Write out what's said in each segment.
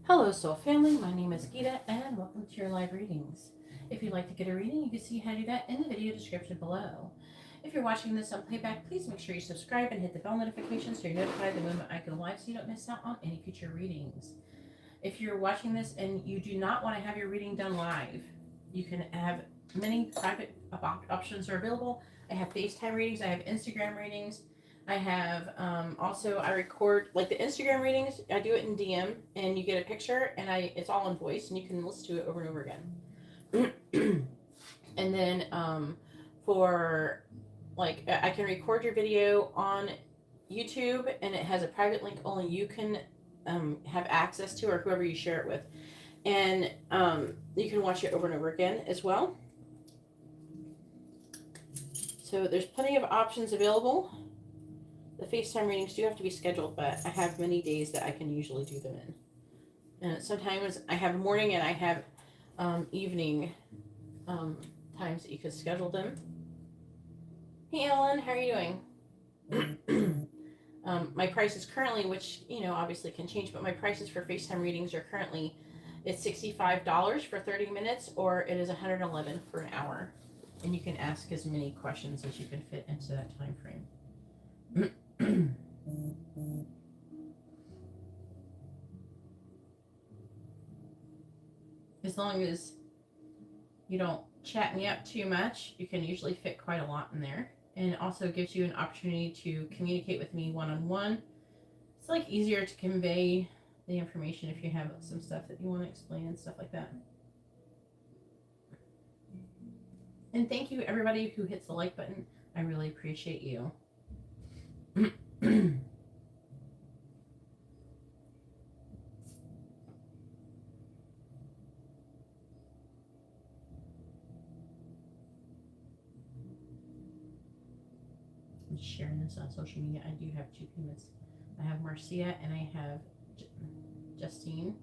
Hello, Soul Family. My name is Geeta, and welcome to your live readings. If you'd like to get a reading, you can see how to do that in the video description below. If you're watching this on playback, please make sure you subscribe and hit the bell notification so you're notified the moment I go live so you don't miss out on any future readings. If you're watching this and you do not want to have your reading done live, you can have many private options are available. I have FaceTime readings, I have Instagram readings, I have also I record like the Instagram readings. I do it in DM, and you get a picture, and it's all in voice, and you can listen to it over and over again. And then for like I can record your video on YouTube, and it has a private link only you can have access to, or whoever you share it with, and you can watch it over and over again as well. So there's plenty of options available. The FaceTime readings do have to be scheduled, but I have many days that I can usually do them in. And sometimes I have morning and I have evening times that you could schedule them. Hey, Ellen, how are you doing? My prices currently, which, obviously can change, but my prices for FaceTime readings are currently, it's $65 for 30 minutes, or it is $111 for an hour. And you can ask as many questions as you can fit into that time frame. As long as you don't chat me up too much, you can usually fit quite a lot in there. And it also gives you an opportunity to communicate with me one-on-one. It's like easier to convey the information if you have some stuff that you want to explain and stuff like that. And thank you everybody who hits the like button. I really appreciate you. I'm sharing this on social media. I do have two payments. I have Marcia and I have Justine.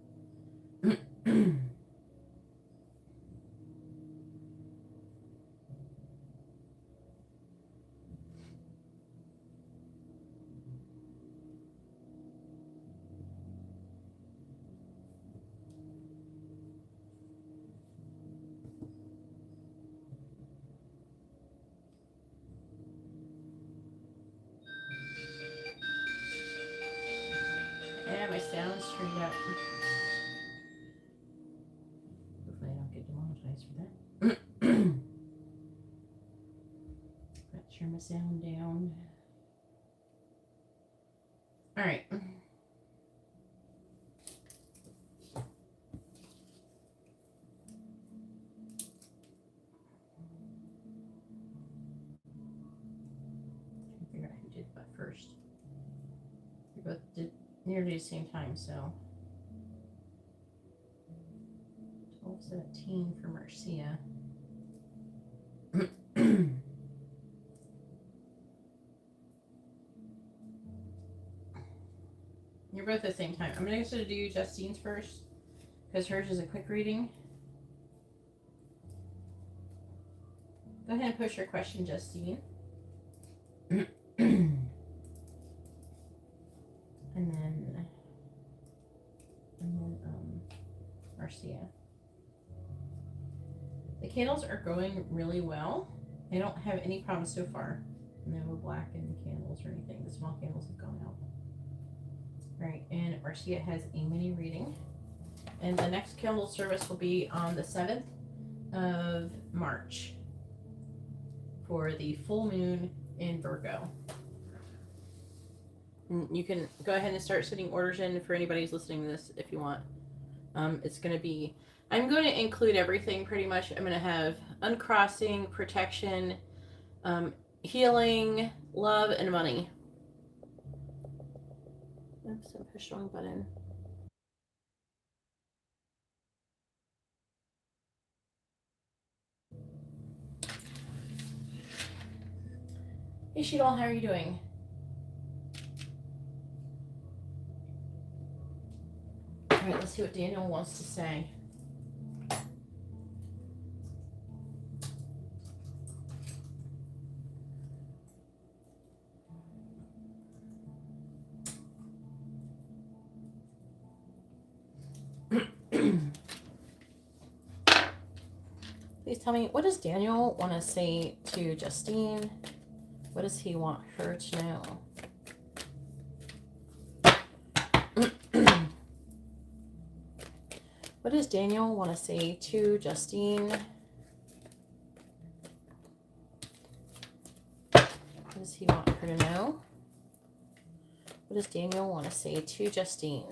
Yeah, my sound's turned up. Hopefully I don't get demonetized for that. Let's turn my sound down. Alright. Figure out who did what first. We both did nearly the same time, so 12:17 for Marcia. You're both at the same time. I'm going to do Justine's first because hers is a quick reading. Go ahead and push your question, Justine. And then Marcia. The candles are going really well. I don't have any problems so far. No blackened candles or anything. The small candles have gone out. Right, and Marcia has a mini reading. And the next candle service will be on the 7th of March for the full moon in Virgo. And you can go ahead and start sending orders in for anybody who's listening to this if you want. It's going to be, I'm going to include everything pretty much. I'm going to have uncrossing, protection, healing, love, and money. Oops, I pushed the wrong button. Hey, Sheetal, how are you doing? All right, let's see what Daniel wants to say. tell me, what does Daniel want to say to Justine? What does he want her to know? What does Daniel want to say to Justine? What does he want her to know? What does Daniel want to say to Justine?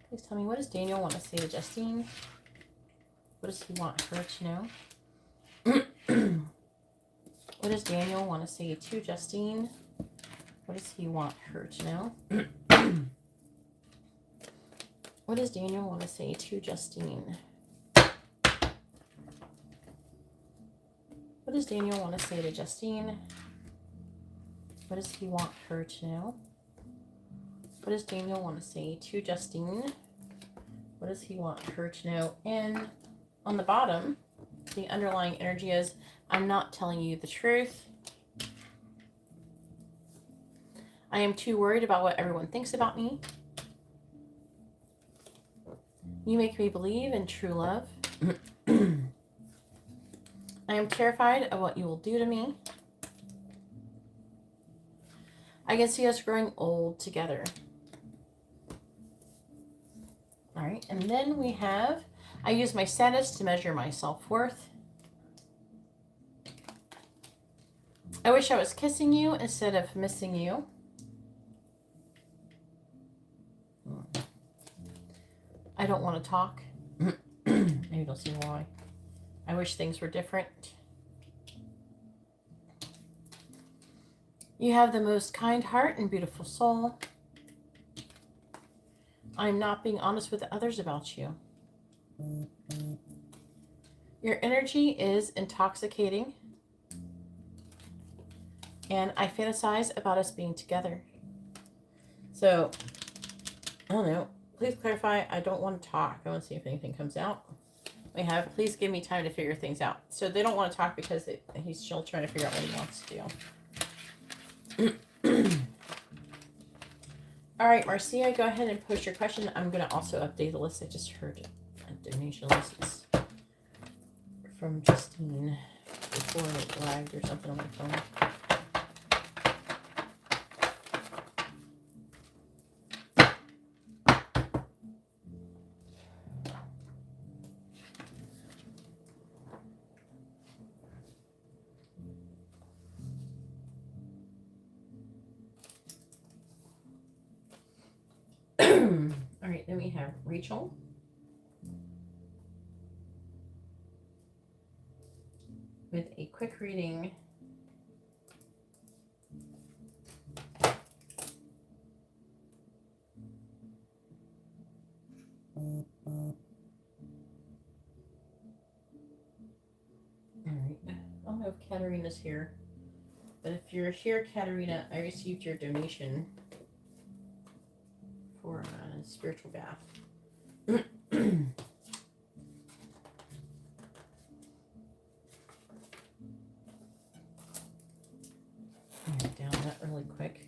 Please tell me, what does Daniel want to say to Justine? What does he want her to know? What does Daniel want to say to Justine? What does he want her to know? What does Daniel want to say to Justine? What does Daniel want to say to Justine? What does he want her to know? What does Daniel want to say to Justine? What does he want her to know? And on the bottom, the underlying energy is, I'm not telling you the truth. I am too worried about what everyone thinks about me. You make me believe in true love. I am terrified of what you will do to me. I can see us growing old together. All right, and then we have, I use my status to measure my self-worth. I wish I was kissing you instead of missing you. I don't want to talk. Maybe you'll see why. I wish things were different. You have the most kind heart and beautiful soul. I'm not being honest with others about you. Your energy is intoxicating. And I fantasize about us being together. So, I don't know. Please clarify. I don't want to talk. I want to see if anything comes out. We have, please give me time to figure things out. So they don't want to talk because he's still trying to figure out what he wants to do. All right, Marcia, go ahead and post your question. I'm going to also update the list. I just heard a donation list from Justine before it lagged or something on my phone. All right, then we have Rachel. With a quick reading. All right, I don't know if Katarina's here, but if you're here, Katarina, I received your donation for a spiritual bath. Write down that really quick.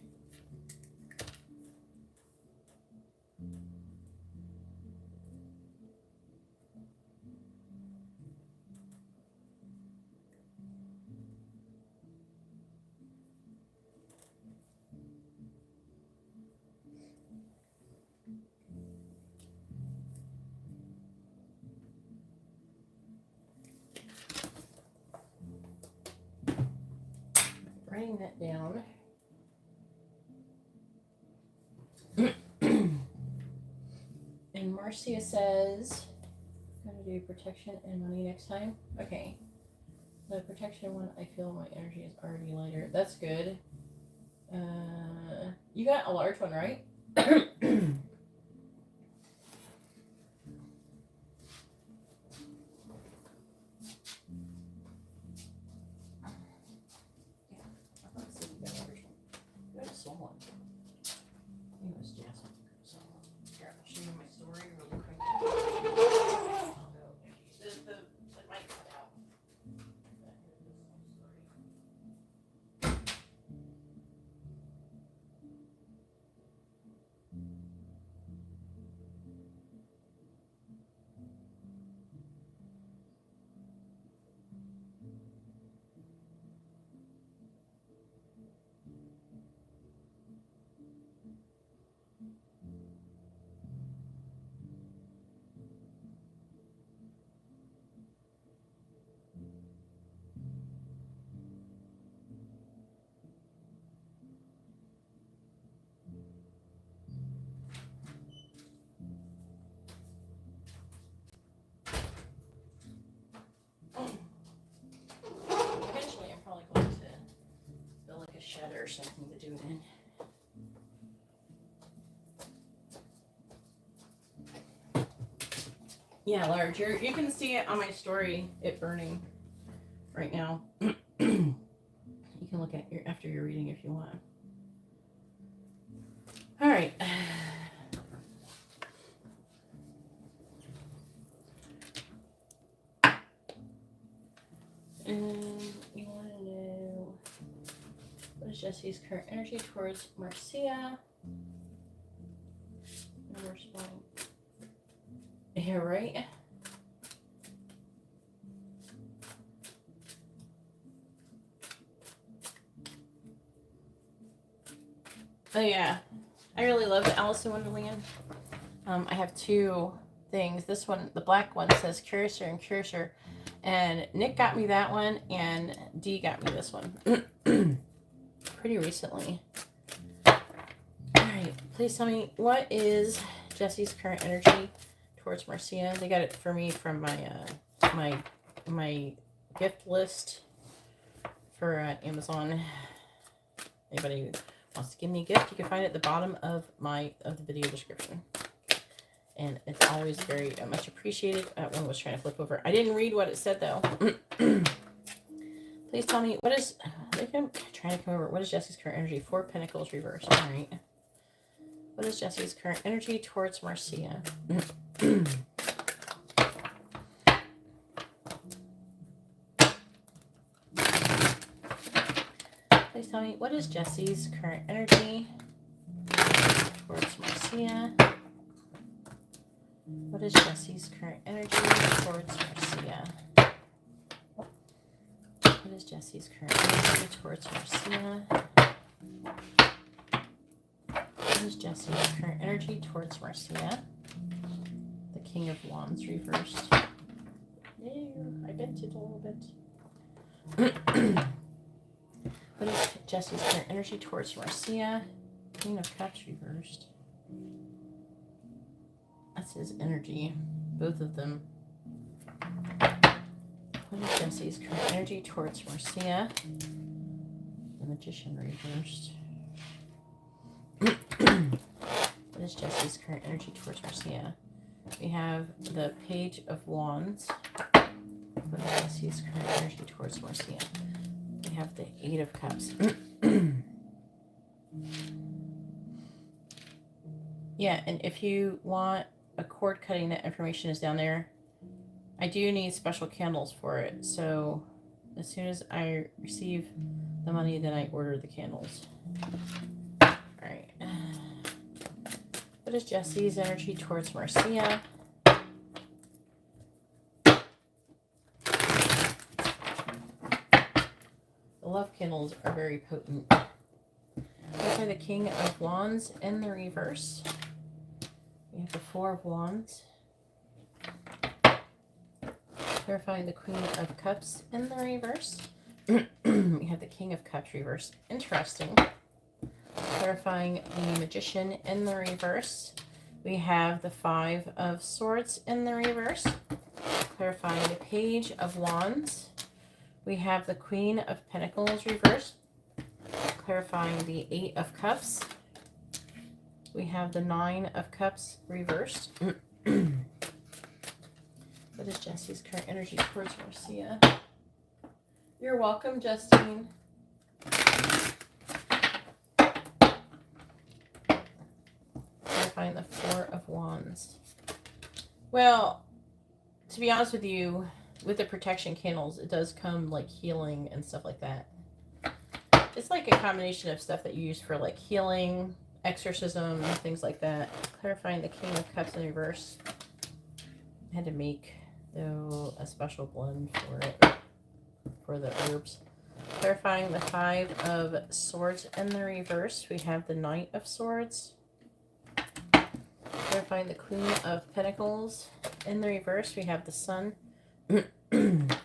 Writing that down. And Marcia says, I'm going to do protection and money next time. Okay. The protection one, I feel my energy is already lighter. That's good. You got a large one, right? a shed or something to do it in. Yeah, large. You can see it on my story, it burning right now. You can look at after your reading if you want. All right. And you want to know, what is Jesse's current energy towards Marcia? Number spine. Yeah, right? Oh yeah, I really love the Alice in Wonderland. I have two things. This one, the black one, says Curiouser and Curiouser, and Nick got me that one, and Dee got me this one pretty recently. All right, please tell me, what is Jesse's current energy towards Marcia? They got it for me from my my gift list for Amazon. Anybody who wants to give me a gift, you can find it at the bottom of the video description. And it's always very much appreciated. One was trying to flip over. I didn't read what it said though. Please tell me, what is, I'm trying to come over. What is Jesse's current energy? 4 Pentacles reversed. All right. What is Jesse's current energy towards Marcia? Please tell me, what is Jesse's current energy towards Marcia? What is Jesse's current energy towards Marcia? What is Jesse's current energy towards Marcia? What is Jesse's current energy towards Marcia? The King of Wands reversed. Yeah, I bent it a little bit. What is Jesse's current energy towards Marcia? Queen of Cups reversed. That's his energy, both of them. What is Jesse's current energy towards Marcia? The Magician reversed. What is Jesse's current energy towards Marcia? We have the Page of Wands. What is Jesse's current energy towards Marcia? We have the 8 of Cups. Yeah, and if you want a cord cutting, that information is down there. I do need special candles for it, so as soon as I receive the money, then I order the candles. All right. What is Jesse's energy towards Marcia? The love candles are very potent. Those are the King of Wands in the reverse. We have the 4 of Wands. Clarifying the Queen of Cups in the reverse. We have the King of Cups reversed. Interesting. Clarifying the Magician in the reverse. We have the 5 of Swords in the reverse. Clarifying the Page of Wands. We have the Queen of Pentacles reversed. Clarifying the 8 of Cups. We have the 9 of Cups reversed. What is Jesse's current energy towards Marcia? You're welcome, Justine. Clarifying the 4 of Wands. Well, to be honest with you, with the protection candles, it does come like healing and stuff like that. It's like a combination of stuff that you use for like healing, exorcism, things like that. Clarifying the King of Cups in reverse. I had to make, though, a special blend for it, for the herbs. Clarifying the 5 of Swords in the reverse. We have the Knight of Swords. Clarifying the Queen of Pentacles in the reverse. We have the Sun. And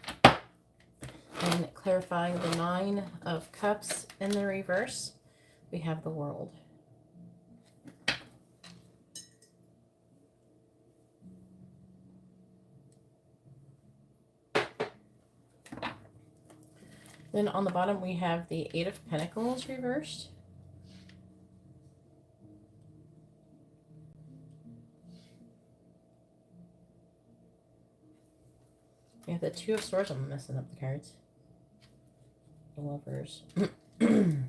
clarifying the 9 of Cups in the reverse. We have the World. Then on the bottom, we have the Eight of Pentacles reversed. We have the Two of Swords. I'm messing up the cards. The Lovers. Queen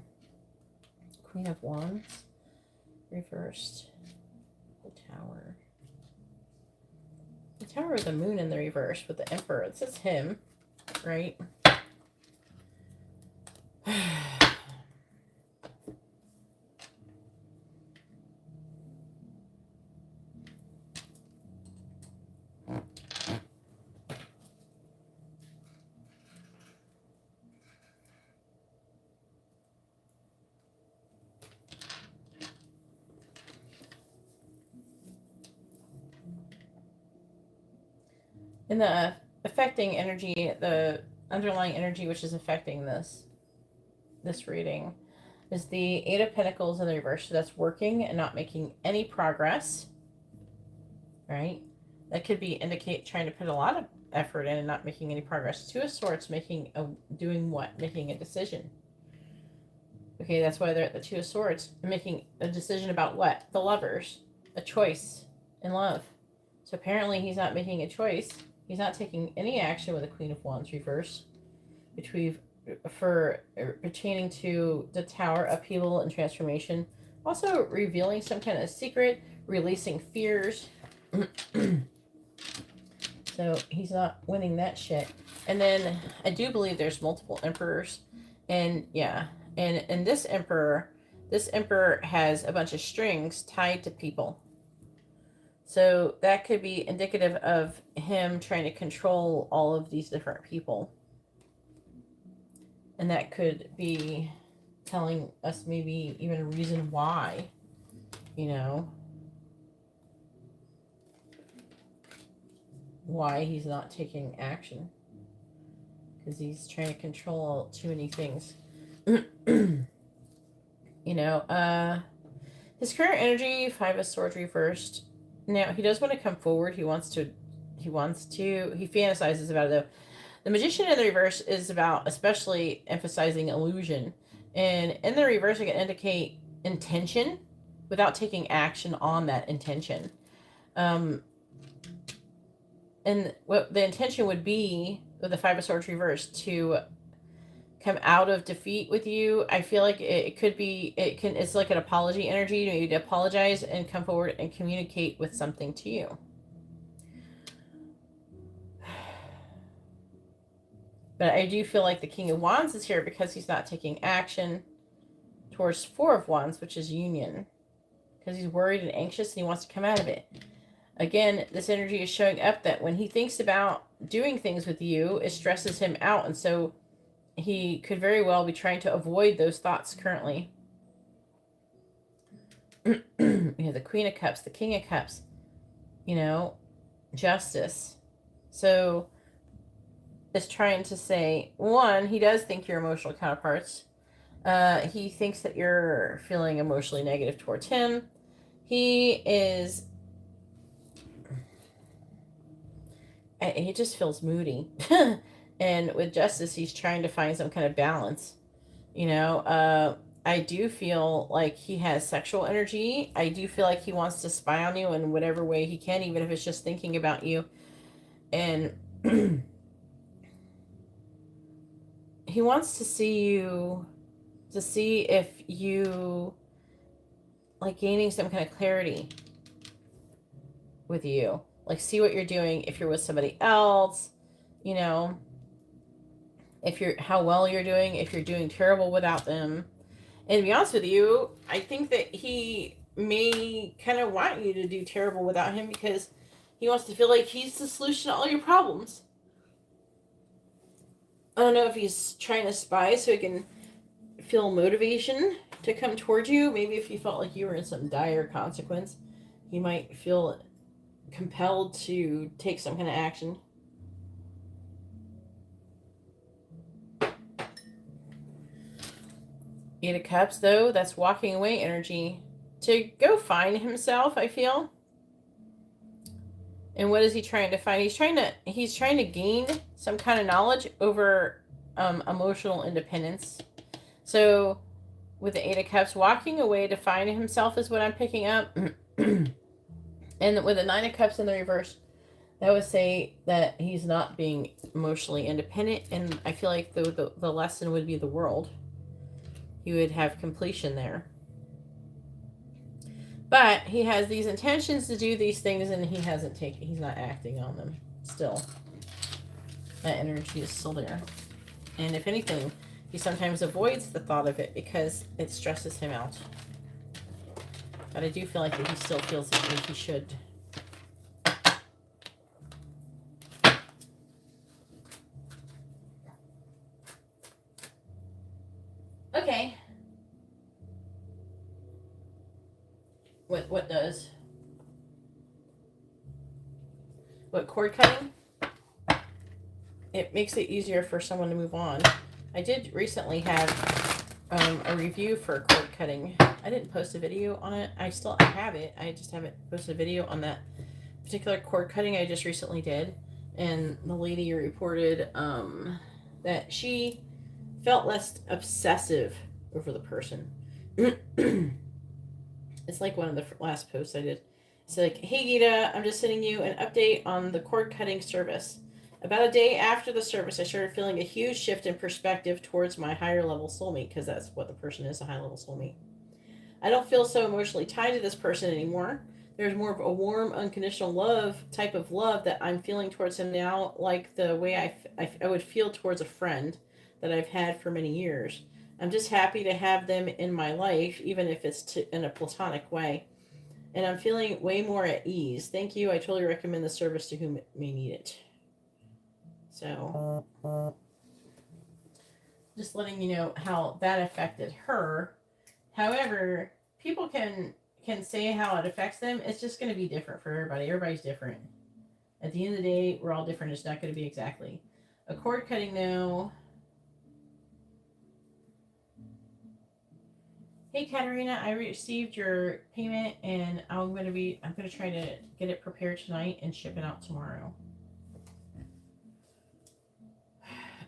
of Wands reversed. The Tower. The Tower of the Moon in the reverse with the Emperor. It says him, right? In the affecting energy, the underlying energy which is affecting this reading is the Eight of Pentacles in the reverse. So that's working and not making any progress, right? That could be trying to put a lot of effort in and not making any progress. Two of Swords doing what? Making a decision. Okay, that's why they're at the Two of Swords. Making a decision about what? The Lovers. A choice in love. So apparently he's not making a choice. He's not taking any action with the Queen of Wands reverse. Pertaining to the Tower, upheaval and transformation. Also revealing some kind of secret, releasing fears. So he's not winning that shit. And then I do believe there's multiple emperors. And yeah, and this emperor has a bunch of strings tied to people. So that could be indicative of him trying to control all of these different people. And that could be telling us maybe even a reason why, why he's not taking action. Because he's trying to control too many things. His current energy, Five of Swords reversed. Now, he does want to come forward. He fantasizes about it, though. The Magician in the reverse is about especially emphasizing illusion. And in the reverse, it can indicate intention without taking action on that intention. And what the intention would be with the Five of Swords reverse to come out of defeat with you. I feel like it's like an apology energy. You need to apologize and come forward and communicate with something to you. But I do feel like the King of Wands is here because he's not taking action towards Four of Wands, which is union. Because he's worried and anxious and he wants to come out of it. Again, this energy is showing up that when he thinks about doing things with you, it stresses him out. And so he could very well be trying to avoid those thoughts currently. We have the Queen of Cups, the King of Cups, justice. So it's trying to say, one, he does think you're emotional counterparts. He thinks that you're feeling emotionally negative towards him. He just feels moody. And with justice, he's trying to find some kind of balance. I do feel like he has sexual energy. I do feel like he wants to spy on you in whatever way he can, even if it's just thinking about you. And he wants to see you, to see if you like gaining some kind of clarity with you. Like, see what you're doing if you're with somebody else, how well you're doing, if you're doing terrible without them. And to be honest with you, I think that he may kind of want you to do terrible without him because he wants to feel like he's the solution to all your problems. I don't know if he's trying to spy so he can feel motivation to come towards you. Maybe if he felt like you were in some dire consequence, he might feel compelled to take some kind of action. Eight of Cups, though, that's walking away energy to go find himself, I feel. And what is he trying to find? He's trying to gain some kind of knowledge over emotional independence. So with the Eight of Cups, walking away to find himself is what I'm picking up. And with the Nine of Cups in the reverse, that would say that he's not being emotionally independent. And I feel like the lesson would be the world. He would have completion there. But he has these intentions to do these things, and he's not acting on them still. That energy is still there. And if anything, he sometimes avoids the thought of it because it stresses him out. But I do feel like that he still feels that he should. Okay. What does? What, cord cutting? It makes it easier for someone to move on. I did recently have a review for cord cutting. I didn't post a video on it. I have it. I just haven't posted a video on that particular cord cutting I just recently did. And the lady reported that she felt less obsessive over the person. It's like one of the last posts I did. It's like, hey Geeta, I'm just sending you an update on the cord cutting service. About a day after the service, I started feeling a huge shift in perspective towards my higher level soulmate, because that's what the person is, a high level soulmate. I don't feel so emotionally tied to this person anymore. There's more of a warm, unconditional love, type of love that I'm feeling towards him now, like the way I would feel towards a friend that I've had for many years. I'm just happy to have them in my life, even if it's in a platonic way. And I'm feeling way more at ease. Thank you. I totally recommend the service to whom may need it. So, just letting you know how that affected her. However, people can say how it affects them. It's just going to be different for everybody. Everybody's different. At the end of the day, we're all different. It's not going to be exactly. A cord cutting now. Hey Katerina, I received your payment and I'm gonna try to get it prepared tonight and ship it out tomorrow.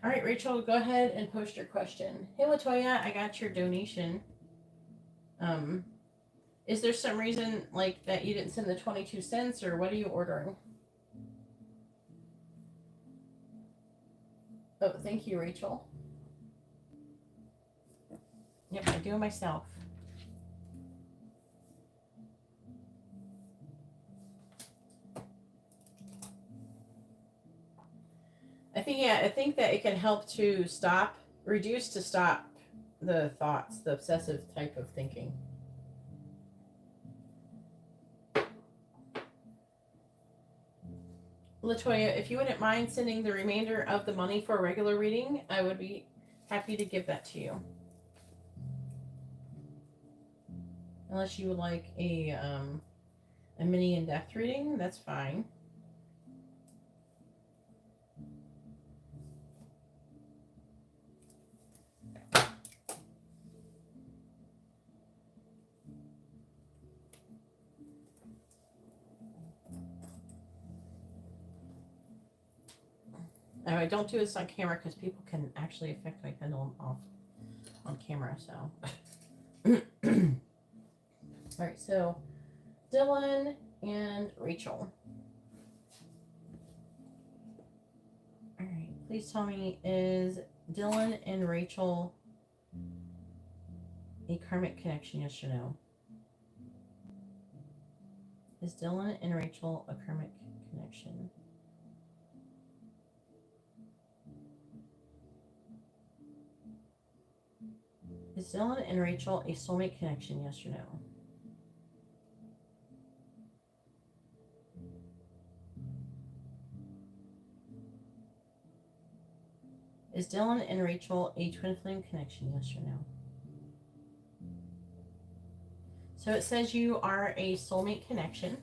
All right, Rachel, go ahead and post your question. Hey Latoya, I got your donation. Is there some reason like that you didn't send the 22 cents, or what are you ordering? Oh, thank you, Rachel. Yep, I do it myself. I think that it can help to stop the thoughts, the obsessive type of thinking. Latoya, if you wouldn't mind sending the remainder of the money for a regular reading, I would be happy to give that to you. Unless you would like a mini in-depth reading, that's fine. I don't do this on camera because people can actually affect my pendulum off on camera, so. All right, so Dylan and Rachel. All right, please tell me, is Dylan and Rachel a karmic connection, yes or no? Is Dylan and Rachel a karmic connection? Is Dylan and Rachel a soulmate connection, yes or no? Is Dylan and Rachel a twin flame connection, yes or no? So it says you are a soulmate connection.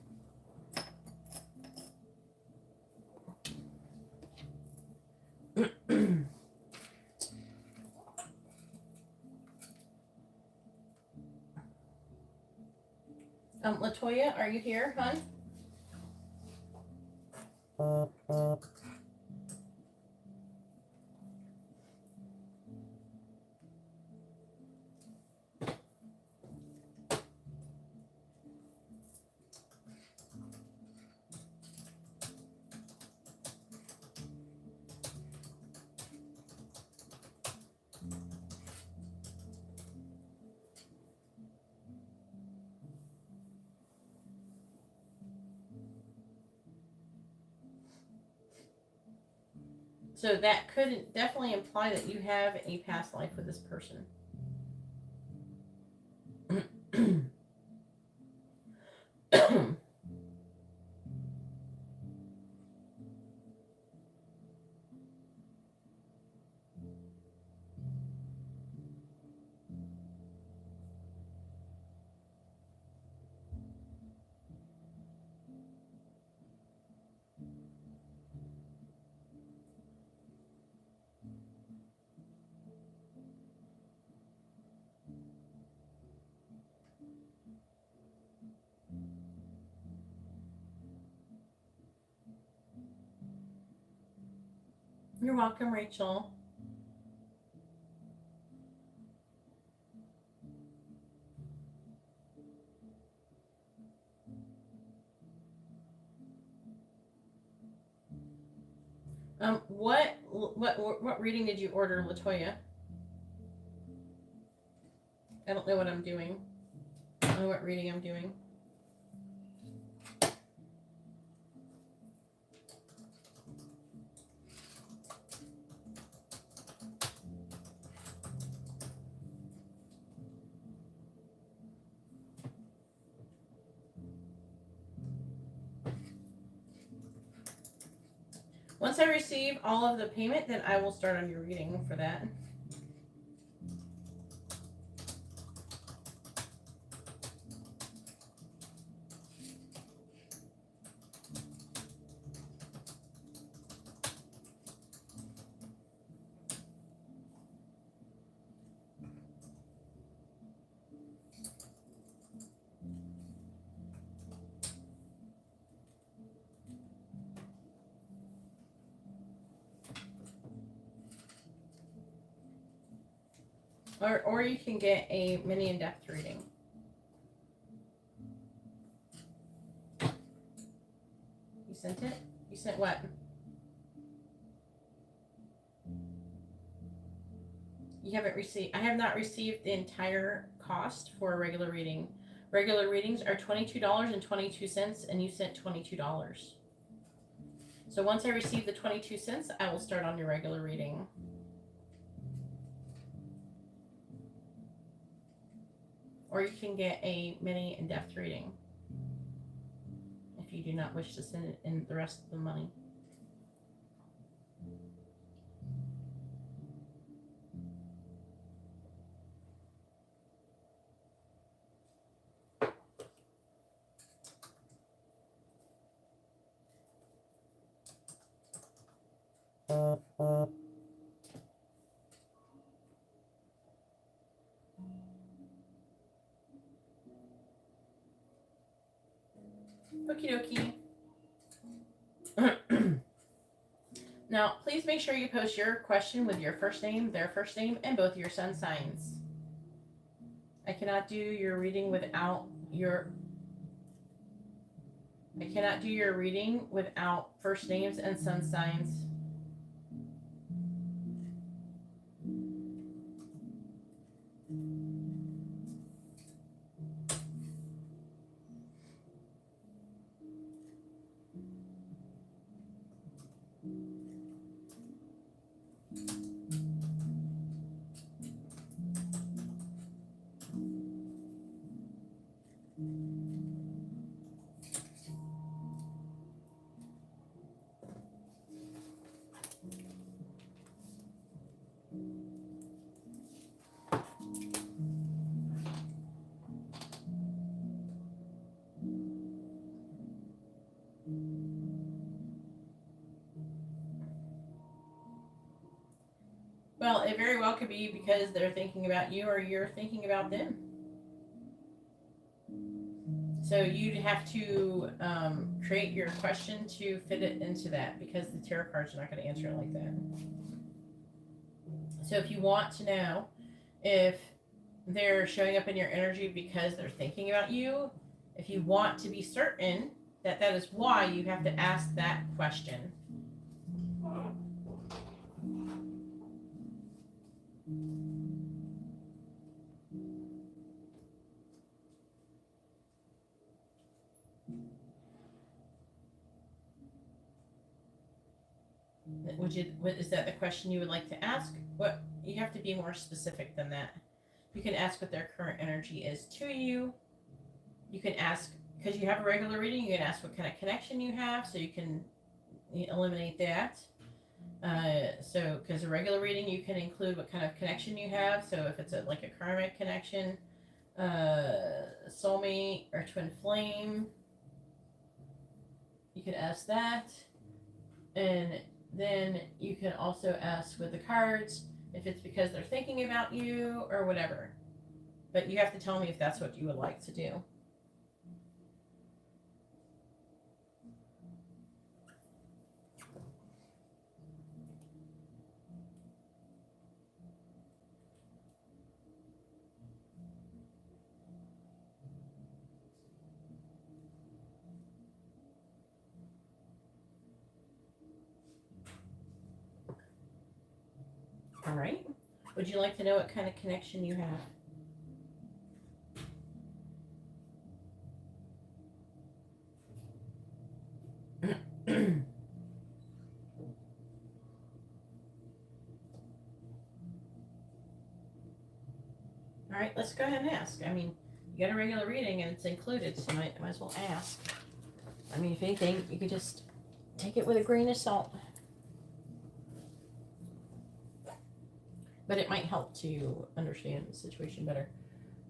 Latoya, are you here, hon? So that could definitely imply that you have a past life with this person. You're welcome, Rachel. What reading did you order, Latoya? I don't know what I'm doing. I don't know what reading I'm doing. Once I receive all of the payment, then I will start on your reading for that. Or you can get a mini in-depth reading. You sent it? You sent what? You haven't received. I have not received the entire cost for a regular reading. Regular readings are $22.22, and you sent $22. So once I receive the 22 cents, I will start on your regular reading. Or you can get a mini in-depth reading if you do not wish to send it in the rest of the money. Okie dokie. Now, please make sure you post your question with your first name, their first name, and both your sun signs. I cannot do your reading without first names and sun signs. Well, it very well could be because they're thinking about you or you're thinking about them. So you'd have to create your question to fit it into that, because the tarot cards are not going to answer it like that. So if you want to know if they're showing up in your energy because they're thinking about you, if you want to be certain that that is why, you have to ask that question. Is that the question you would like to ask? What, you have to be more specific than that. You can ask what their current energy is to you. You can ask, because you have a regular reading, you can ask what kind of connection you have, so you can eliminate that. So, because a regular reading, you can include what kind of connection you have. So, if it's like a karmic connection, soulmate, or twin flame, you could ask that. And then you can also ask with the cards if it's because they're thinking about you or whatever. But you have to tell me if that's what you would like to do. All right. Would you like to know what kind of connection you have? All right, let's go ahead and ask. I mean, you got a regular reading and it's included, so you might as well ask. I mean, if anything, you could just take it with a grain of salt. But it might help to understand the situation better.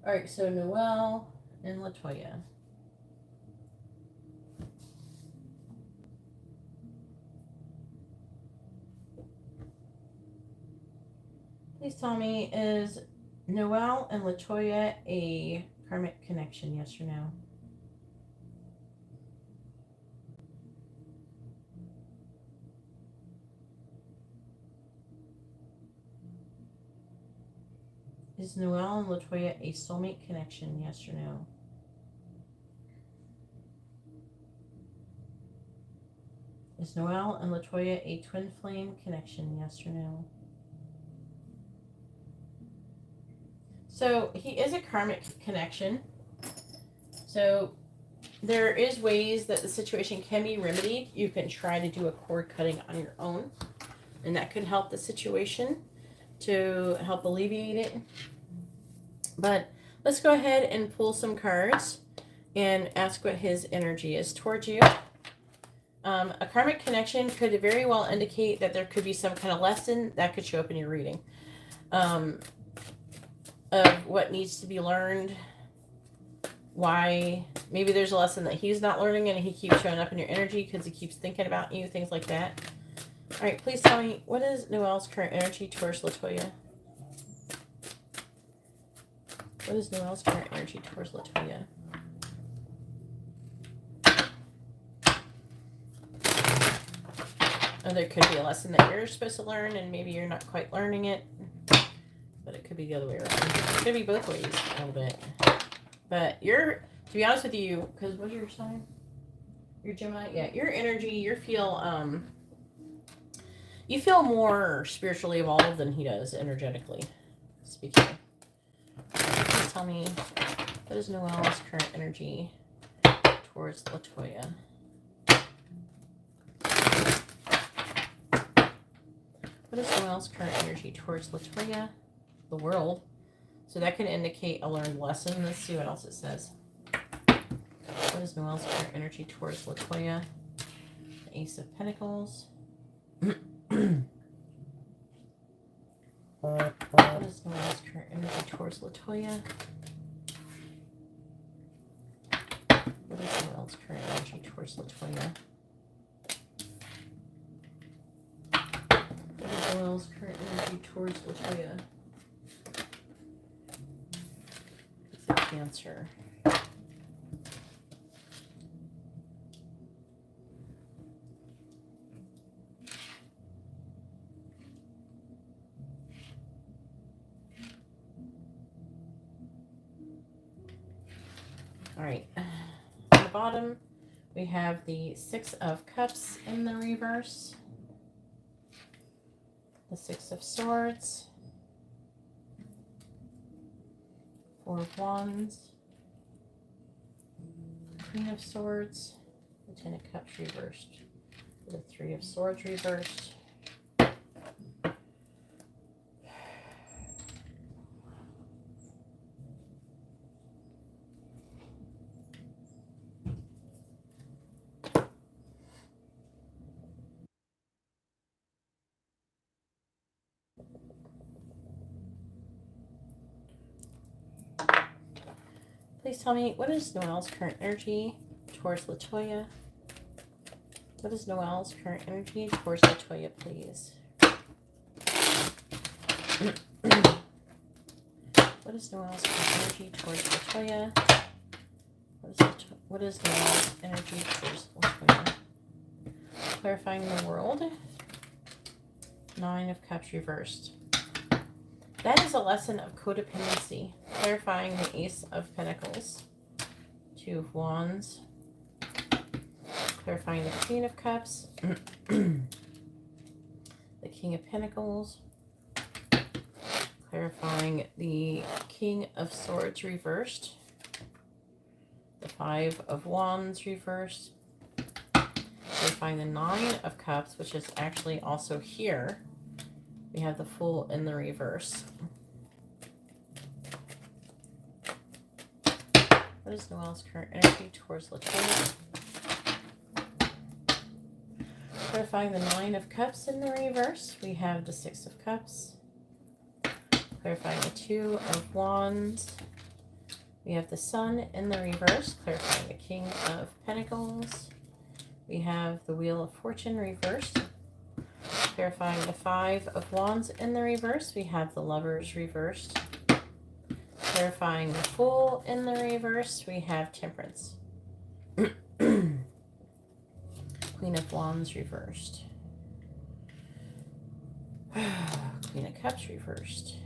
All right, so Noelle and Latoya. Please tell me, is Noelle and Latoya a karmic connection, yes or no? Is Noelle and Latoya a soulmate connection, yes or no? Is Noelle and Latoya a twin flame connection, yes or no? So he is a karmic connection. So there is ways that the situation can be remedied. You can try to do a cord cutting on your own, and that could help the situation to help alleviate it. But let's go ahead and pull some cards and ask what his energy is towards you. A karmic connection could very well indicate that there could be some kind of lesson that could show up in your reading. Of what needs to be learned, why maybe there's a lesson that he's not learning and he keeps showing up in your energy because he keeps thinking about you, things like that. All right, please tell me, what is Noelle's current energy towards Latoya? What is Noelle's current energy towards Latoya? Oh, there could be a lesson that you're supposed to learn and maybe you're not quite learning it. But it could be the other way around. It could be both ways a little bit. But to be honest with you, because what's your sign? You're Gemini? Yeah, your energy, you feel more spiritually evolved than he does, energetically speaking. Please tell me, what is Noelle's current energy towards Latoya? What is Noelle's current energy towards Latoya? The world. So that could indicate a learned lesson. Let's see what else it says. What is Noelle's current energy towards Latoya? The Ace of Pentacles. What is Noelle's current energy towards Latoya? What is Noelle's current energy towards Latoya? What is Noelle's current energy towards Latoya? It's a Cancer. All right, on the bottom, we have the Six of Cups in the reverse, the Six of Swords, Four of Wands, Queen of Swords, the Ten of Cups reversed, the Three of Swords reversed, Please tell me, what is Noelle's current energy towards Latoya? What is Noelle's current energy towards Latoya, please? What is Noelle's current energy towards Latoya? What is Noelle's energy towards Latoya? Clarifying the world. 9 of Cups reversed. That is a lesson of codependency. Clarifying the Ace of Pentacles. 2 of Wands. Clarifying the Queen of Cups. The King of Pentacles. Clarifying the King of Swords reversed. The 5 of Wands reversed. Clarifying the 9 of Cups, which is actually also here. We have the Fool in the reverse. What is Noelle's current energy towards Latoya? Clarifying the 9 of Cups in the reverse. We have the 6 of Cups. Clarifying the 2 of Wands. We have the Sun in the reverse. Clarifying the King of Pentacles. We have the Wheel of Fortune reversed. Clarifying the 5 of Wands in the reverse. We have the Lovers reversed. Clarifying the Fool in the reverse. We have Temperance. Queen of Wands reversed. Queen of Cups reversed.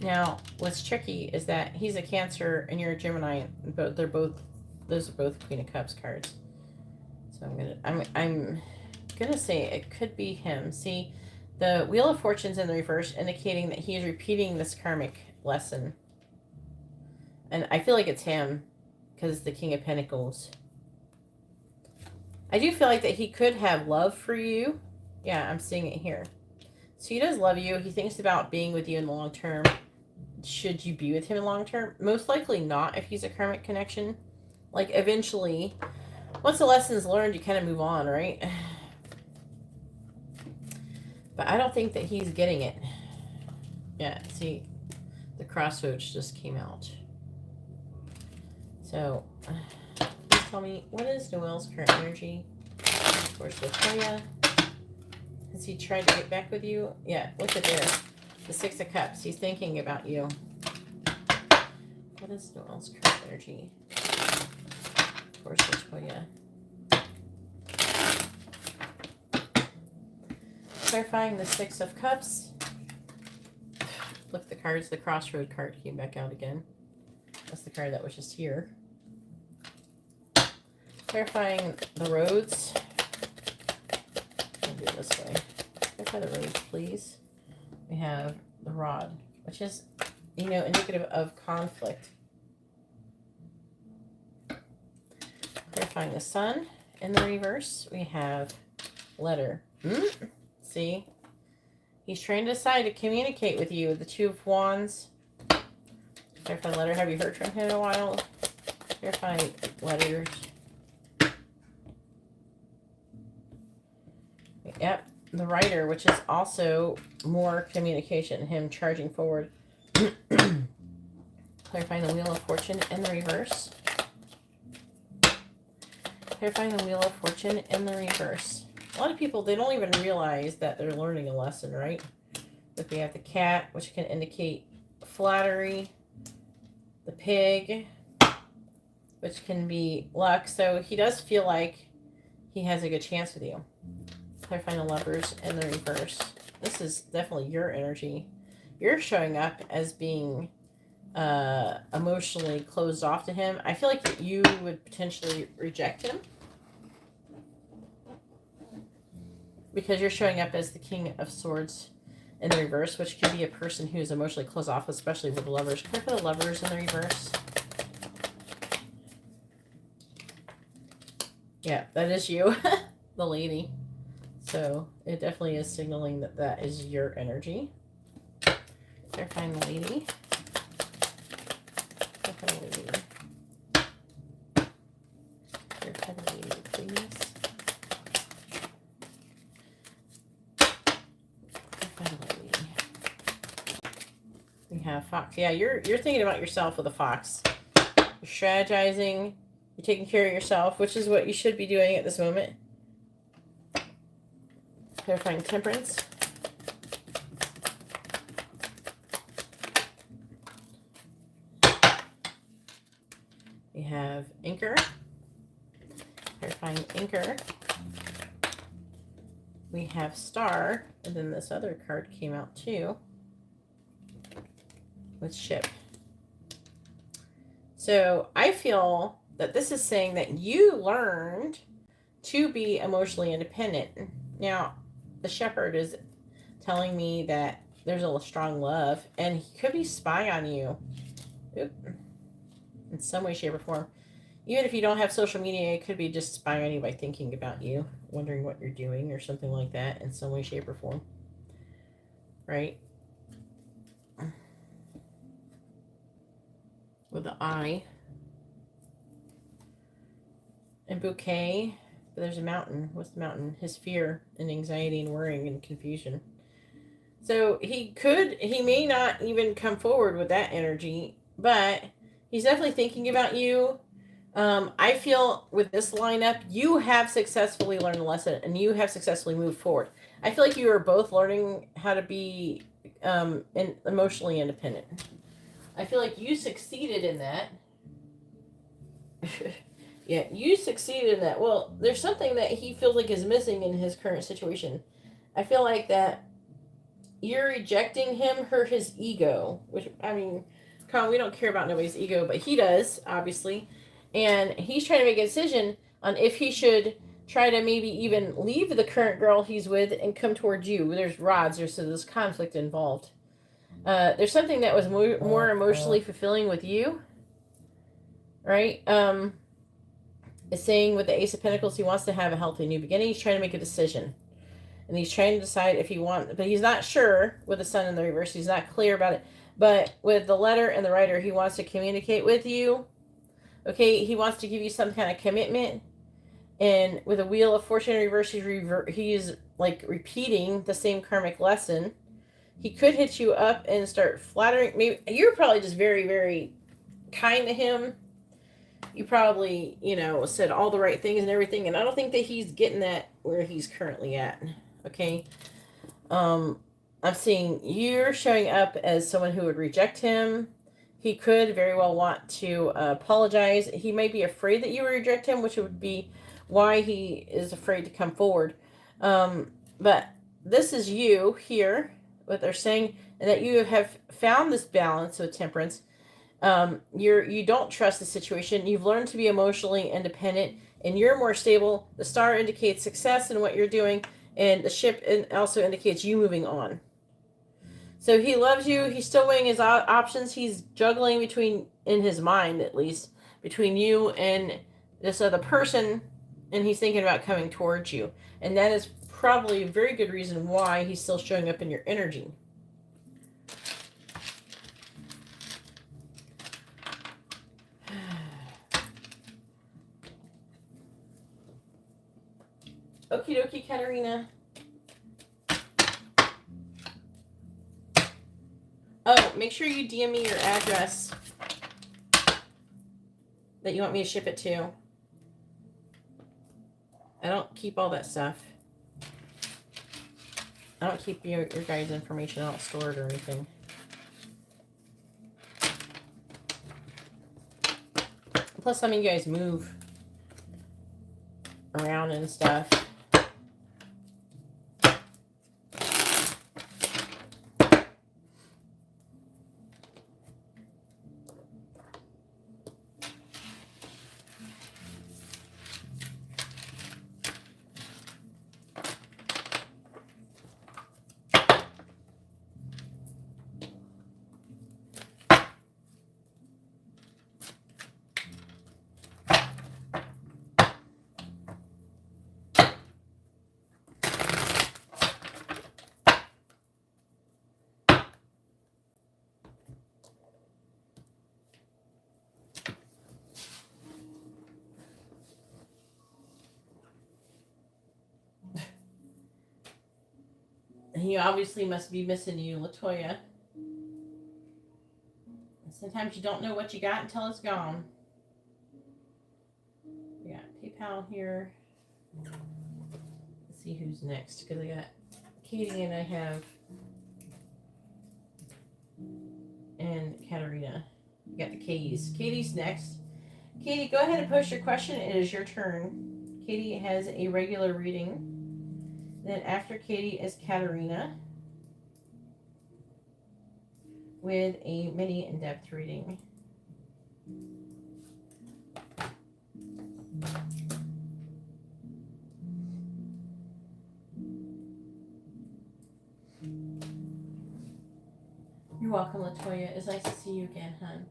Now, what's tricky is that he's a Cancer and you're a Gemini, but those are both Queen of Cups cards. So I'm gonna say it could be him. See, the Wheel of Fortune's in the reverse, indicating that he is repeating this karmic lesson. And I feel like it's him because it's the King of Pentacles. I do feel like that he could have love for you. Yeah, I'm seeing it here. So he does love you. He thinks about being with you in the long term. Should you be with him in long term? Most likely not if he's a karmic connection. Like eventually, once the lesson's learned, you kind of move on, right? But I don't think that he's getting it. Yeah, see, the crossroads just came out. So, please tell me, what is Noelle's current energy towards Latoya? Has he tried to get back with you? Yeah, look at there. The 6 of Cups. He's thinking about you. What is Noelle's current energy towards Latoya? Clarifying the 6 of Cups. Look at the cards. The Crossroad card came back out again. That's the card that was just here. Clarifying the roads. I'll do it this way. Clarify the roads, please. We have the Rod, which is, you know, indicative of conflict. Clarifying the Sun in the reverse. We have Letter. See? He's trying to decide to communicate with you. The 2 of Wands. Clarify Letter. Have you heard from him in a while? Clarify letters. Yep. The Rider, which is also more communication. Him charging forward. Clarifying the Wheel of Fortune in the reverse. Clarifying the Wheel of Fortune in the reverse. A lot of people, they don't even realize that they're learning a lesson, right? But we have the Cat, which can indicate flattery. The Pig, which can be luck. So he does feel like he has a good chance with you. Clarifying the Lovers in the reverse. This is definitely your energy. You're showing up as being emotionally closed off to him. I feel like you would potentially reject him because you're showing up as the King of Swords in the reverse, which can be a person who's emotionally closed off, especially with the Lovers. Clarify the Lovers in the reverse. Yeah, that is you, the lady. So it definitely is signaling that that is your energy. Clarifying the lady. Clarify the lady. Clarify the lady, please. Clarify the lady. We have Fox. Yeah, you're thinking about yourself with a fox. You're strategizing. You're taking care of yourself, which is what you should be doing at this moment. Clarifying Temperance. We have Anchor. Clarifying Anchor. We have Star. And then this other card came out too. With Ship. So I feel that this is saying that you learned to be emotionally independent. Now, the Shepherd is telling me that there's a strong love, and he could be spying on you. Oop. In some way, shape, or form. Even if you don't have social media, it could be just spying on you by thinking about you, wondering what you're doing, or something like that in some way, shape, or form. Right? With the eye. And Bouquet. But there's a mountain. What's the mountain? His fear and anxiety and worrying and confusion. So he may not even come forward with that energy, but he's definitely thinking about you. I feel with this lineup, you have successfully learned a lesson and you have successfully moved forward. I feel like you are both learning how to be emotionally independent. I feel like you succeeded in that. Yeah, you succeeded in that. Well, there's something that he feels like is missing in his current situation. I feel like that you're rejecting him, hurt his ego, which, I mean, Colin, we don't care about nobody's ego, but he does, obviously. And he's trying to make a decision on if he should try to maybe even leave the current girl he's with and come towards you. There's rods, there's conflict involved. There's something that was more emotionally fulfilling with you, right? It's saying with the Ace of Pentacles, he wants to have a healthy new beginning. He's trying to make a decision. And he's trying to decide if he wants, but he's not sure with the Sun in the reverse. He's not clear about it. But with the Letter and the Rider, he wants to communicate with you. Okay, he wants to give you some kind of commitment. And with a Wheel of Fortune in reverse, he's like repeating the same karmic lesson. He could hit you up and start flattering. Maybe you're probably just very, very kind to him. You probably, said all the right things and everything. And I don't think that he's getting that where he's currently at. Okay. I'm seeing you're showing up as someone who would reject him. He could very well want to apologize. He may be afraid that you would reject him, which would be why he is afraid to come forward. But this is you here, what they're saying, and that you have found this balance with Temperance. You don't trust the situation. You've learned to be emotionally independent, and you're more stable. The Star indicates success in what you're doing, and the Ship also indicates you moving on. So he loves you. He's still weighing his options. He's juggling between, in his mind at least, between you and this other person, and he's thinking about coming towards you. And that is probably a very good reason why he's still showing up in your energy. Okie dokie, Katarina. Oh, make sure you DM me your address that you want me to ship it to. I don't keep all that stuff. I don't keep your guys' information. I don't store it or anything. Plus, some of you guys move around and stuff. He obviously must be missing you, Latoya. Sometimes you don't know what you got until it's gone. pal here. Let's see who's next, because I got Katie and I have and Katarina. We got the K's. Katie's next. Katie, go ahead and post your question. It is your turn. Katie has a regular reading. Then after Katie is Katarina with a mini in-depth reading. You're welcome, Latoya. It's nice to see you again, hon.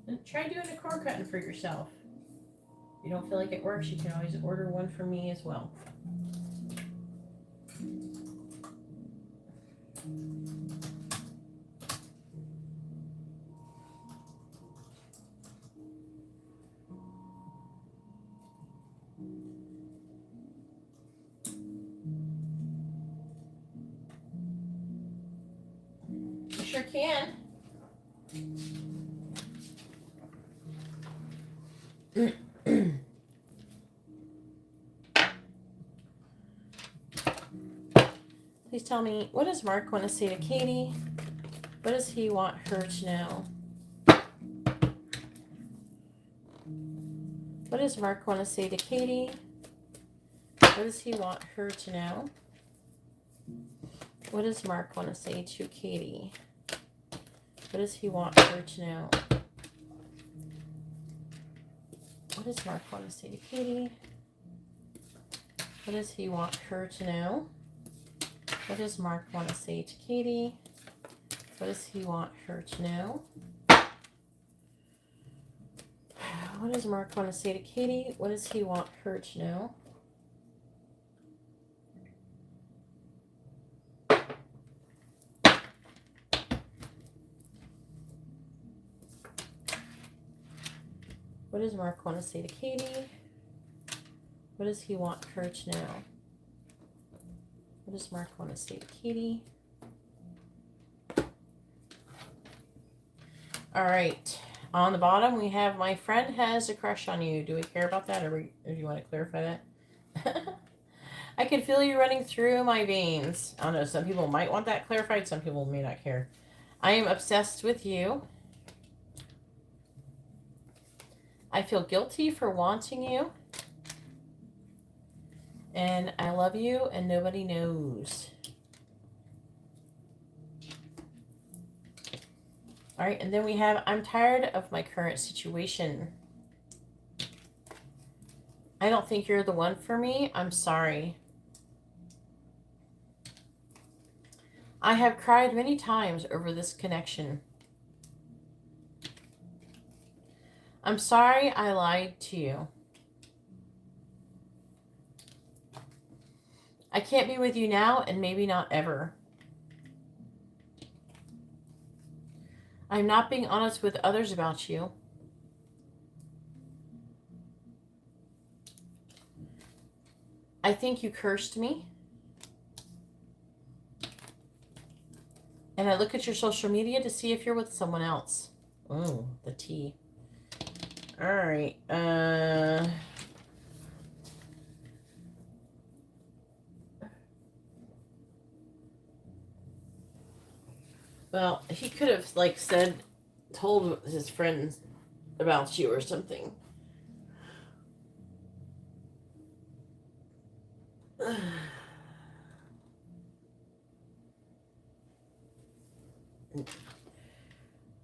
And try doing a cord cutting for yourself. If you don't feel like it works, you can always order one from me as well. You sure can. Please tell me, what does Mark want to say to Katie? What does he want her to know? What does Mark want to say to Katie? What does he want her to know? What does Mark want to say to Katie? What does he want her to know? What does Mark want to say to Katie? What does he want her to know? What does Mark want to say to Katie? What does he want her to know? What does Mark want to say to Katie? What does he want her to know? What does Mark want to say to Katie? What does he want her to know? What does Mark want to say to Katie? All right. On the bottom, we have my friend has a crush on you. Do we care about that, or do you want to clarify that? I can feel you running through my veins. I don't know. Some people might want that clarified. Some people may not care. I am obsessed with you. I feel guilty for wanting you. And I love you and nobody knows. All right, and then we have, I'm tired of my current situation. I don't think you're the one for me. I'm sorry. I have cried many times over this connection. I'm sorry I lied to you. I can't be with you now and maybe not ever. I'm not being honest with others about you. I think you cursed me. And I look at your social media to see if you're with someone else. Oh, the tea. All right. Well, he could have, like, told his friends about you or something. All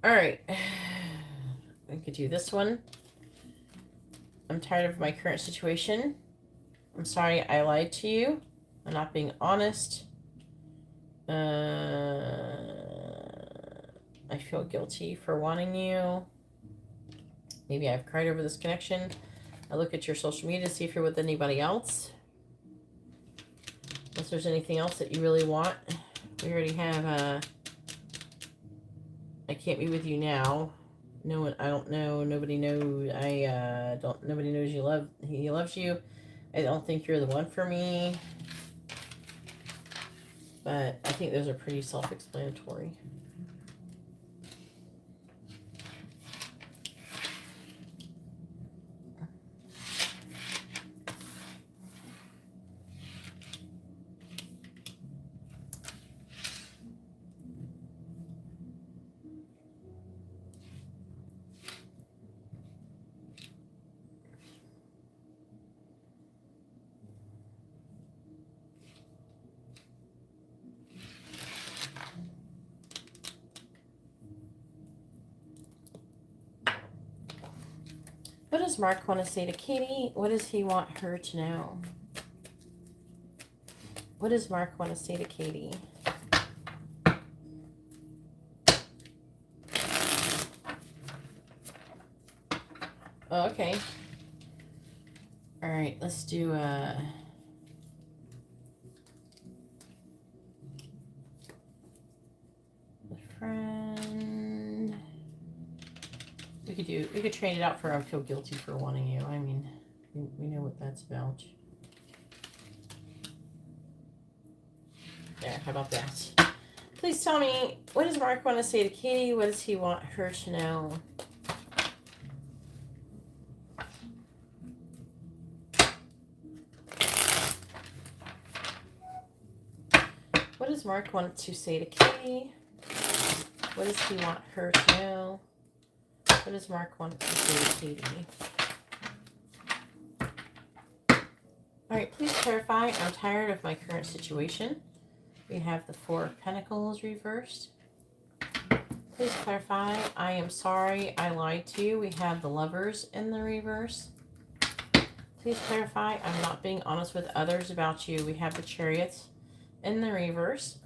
right. I could do this one. I'm tired of my current situation. I'm sorry I lied to you. I'm not being honest. I feel guilty for wanting you. Maybe I've cried over this connection. I look at your social media to see if you're with anybody else. Unless there's anything else that you really want. We already have, I can't be with you now. No one, I don't know. Nobody knows. Nobody knows he loves you. I don't think you're the one for me. But I think those are pretty self-explanatory. What does Mark want to say to Katie? What does he want her to know? What does Mark want to say to Katie? Oh, okay. All right, let's do a friend. We could trade it out for I feel guilty for wanting you. I mean, we know what that's about. There, how about that? Please tell me, what does Mark want to say to Katie? What does he want her to know? What does Mark want to say to Katie? What does he want her to know? What does Mark want to say to Katie? All right, please clarify. I'm tired of my current situation. We have the Four of Pentacles reversed. Please clarify. I am sorry I lied to you. We have the Lovers in the reverse. Please clarify. I'm not being honest with others about you. We have the Chariots in the reverse.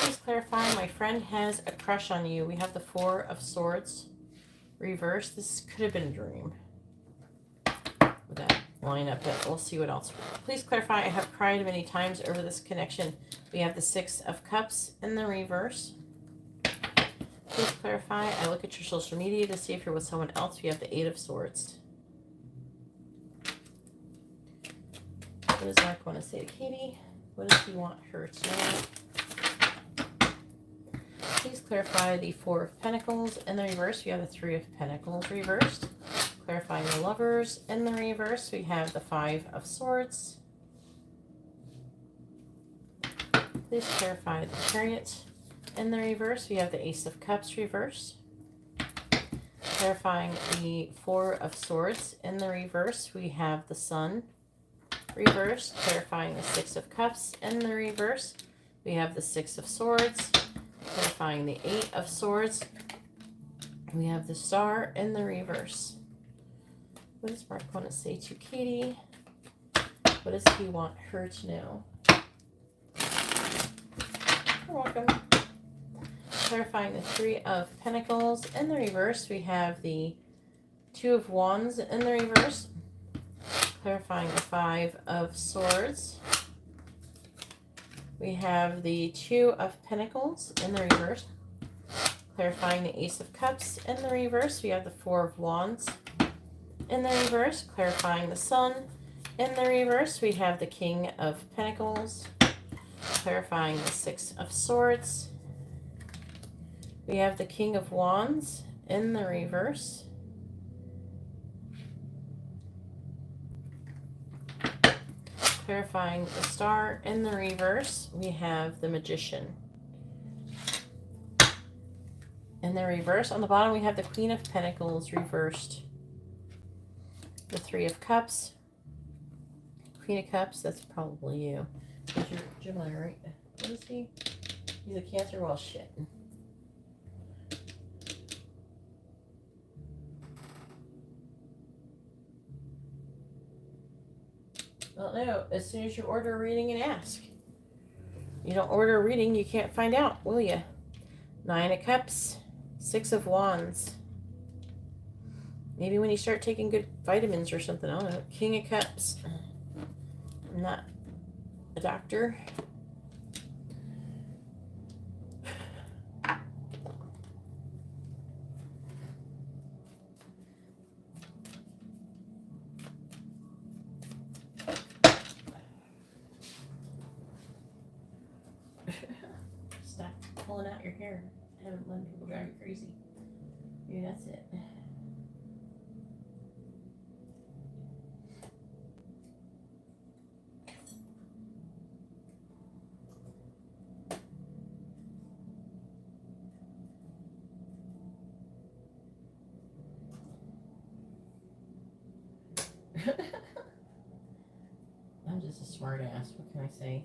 Please clarify. My friend has a crush on you. We have the Four of Swords reverse. This could have been a dream. With that line up, but we'll see what else. Please clarify. I have cried many times over this connection. We have the Six of Cups in the reverse. Please clarify. I look at your social media to see if you're with someone else. We have the Eight of Swords. What does Mark want to say to Katie? What does he want her to know? Please clarify the Four of Pentacles in the reverse. We have the Three of Pentacles reversed. Clarifying the Lovers in the reverse. We have the Five of Swords. Please clarify the Chariot in the reverse. We have the Ace of Cups reversed. Clarifying the Four of Swords in the reverse. We have the Sun reversed. Clarifying the Six of Cups in the reverse. We have the Six of Swords. Clarifying the Eight of Swords. We have the Star in the reverse. What does Mark want to say to Katie? What does he want her to know? You're welcome. Clarifying the Three of Pentacles in the reverse. We have the Two of Wands in the reverse. Clarifying the Five of Swords. We have the Two of Pentacles in the reverse. Clarifying the Ace of Cups in the reverse. We have the Four of Wands in the reverse. Clarifying the Sun in the reverse. We have the King of Pentacles. Clarifying the Six of Swords. We have the King of Wands in the reverse. Clarifying the Star in the reverse. We have the Magician in the reverse. On the bottom, we have the Queen of Pentacles reversed. The Three of Cups. Queen of Cups, that's probably you. You're Gemini, right? What is he? He's a Cancer? Well, shit. Well, no. As soon as you order a reading and ask. You don't order a reading, you can't find out, will you? Nine of Cups. Six of Wands. Maybe when you start taking good vitamins or something. I don't know. King of Cups. I'm not a doctor. Stop pulling out your hair. I haven't let people drive you crazy. Maybe that's it. I'm just a smart ass. What can I say?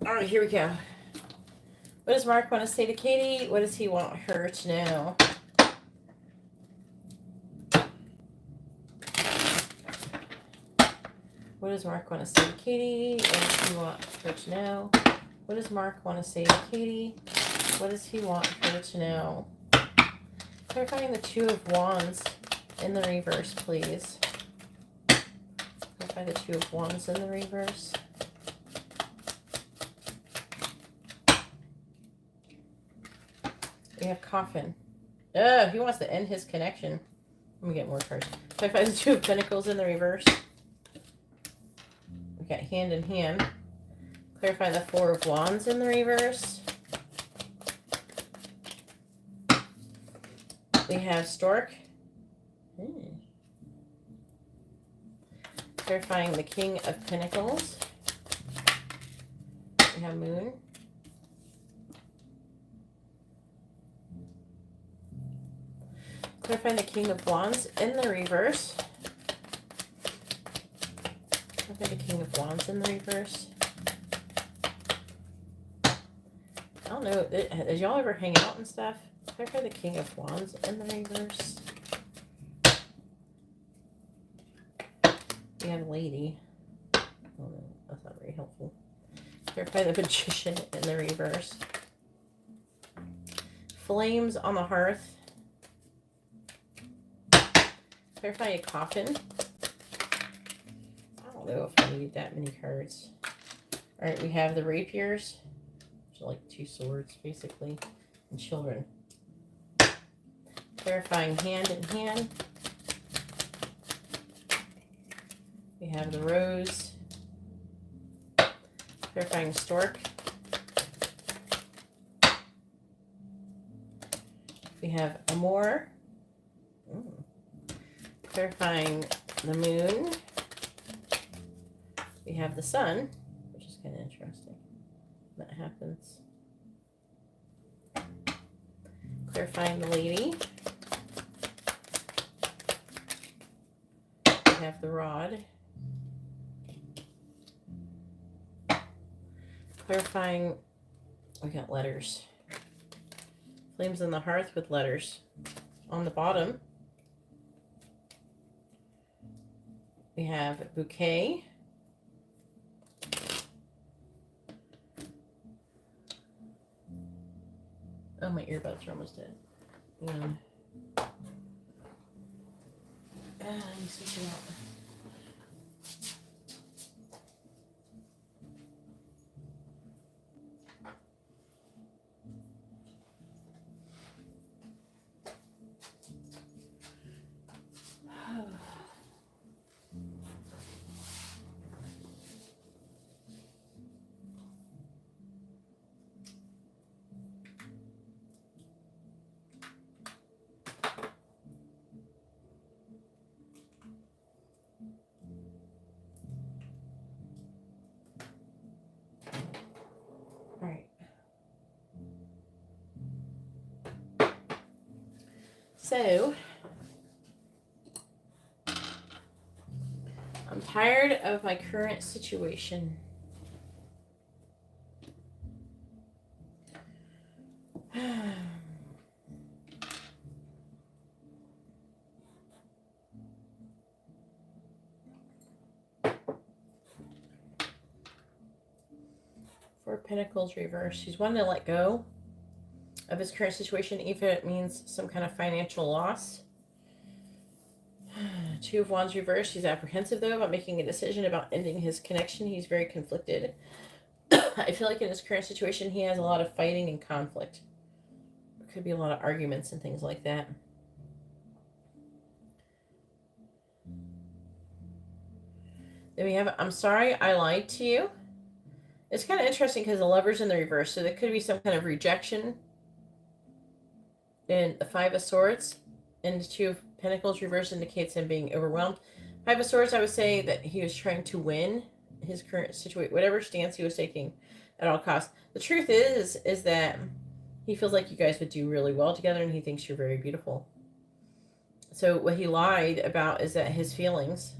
All right, here we go. What does Mark want to say to Katie? What does he want her to know? What does Mark want to say to Katie? What does he want her to know? What does Mark want to say to Katie? What does he want her to know? Clarifying the Two of Wands in the reverse, please. Clarify the Two of Wands in the reverse. We have Coffin. Oh, he wants to end his connection. Let me get more cards. Clarify the Two of Pentacles in the reverse. We got Hand in Hand. Clarify the Four of Wands in the reverse. We have Stork. Clarifying the King of Pentacles. We have Moon. Clarifying the King of Wands in the reverse. Clarify the King of Wands in the reverse. I don't know. Did y'all ever hang out and stuff? Clarify the King of Wands in the reverse. We have Lady. Oh no, that's not very helpful. Clarify the Magician in the reverse. Flames on the Hearth. Clarify a Coffin. I don't know if I need that many cards. Alright, we have the Rapiers, which are like two swords, basically, and Children. Clarifying Hand in Hand. We have the Rose. Clarifying Stork. We have Amour. Clarifying the Moon. We have the Sun, which is kind of interesting. That happens. Clarifying the Lady. We have the Rod. Clarifying, we got letters. Flames on the Hearth with letters. On the bottom, we have Bouquet. Oh, my earbuds are almost dead. And let me switch it out. So, I'm tired of my current situation. Four of Pentacles reverse. He's wanting to let go of his current situation, even if it means some kind of financial loss. Two of Wands reverse. He's apprehensive, though, about making a decision about ending his connection. He's very conflicted. I feel like in his current situation, he has a lot of fighting and conflict. There could be a lot of arguments and things like that. Then we have, I'm sorry, I lied to you. It's kind of interesting because the Lover's in the reverse, so there could be some kind of rejection. And the Five of Swords and the Two of Pentacles reverse indicates him being overwhelmed. Five of Swords, I would say that he was trying to win his current situation, whatever stance he was taking at all costs. The truth is that he feels like you guys would do really well together, and he thinks you're very beautiful. So what he lied about is that his feelings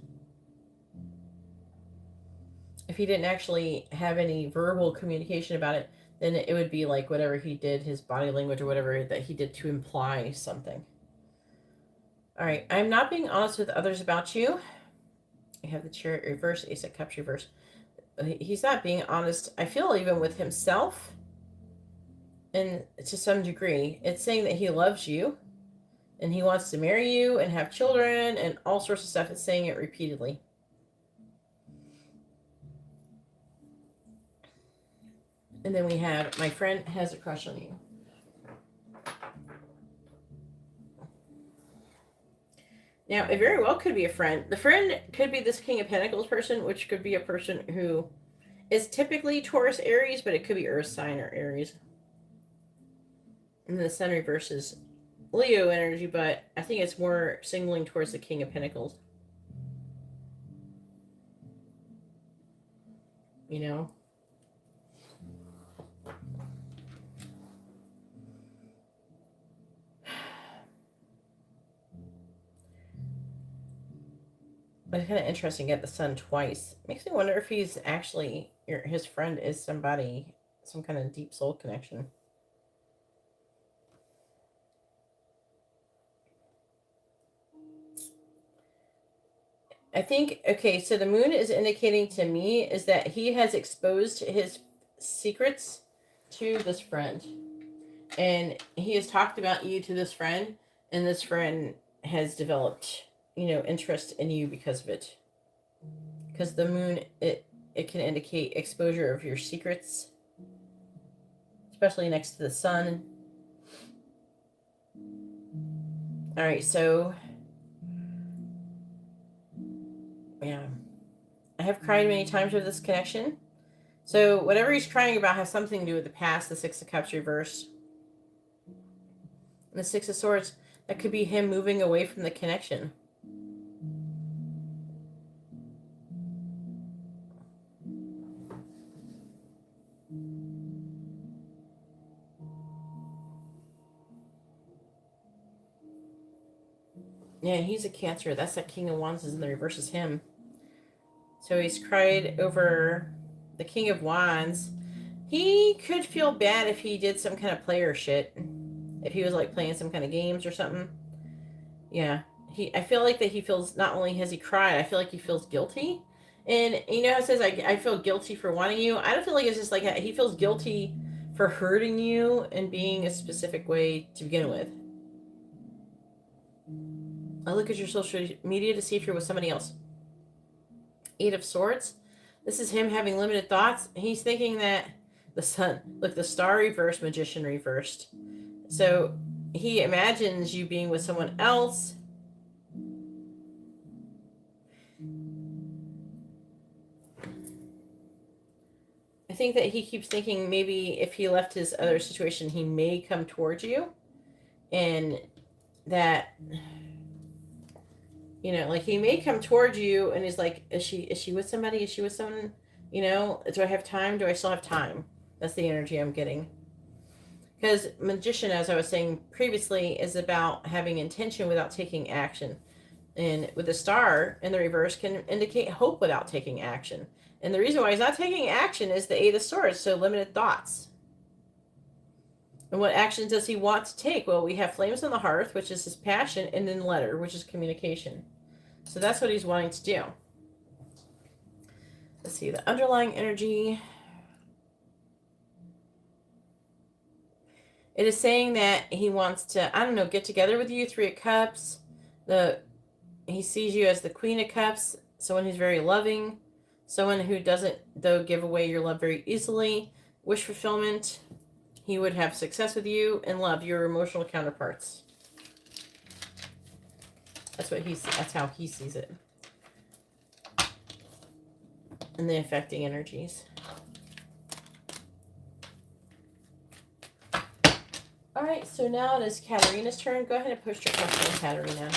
if he didn't actually have any verbal communication about it, then it would be like whatever he did, his body language or whatever that he did to imply something. All right, I'm not being honest with others about you. I have the Chariot reverse, Ace of Cups reverse. He's not being honest, I feel, even with himself. And to some degree, it's saying that he loves you and he wants to marry you and have children and all sorts of stuff. It's saying it repeatedly. And then we have, my friend has a crush on you. Now, it very well could be a friend. The friend could be this King of Pentacles person, which could be a person who is typically Taurus, Aries, but it could be Earth sign or Aries. And the Sun reverses Leo energy, but I think it's more signaling towards the King of Pentacles. You know? But it's kind of interesting to get the Sun twice. Makes me wonder if he's actually, his friend is somebody, some kind of deep soul connection. I think, okay, so the moon is indicating to me is that he has exposed his secrets to this friend. And he has talked about you to this friend, and this friend has developed, interest in you because of it. Because the moon, it can indicate exposure of your secrets, especially next to the sun. All right, so yeah, I have cried many times with this connection. So whatever he's crying about has something to do with the past. The Six of Cups reversed, and the Six of Swords, that could be him moving away from the connection. Yeah, he's a Cancer. That's that King of Wands is in the reverse is him. So he's cried over the King of Wands. He could feel bad if he did some kind of player shit. If he was like playing some kind of games or something. Yeah. I feel like that he feels, not only has he cried, I feel like he feels guilty. And how it says, I feel guilty for wanting you. I don't feel like it's just like he feels guilty for hurting you and being a specific way to begin with. I look at your social media to see if you're with somebody else. Eight of Swords. This is him having limited thoughts. He's thinking that the Sun, look, the Star reversed, Magician reversed. So he imagines you being with someone else. I think that he keeps thinking maybe if he left his other situation, he may come towards you. And that, like he may come towards you and he's like, is she with somebody? Is she with someone? Do I have time? Do I still have time? That's the energy I'm getting. Because Magician, as I was saying previously, is about having intention without taking action. And with the Star in the reverse can indicate hope without taking action. And the reason why he's not taking action is the Eight of Swords, so limited thoughts. And what action does he want to take? Well, we have Flames on the Hearth, which is his passion, and then Letter, which is communication. So that's what he's wanting to do. Let's see, the underlying energy. It is saying that he wants to, get together with you. Three of Cups. He sees you as the Queen of Cups, someone who's very loving, someone who doesn't, though, give away your love very easily. Wish fulfillment. He would have success with you and love your emotional counterparts. That's how he sees it. And the affecting energies. All right, so now it is Katarina's turn. Go ahead and push your question, Katarina.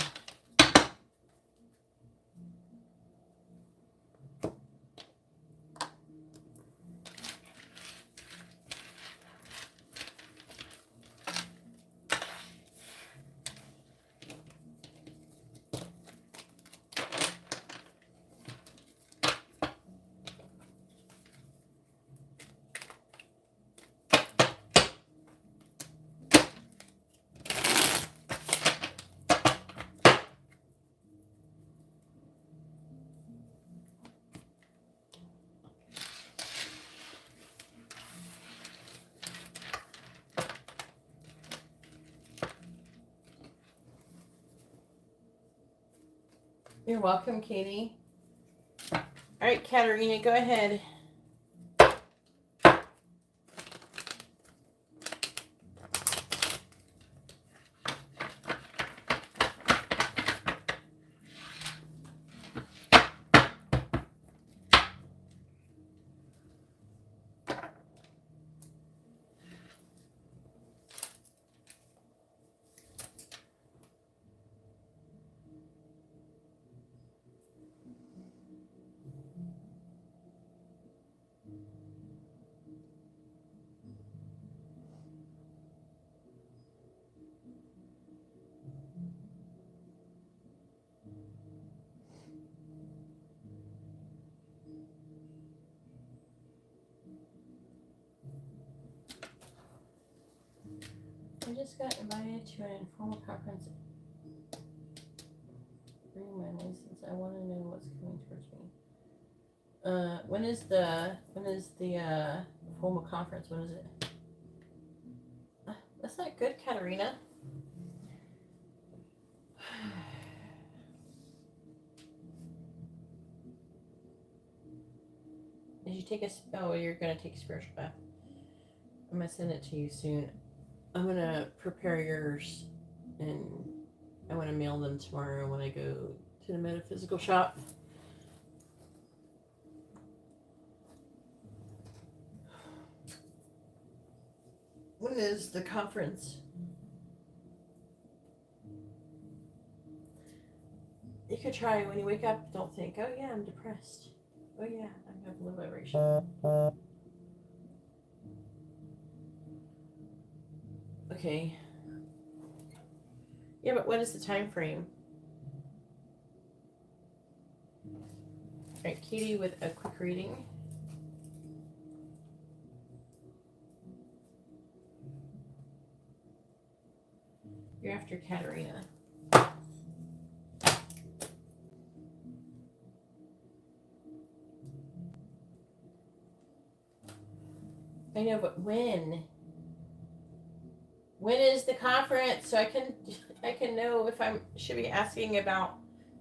You're welcome, Katie. All right, Katerina, go ahead. I just got invited to an informal conference. Bring my license. I want to know what's coming towards me. When is the formal conference? When is it? That's not good, Katerina. Did you take a? Oh, you're gonna take a spiritual bath. I'm gonna send it to you soon. I'm gonna prepare yours, and I want to mail them tomorrow when I go to the metaphysical shop. When is the conference? You could try when you wake up. Don't think, oh yeah, I'm depressed. Oh yeah, I have low vibration. Okay. Yeah, but what is the time frame? All right, Katie with a quick reading. You're after Katerina. I know, but when? When is the conference? So I can know if I should be asking about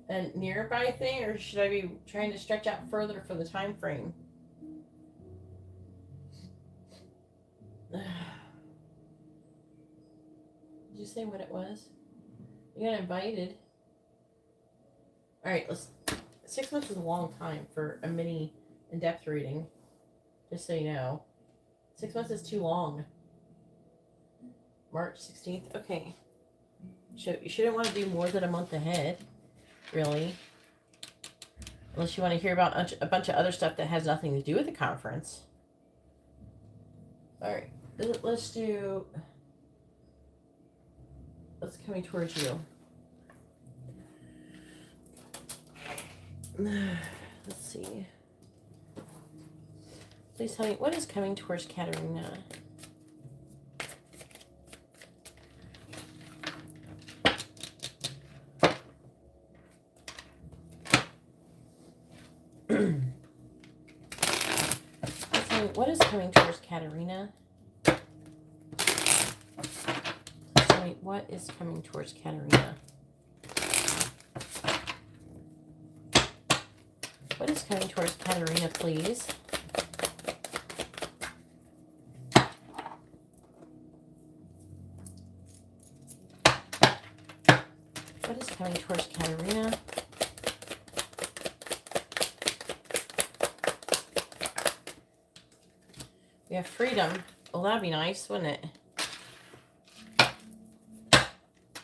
a nearby thing, or should I be trying to stretch out further for the time frame? Did you say what it was? You got invited. All right, 6 months is a long time for a mini in-depth reading. Just so you know, 6 months is too long. March 16th. Okay. So you shouldn't want to do more than a month ahead, really. Unless you want to hear about a bunch of other stuff that has nothing to do with the conference. All right. Let's do. What's coming towards you? Let's see. Please tell me what is coming towards Katerina. What is coming towards Katerina? Tell me what is coming towards Katerina. What is coming towards Katerina, please? What is coming towards Katerina? We have freedom. Well, that'd be nice, wouldn't it?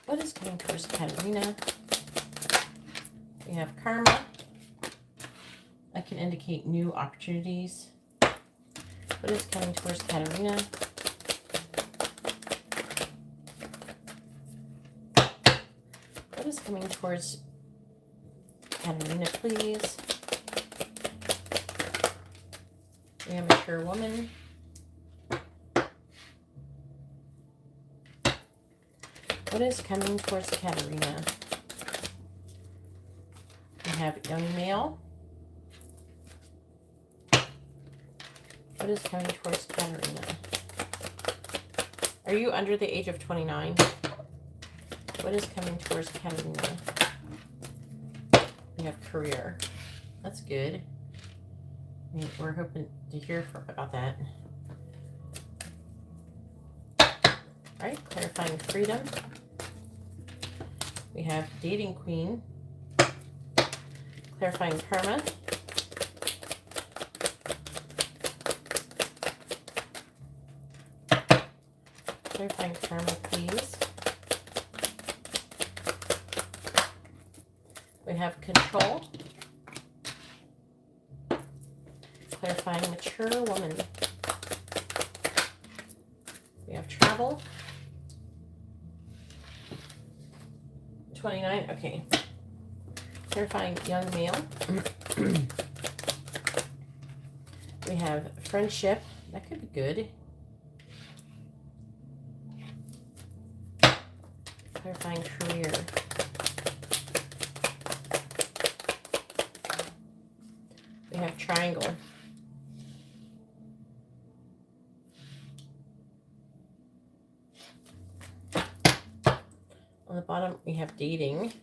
What is coming towards Katerina? We have karma. That can indicate new opportunities. What is coming towards Katerina? What is coming towards Katerina, please? We have a mature woman. What is coming towards Katerina? We have young male. What is coming towards Katerina? Are you under the age of 29? What is coming towards Katerina? We have career. That's good. We're hoping to hear about that. All right, clarifying freedom. We have dating queen. Clarifying karma. Clarifying karma, please. We have control. Clarifying mature woman. We have travel. 29, okay. Clarifying young male. We have friendship. That could be good. Clarifying career. We have triangle. On the bottom, we have dating.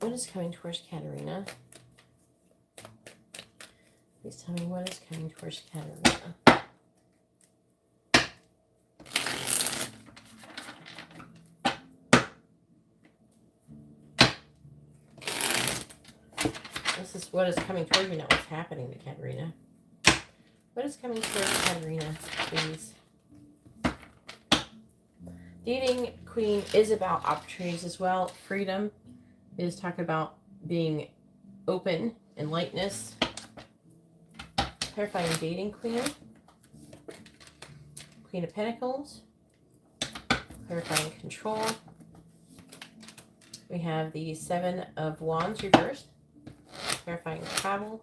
What is coming towards Katarina? Please tell me what is coming towards Katarina. This is what is coming toward you, not what's happening to Katarina. What is coming towards Katarina, please? Dating queen is about opportunities as well. Freedom is talking about being open and lightness. Clarifying dating queen. Queen of Pentacles. Clarifying control. We have the Seven of Wands reversed. Clarifying travel.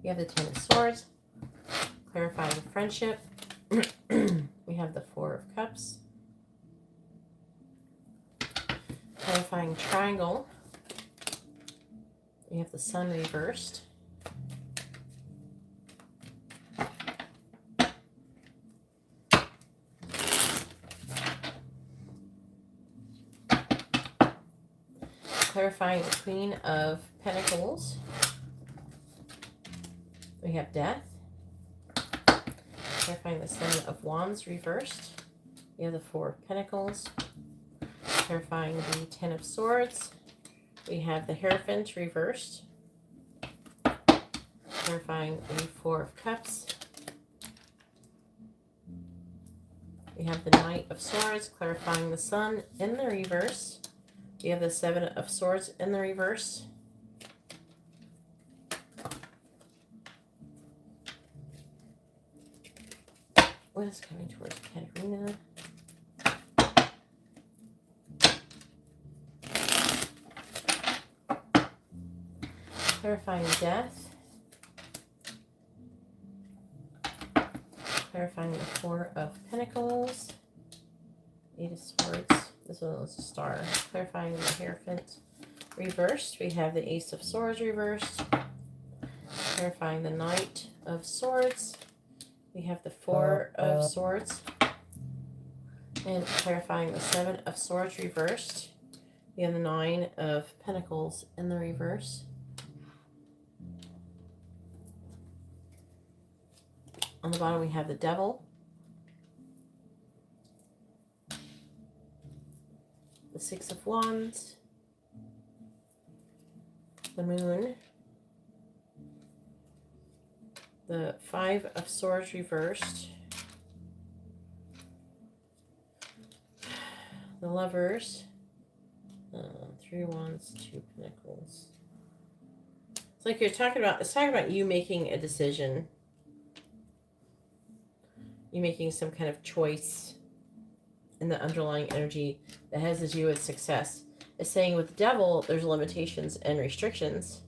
We have the Ten of Swords. Clarifying friendship. We have the Four of Cups. Clarifying triangle. We have the Sun reversed. Clarifying the Queen of Pentacles. We have Death. Clarifying the Seven of Wands reversed. We have the Four of Pentacles. Clarifying the Ten of Swords. We have the Hierophant reversed. Clarifying the Four of Cups. We have the Knight of Swords. Clarifying the Sun in the reverse. We have the Seven of Swords in the reverse. What is coming towards Katarina? Clarifying death. Clarifying the Four of Pentacles. Eight of Swords. This one was a star. Clarifying the Hierophant reversed. We have the Ace of Swords reversed. Clarifying the Knight of Swords. We have the Four of Swords. And clarifying the Seven of Swords reversed. We have the Nine of Pentacles in the reverse. On the bottom we have the Devil. The Six of Wands. The Moon. The Five of Swords reversed. The Lovers. Three Wands, Two Pentacles. It's like it's talking about you making a decision. You making some kind of choice in the underlying energy that has to do with success. It's saying with the Devil, there's limitations and restrictions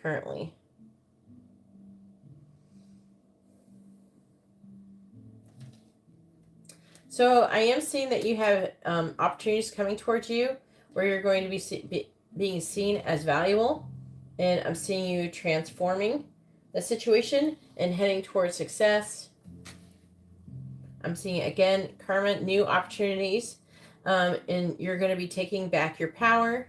currently. So I am seeing that you have opportunities coming towards you where you're going to be being seen as valuable. And I'm seeing you transforming the situation and heading towards success. I'm seeing, again, karma, new opportunities. And you're going to be taking back your power.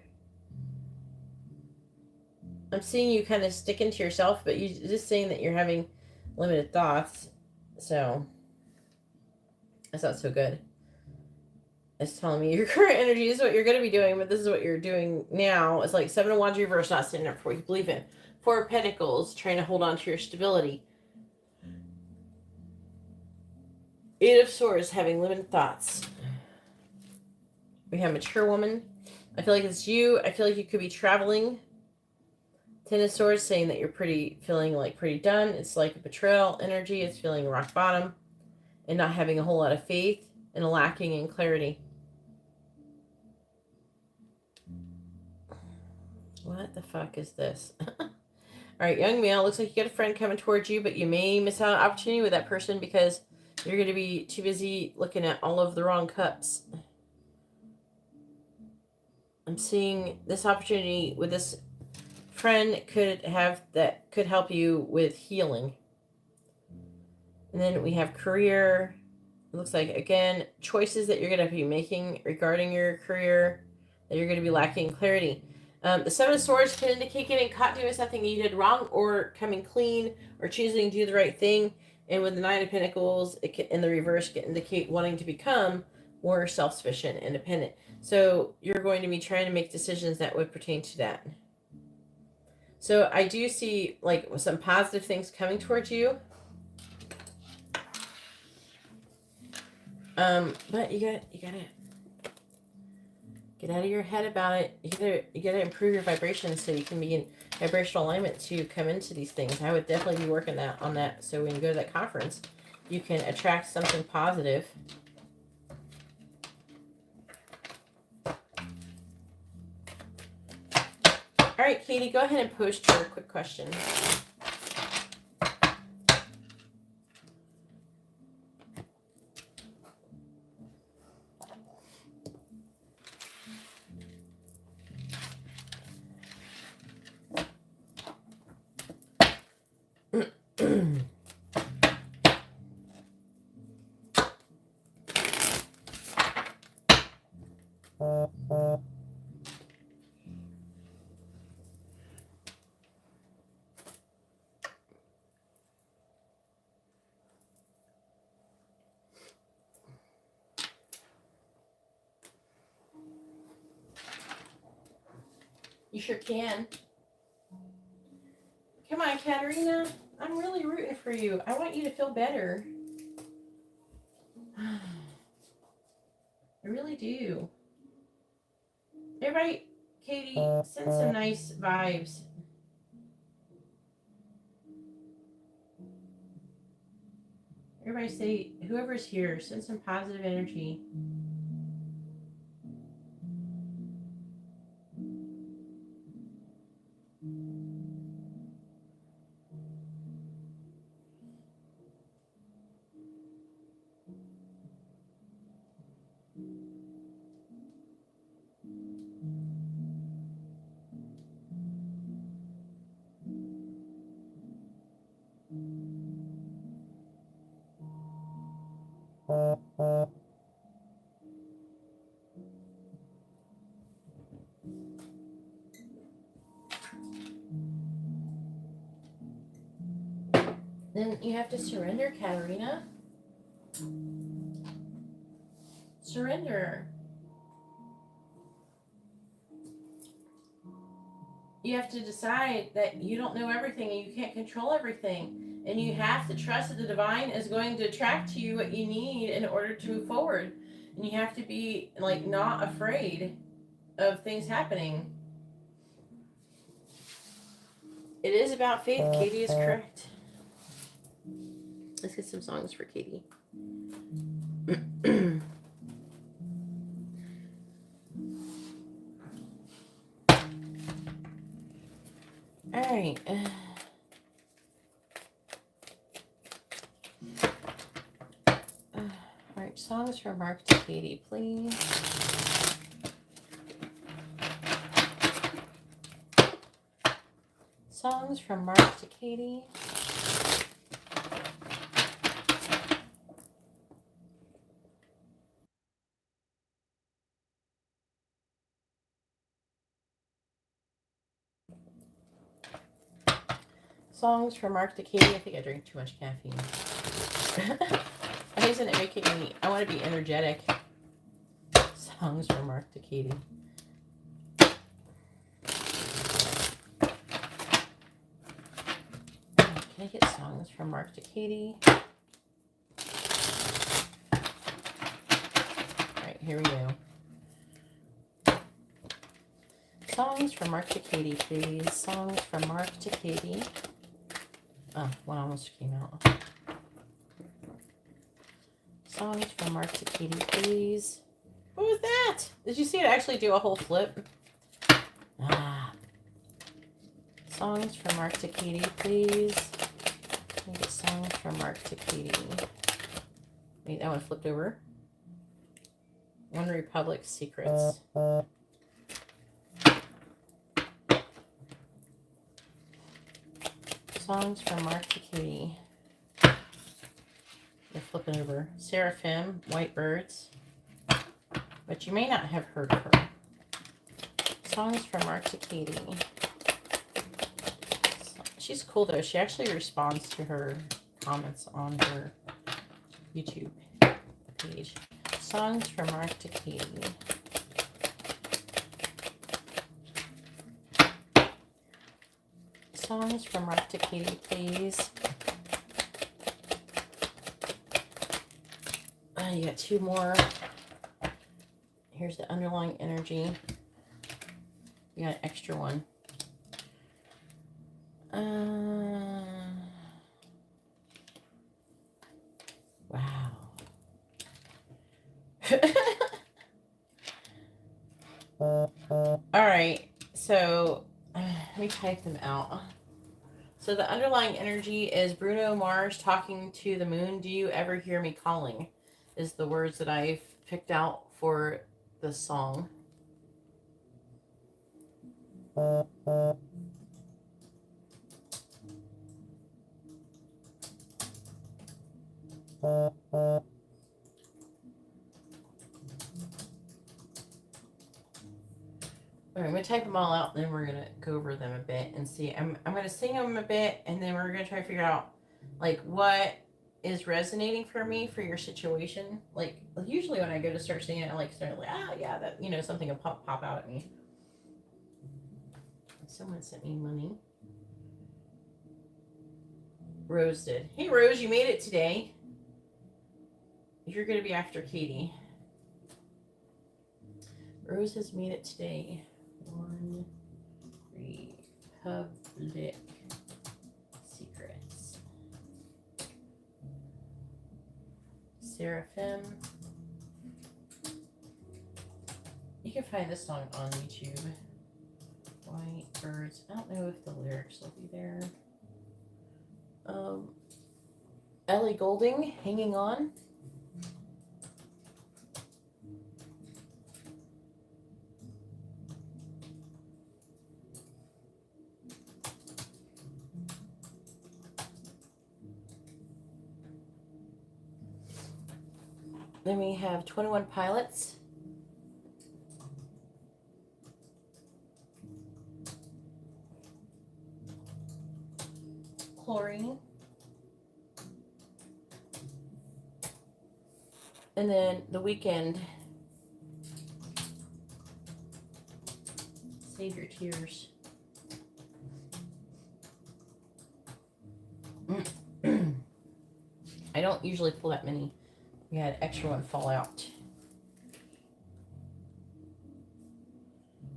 I'm seeing you kind of sticking to yourself, but you're just saying that you're having limited thoughts. So that's not so good. It's telling me your current energy is what you're going to be doing, but this is what you're doing now. It's like 7 of Wands reverse, not standing up for what you believe in. 4 of Pentacles, trying to hold on to your stability. 8 of Swords, having limited thoughts. We have mature woman. I feel like it's you. I feel like you could be traveling. 10 of Swords, saying that you're feeling like pretty done. It's like a betrayal energy. It's feeling rock bottom and not having a whole lot of faith and lacking in clarity. What the fuck is this? All right, young male, looks like you got a friend coming towards you, but you may miss out on an opportunity with that person because you're going to be too busy looking at all of the wrong cups. I'm seeing this opportunity with this friend could help you with healing. And then we have career. It looks like, again, choices that you're going to be making regarding your career that you're going to be lacking clarity. The 7 of Swords can indicate getting caught doing something you did wrong or coming clean or choosing to do the right thing. And with the 9 of Pentacles, it can, in the reverse, can indicate wanting to become more self-sufficient, independent. So you're going to be trying to make decisions that would pertain to that. So I do see like some positive things coming towards you. But you gotta get out of your head about it. You gotta improve your vibration so you can be in vibrational alignment to come into these things. I would definitely be working on that. So when you go to that conference, you can attract something positive. All right, Katie, go ahead and post your quick question. You sure can. Come on, Katerina. I'm really rooting for you. I want you to feel better. I really do. Everybody, Katie, send some nice vibes. Everybody say, whoever's here, send some positive energy. Then you have to surrender, Katerina. Surrender. You have to decide that you don't know everything and you can't control everything. And you have to trust that the divine is going to attract to you what you need in order to move forward. And you have to be like not afraid of things happening. It is about faith. Katie is correct. Let's get some songs for Katie. All right. All right, Songs from Mark to Katie, please. Songs from Mark to Katie. Songs from Mark to Katie. I think I drink too much caffeine. Why isn't it making me... I want to be energetic. Songs from Mark to Katie. Can I get songs from Mark to Katie? Alright, here we go. Songs from Mark to Katie, please. Songs from Mark to Katie. Oh, one almost came out. Songs from Mark to Katie, please. What was that? Did you see it actually do a whole flip? Ah. Songs from Mark to Katie, please. Can I get songs from Mark to Katie? Wait, that one flipped over. One Republic Secrets. Songs from Mark to Katie. They're flipping over. Seraphim, White Birds. But you may not have heard of her. Songs from Mark to Katie. She's cool though. She actually responds to her comments on her YouTube page. Songs from Mark to Katie. Songs from Mark to Katie, please. You got two more. Here's the underlying energy. You got an extra one. Wow. All right. So let me type them out. So the underlying energy is Bruno Mars talking to the moon. Do you ever hear me calling? Is the words that I've picked out for the song. All right, I'm going to type them all out, and then we're going to go over them a bit and see. I'm going to sing them a bit, and then we're going to try to figure out, like, what is resonating for me for your situation. Like, usually when I go to start singing, I like start like, ah, yeah, that, you know, something will pop out at me. Someone sent me money. Rose did. Hey, Rose, you made it today. You're going to be after Katie. Rose has made it today. One Republic Secrets. Seraphim. You can find this song on YouTube. White Birds. I don't know if the lyrics will be there. Ellie Goulding, Hanging On. Then we have 21 Pilots. Chlorine. And then The Weeknd. Save Your Tears. I don't usually pull that many. We had extra one fall out.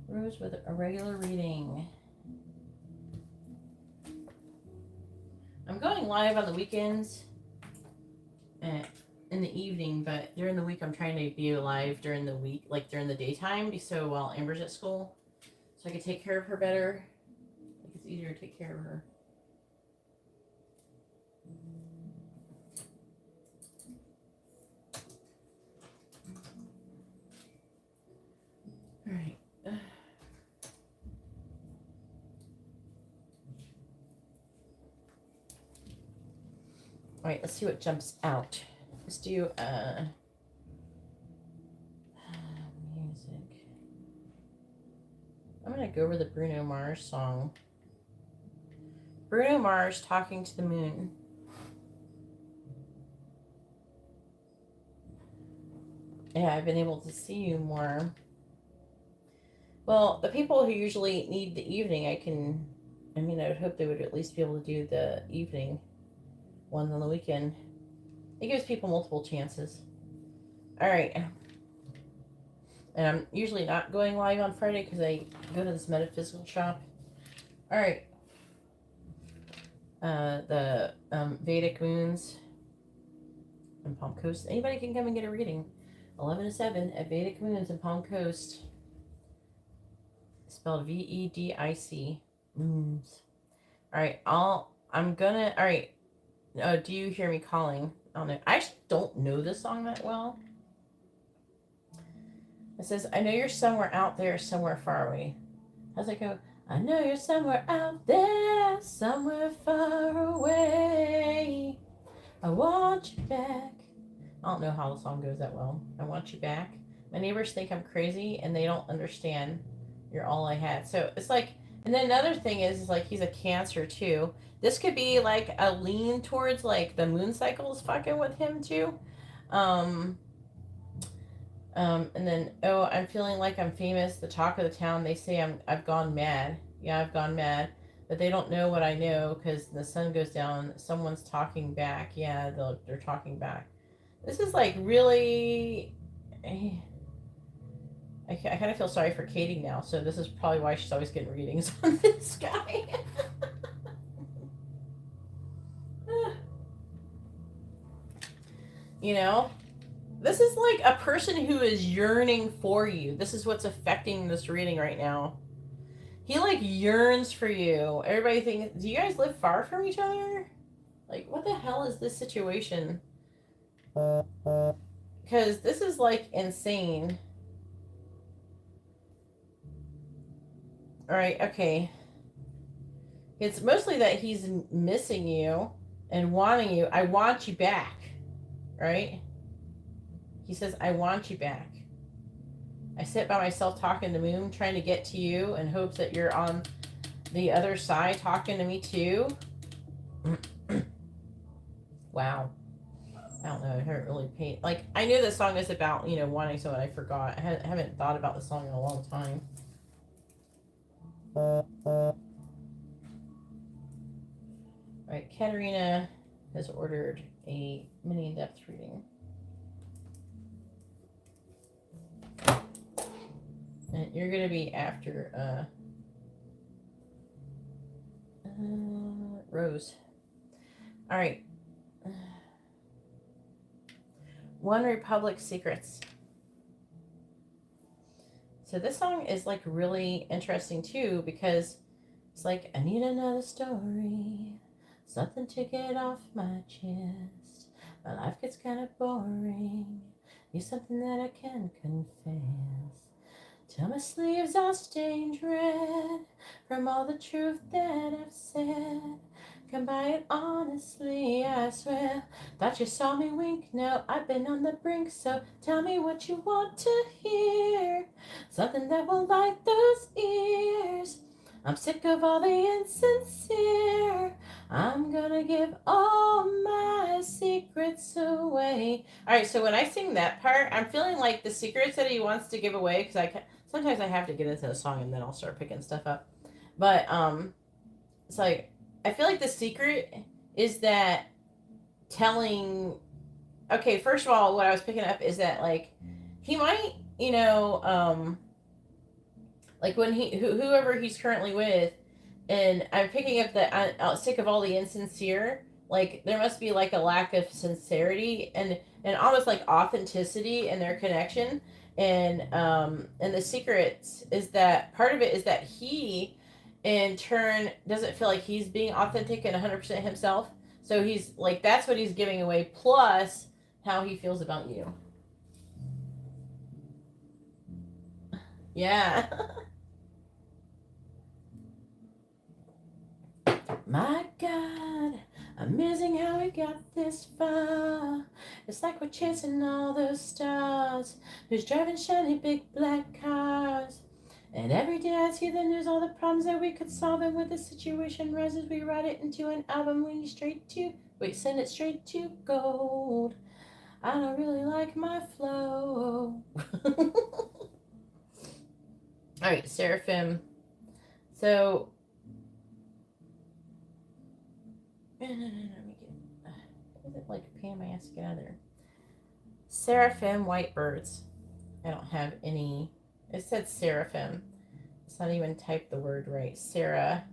Rose with a regular reading. I'm going live on the weekends in the evening, but during the week I'm trying to be live during the week, like during the daytime, so while Amber's at school, so I can take care of her better. Like it's easier to take care of her. All right. All right, let's see what jumps out. Let's do music. I'm gonna go over the Bruno Mars song. Bruno Mars, Talking to the Moon. Yeah, I've been able to see you more. Well, the people who usually need the evening, I would hope they would at least be able to do the evening one on the weekend. It gives people multiple chances. All right. And I'm usually not going live on Friday because I go to this metaphysical shop. All right. The Vedic moons in Palm Coast. Anybody can come and get a reading. 11 to 7 at Vedic Moons in Palm Coast. Spelled VEDIC. Moons. All right. All right. Do you hear me calling? I don't know. I actually don't know this song that well. It says, I know you're somewhere out there, somewhere far away. How's it go? I know you're somewhere out there, somewhere far away. I want you back. I don't know how the song goes that well. I want you back. My neighbors think I'm crazy and they don't understand. You're all I had. So it's like, and then another thing is like he's a Cancer too. This could be like a lean towards like the moon cycles fucking with him too. And then, oh, I'm feeling like I'm famous, the talk of the town. They say I've gone mad. Yeah, I've gone mad. But they don't know what I know because the sun goes down. Someone's talking back. Yeah, they're talking back. This is like really... I kind of feel sorry for Katie now. So this is probably why she's always getting readings on this guy. You know? This is like a person who is yearning for you. This is what's affecting this reading right now. He like yearns for you. Everybody thinks, do you guys live far from each other? Like, what the hell is this situation? Because this is like insane. All right, okay. It's mostly that he's missing you and wanting you. I want you back, right? He says, I want you back. I sit by myself talking to the moon, trying to get to you in hopes that you're on the other side talking to me too. Wow. I don't know. I heard really pain. Like, I knew this song is about, wanting someone. I forgot. I haven't thought about the song in a long time. All right. Katerina has ordered a mini in-depth reading. And you're going to be after Rose. All right. One Republic Secrets. So this song is like really interesting too because it's like, I need another story. Something to get off my chest. My life gets kind of boring. Need something that I can confess. Till my sleeves are stained red from all the truth that I've said. Come by it honestly, I swear. Thought you saw me wink, no, I've been on the brink. So tell me what you want to hear. Something that will light those ears. I'm sick of all the insincere. I'm gonna give all my secrets away. All right, so when I sing that part, I'm feeling like the secrets that he wants to give away, because sometimes I have to get into a song and then I'll start picking stuff up. But it's like, I feel like the secret is that telling... Okay, first of all, what I was picking up is that, like, he might, like when whoever he's currently with, and I'm picking up that I'm sick of all the insincere. Like, there must be like a lack of sincerity and almost like authenticity in their connection. And the secret is that part of it is that he, in turn, doesn't feel like he's being authentic and 100% himself. So he's like, that's what he's giving away, plus how he feels about you. Yeah. My God, amazing how we got this far. It's like we're chasing all the stars. Who's driving shiny big black cars? And every day I see the news, all the problems that we could solve. And when the situation rises, we write it into an album. Send it straight to gold. I don't really like my flow. All right, Seraphim. So, let me get. Is it like a pain in my ass to get out of there? Seraphim white birds. I don't have any. It said seraphim. It's not even typed the word right. Sarah.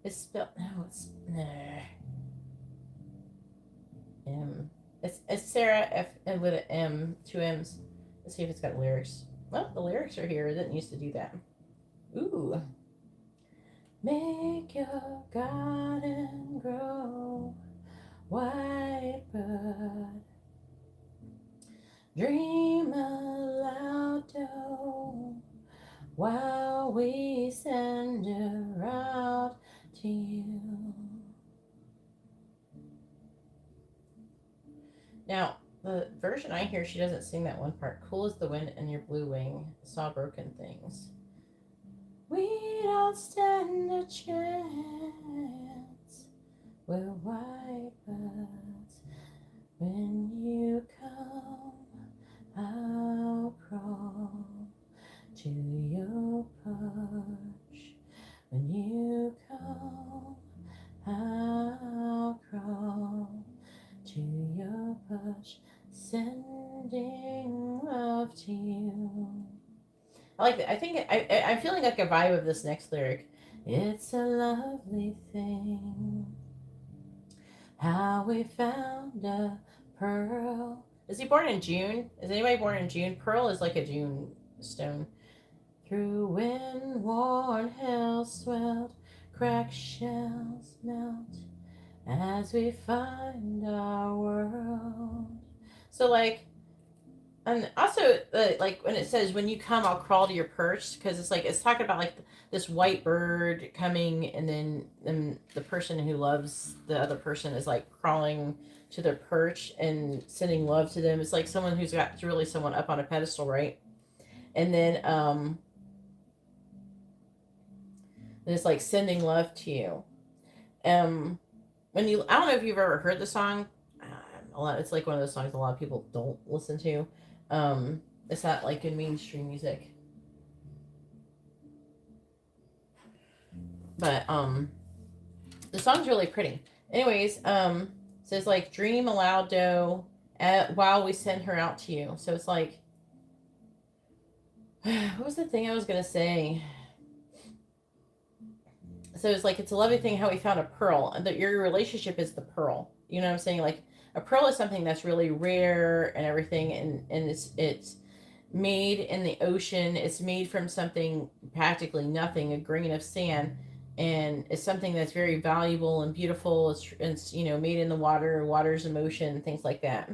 It's spelled. No, it's. M. It's Sarah F and with an M, two M's. Let's see if it's got lyrics. Well, the lyrics are here. It didn't used to do that. Ooh. Make your garden grow, white bird. Dream aloud, though, while we send her out to you. Now, the version I hear, she doesn't sing that one part. Cool as the wind in your blue wing, saw broken things. We don't stand a chance. We're white birds. When you come, I'll crawl to your perch. When you come, I'll crawl to your perch, sending love to you. I like it. I think I'm feeling like a vibe of this next lyric. It's a lovely thing how we found a pearl. Is he born in June? Is anybody born in June? Pearl is like a June stone. Through wind-worn hell swelled, cracked shells melt as we find our world. So like, and also like when it says when you come, I'll crawl to your perch, because it's like it's talking about like this white bird coming, and then the person who loves the other person is like crawling to their perch and sending love to them. It's like someone who's got really someone up on a pedestal, right? And then it's like sending love to you. When you, I don't know if you've ever heard the song. It's like one of those songs a lot of people don't listen to. It's not like in mainstream music, but the song's really pretty. Anyways, says like dream aloud, doe, while we send her out to you. So it's like, what was the thing I was gonna say? So it's like it's a lovely thing how we found a pearl, and that your relationship is the pearl. You know what I'm saying? Like a pearl is something that's really rare and everything, and it's made in the ocean. It's made from something practically nothing, a grain of sand, and it's something that's very valuable and beautiful. It's made in the water, water's emotion, things like that.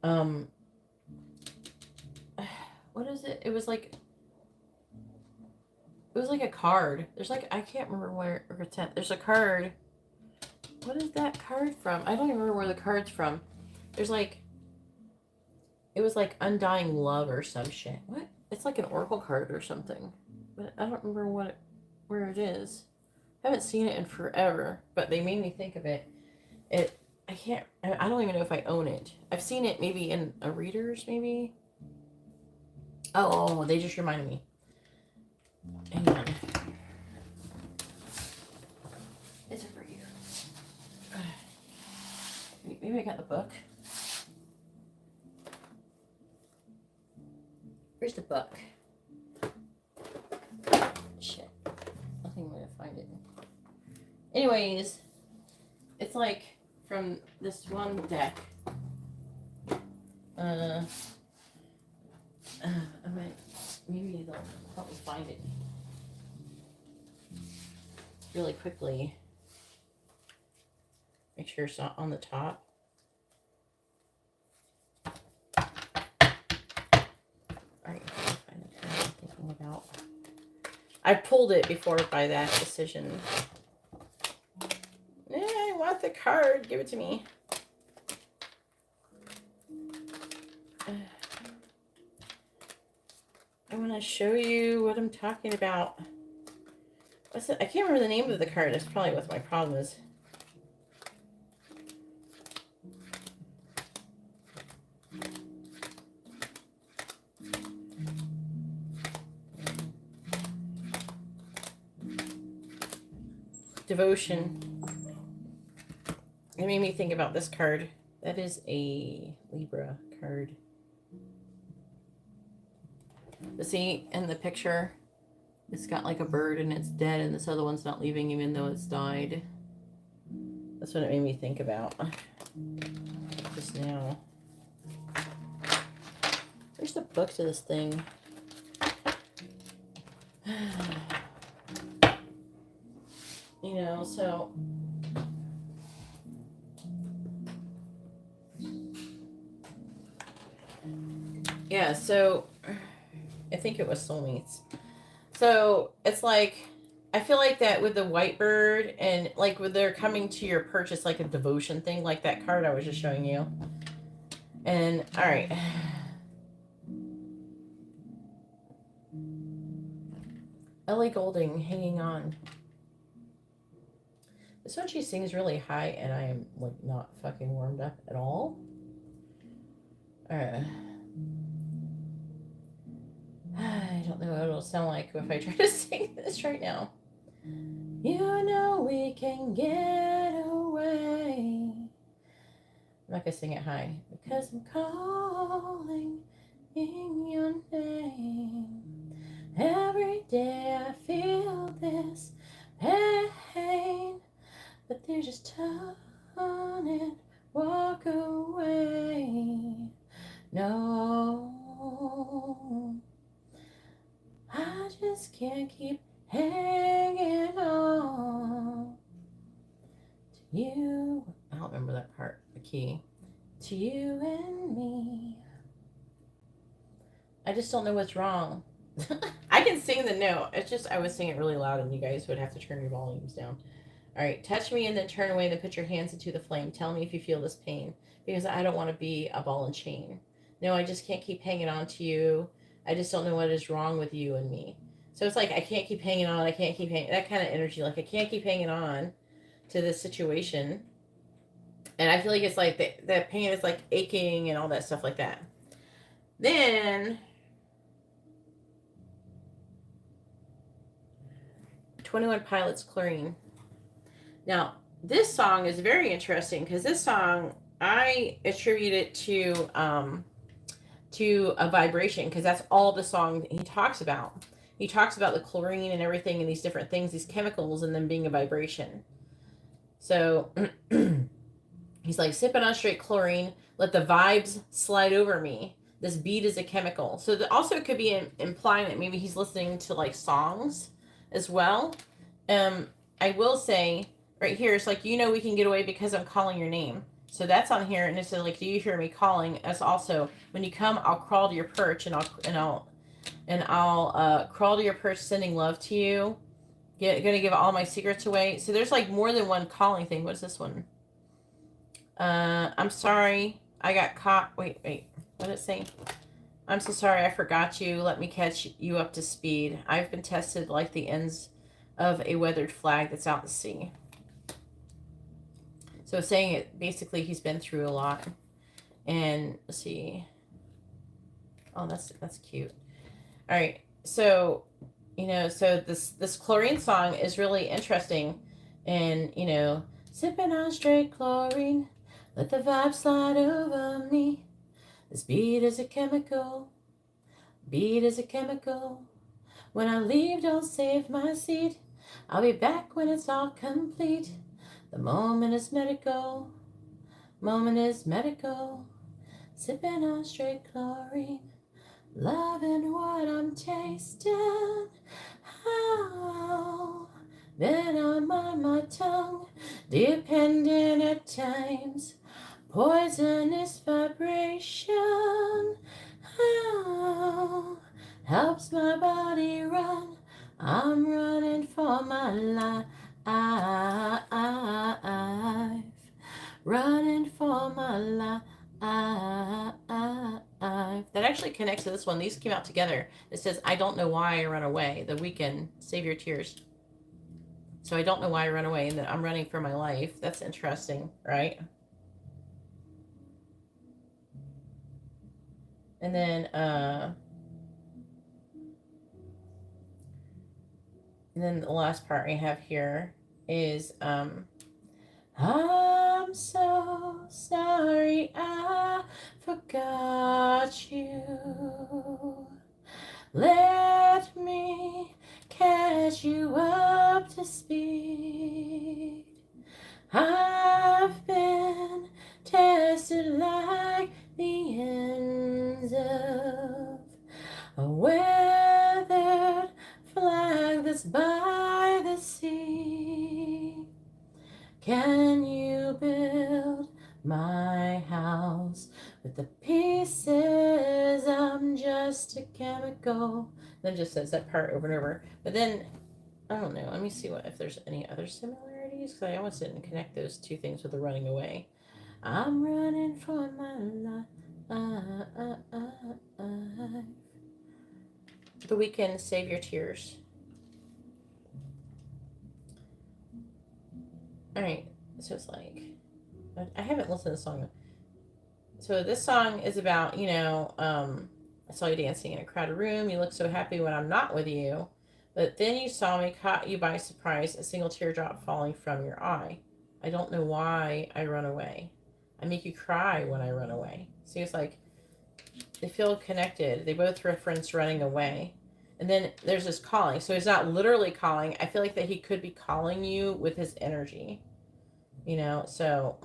Um, what is it? It was like a card. There's like, I can't remember where it's at. There's a card. What is that card from? I don't even remember where the card's from. There's like, it was like undying love or some shit. What? It's like an oracle card or something, but I don't remember where it is. I haven't seen it in forever, but they made me think of it. I can't. I don't even know if I own it. I've seen it maybe in a reader's, maybe. Oh, they just reminded me. Hang on. Is it for you? Maybe I got the book. Where's the book? Shit. I think I'm gonna find it. Anyways, it's like from this one deck. Maybe they'll help me find it really quickly. Make sure it's not on the top. Alright, find the card I'm thinking about. I pulled it before by that decision. I want the card. Give it to me. I want to show you what I'm talking about. What's it? I can't remember the name of the card. That's probably what my problem is. Devotion. It made me think about this card. That is a Libra card. See, in the picture, it's got like a bird and it's dead, and this other one's not leaving even though it's died. That's what it made me think about just now. Where's the book to this thing? You know, so yeah, so I think it was soulmates. So it's like, I feel like that with the white bird and like with they're coming to your purchase, like a devotion thing, like that card I was just showing you. And all right. Ellie Goulding, Hanging On. This one she sings really high and I am like not fucking warmed up at all. I don't know what it'll sound like if I try to sing this right now. You know we can get away. I'm not gonna sing it high because I'm calling in your name. Every day I feel this pain, but they just turn and walk away. No, I just can't keep hanging on to you. I don't remember that part, the key. To you and me. I just don't know what's wrong. I can sing the note. It's just I was singing it really loud and you guys would have to turn your volumes down. All right, touch me and then turn away, then put your hands into the flame. Tell me if you feel this pain, because I don't want to be a ball and chain. No, I just can't keep hanging on to you. I just don't know what is wrong with you and me. So it's like I can't keep hanging on. I can't keep hanging. That kind of energy, like I can't keep hanging on to this situation. And I feel like it's like the pain is like aching and all that stuff like that. Then 21 Pilots, Chlorine. Now, this song is very interesting because this song, I attribute it to a vibration, because that's all the song he talks about. He talks about the chlorine and everything and these different things, these chemicals, and them being a vibration. So he's like, sipping on straight chlorine, let the vibes slide over me. This beat is a chemical. So that also could be implying that maybe he's listening to like songs as well. I will say right here, it's like, you know, we can get away because I'm calling your name. So that's on here, and it's like, do you hear me calling? As also, when you come, I'll crawl to your perch, and I'll crawl to your perch, sending love to you. Gonna give all my secrets away. So there's like more than one calling thing. What's this one? I'm sorry, I got caught. Wait. What did it say? I'm so sorry, I forgot you. Let me catch you up to speed. I've been tested like the ends of a weathered flag that's out to sea. So saying it, basically he's been through a lot. And let's see. Oh, that's cute. All right. So, you know, so this chlorine song is really interesting. And, you know, sipping on straight chlorine, let the vibe slide over me. This beat is a chemical. Beat is a chemical. When I leave, don't save my seat. I'll be back when it's all complete. The moment is medical. Moment is medical. Sipping on straight chlorine. Loving what I'm tasting. Oh, venom on my tongue, dependent at times, poisonous vibration. Oh, helps my body run. I'm running for my life. Running for my life. That actually connects to this one. These came out together. It says, I don't know why I run away. The Weekend, Save Your Tears. So I don't know why I run away and that I'm running for my life. That's interesting, right? And then the last part I have here is I'm so sorry I forgot you. Let me catch you up to speed. I've been tested like the ends of a weathered flag that's by the sea. Can you build my house with the pieces? I'm just a chemical. Then it just says that part over and over. But then, I don't know. Let me see if there's any other similarities. Because I almost didn't connect those two things with the running away. I'm running for my life. The Weekend, Save Your Tears. Alright, so it's like, I haven't listened to the song. So this song is about, I saw you dancing in a crowded room. You look so happy when I'm not with you. But then you saw me, caught you by surprise, a single teardrop falling from your eye. I don't know why I run away. I make you cry when I run away. See, it's like, they feel connected. They both reference running away. And then there's this calling. So he's not literally calling. I feel like that he could be calling you with his energy. So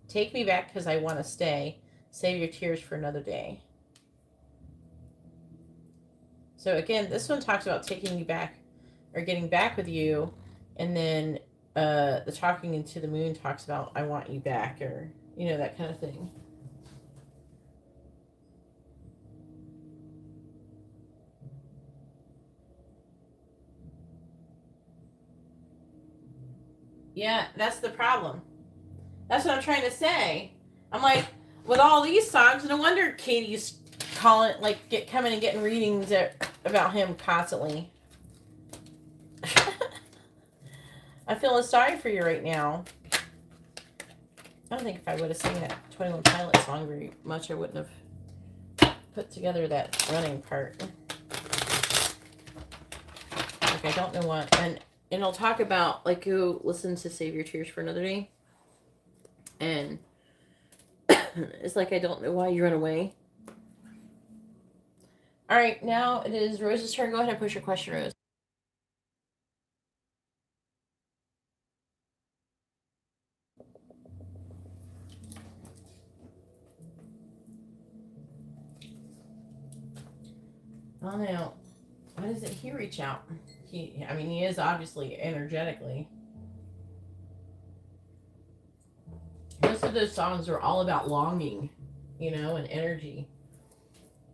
take me back because I want to stay. Save your tears for another day. So again, this one talks about taking you back or getting back with you. And then the talking into the moon talks about I want you back, or, that kind of thing. Yeah, that's the problem. That's what I'm trying to say. I'm like, with all these songs, no wonder Katie's coming and getting readings about him constantly. I'm feeling sorry for you right now. I don't think if I would have seen that 21 Pilots song very much, I wouldn't have put together that running part. Like, I don't know what. And I'll talk about, like, go listen to Save Your Tears for Another Day. And it's like, I don't know why you run away. All right, now it is Rose's turn. Go ahead and push your question, Rose. Oh, no. Why doesn't he reach out? He is obviously energetically. Most of those songs are all about longing, and energy.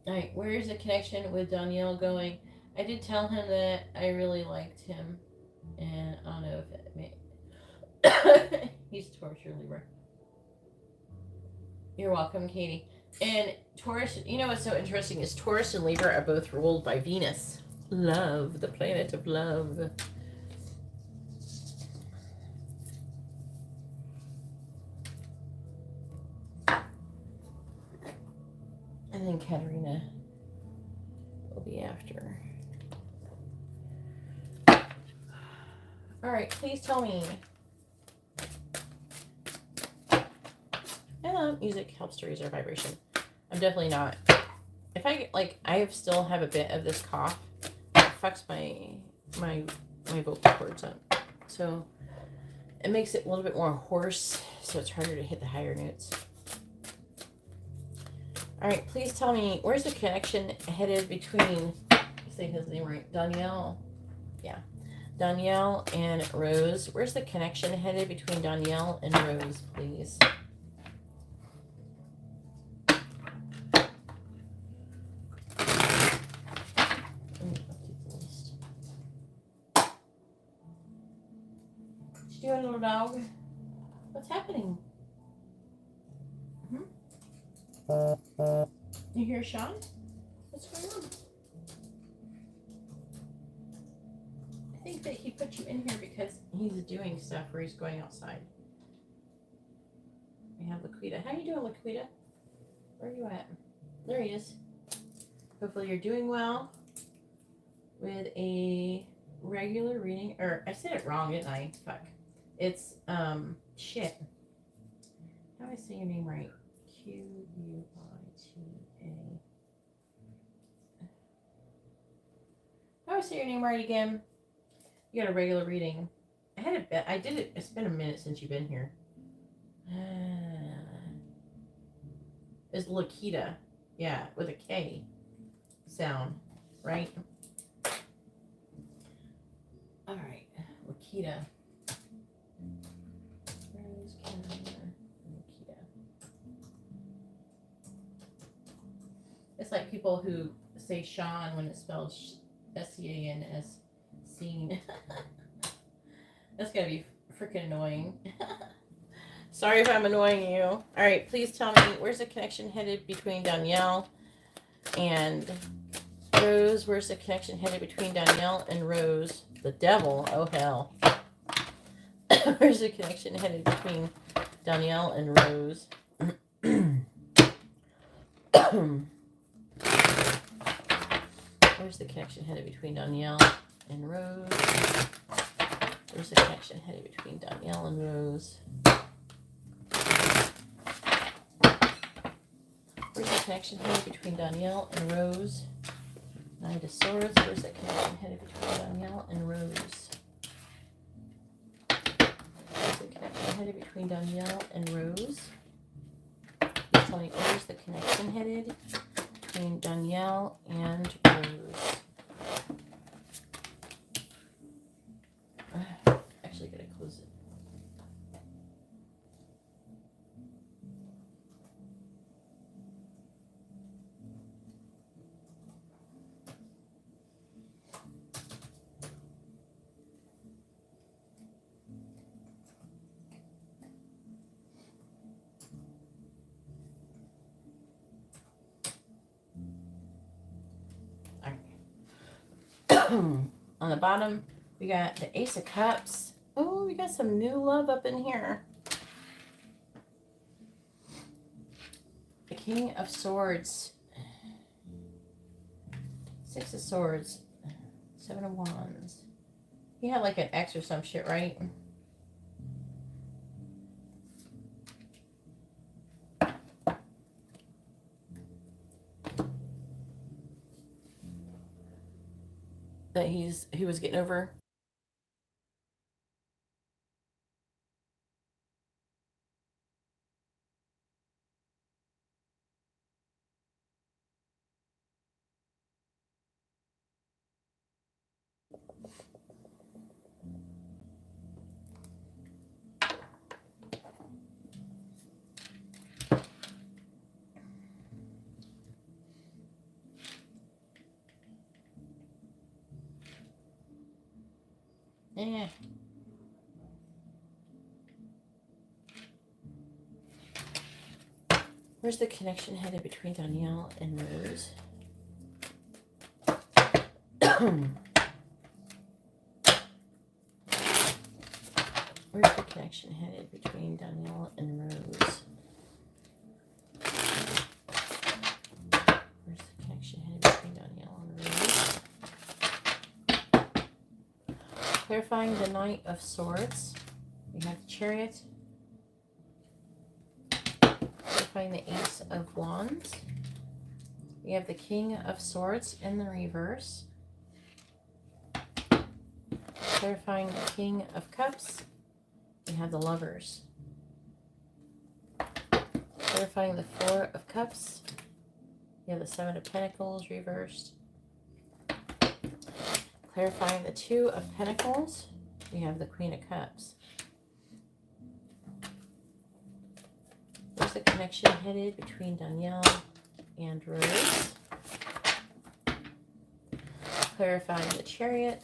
All right, where is the connection with Danielle going? I did tell him that I really liked him, and I don't know if it may... He's Taurus, you're Libra. You're welcome, Katie. And Taurus, what's so interesting is Taurus and Libra are both ruled by Venus. Love, the planet of love. And then Katerina will be after. All right, please tell me. Music helps to raise our vibration. I'm definitely not. If I get, I still have a bit of this cough. It fucks my vocal cords up. So it makes it a little bit more hoarse, so it's harder to hit the higher notes. All right, please tell me, where's the connection headed between, say his name right, Danielle? Yeah. Danielle and Rose. Where's the connection headed between Danielle and Rose, please? What you doing, little dog? What's happening? You hear Sean? What's going on? I think that he put you in here because he's doing stuff where he's going outside. We have Laquita. How you doing, Laquita? Where are you at? There he is. Hopefully you're doing well with a regular reading. Or I said it wrong, didn't I? Fuck. It's shit. How do I say your name right? Quita. How do I say your name right again? You got a regular reading. I had a bet. I did it. It's been a minute since you've been here. It's Laquita. Yeah, with a K sound, right? All right, Laquita. Rose, Laquita. It's like people who say Sean when it's spelled S-C-A-N-S. Scene. That's gotta be freaking annoying. Sorry if I'm annoying you. All right, please tell me, where's the connection headed between Danielle and Rose? Where's the connection headed between Danielle and Rose? The devil. Oh, hell. Where's the connection headed between Danielle and Rose? Where's the connection headed between Danielle and Rose? Where's the connection headed between Danielle and Rose? Where's the connection headed between Danielle and Rose? Knight of Swords. Where's the connection headed between Danielle and Rose? Where's the connection headed between Danielle and Rose? Please tell me, where's the connection headed between Danielle and Rose? Actually, I gotta close it. On the bottom, we got the Ace of Cups. Oh, we got some new love up in here. The King of Swords. Six of Swords. Seven of Wands. He had like an X or some shit, right? That he was getting over. Yeah. Where's the connection headed between Danielle and Rose? Where's the connection headed between Danielle and Rose? Where's the connection headed between Danielle and Rose? Clarifying the Knight of Swords. We have the Chariot. Clarifying the Ace of Wands. We have the King of Swords in the reverse. Clarifying the King of Cups. We have the Lovers. Clarifying the Four of Cups. We have the Seven of Pentacles reversed. Clarifying the Two of Pentacles, we have the Queen of Cups. Where's the connection headed between Danielle and Rose? Clarifying the Chariot.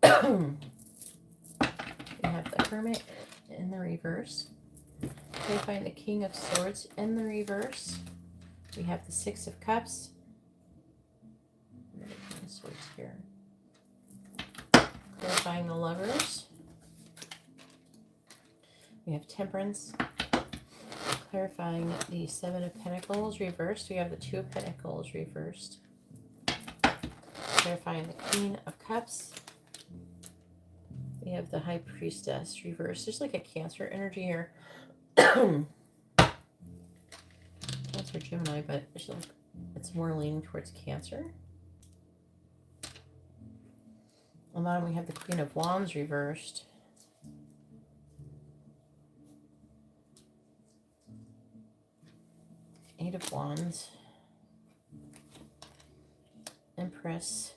We have the Hermit in the reverse. Clarifying the King of Swords in the reverse. We have the Six of Cups. King of Swords here. Clarifying the Lovers. We have Temperance. Clarifying the Seven of Pentacles reversed. We have the Two of Pentacles reversed. Clarifying the Queen of Cups. We have the High Priestess reversed. There's like a Cancer energy here. Cancer Gemini, but it's more leaning towards Cancer. And then we have the Queen of Wands reversed. Eight of Wands. Empress.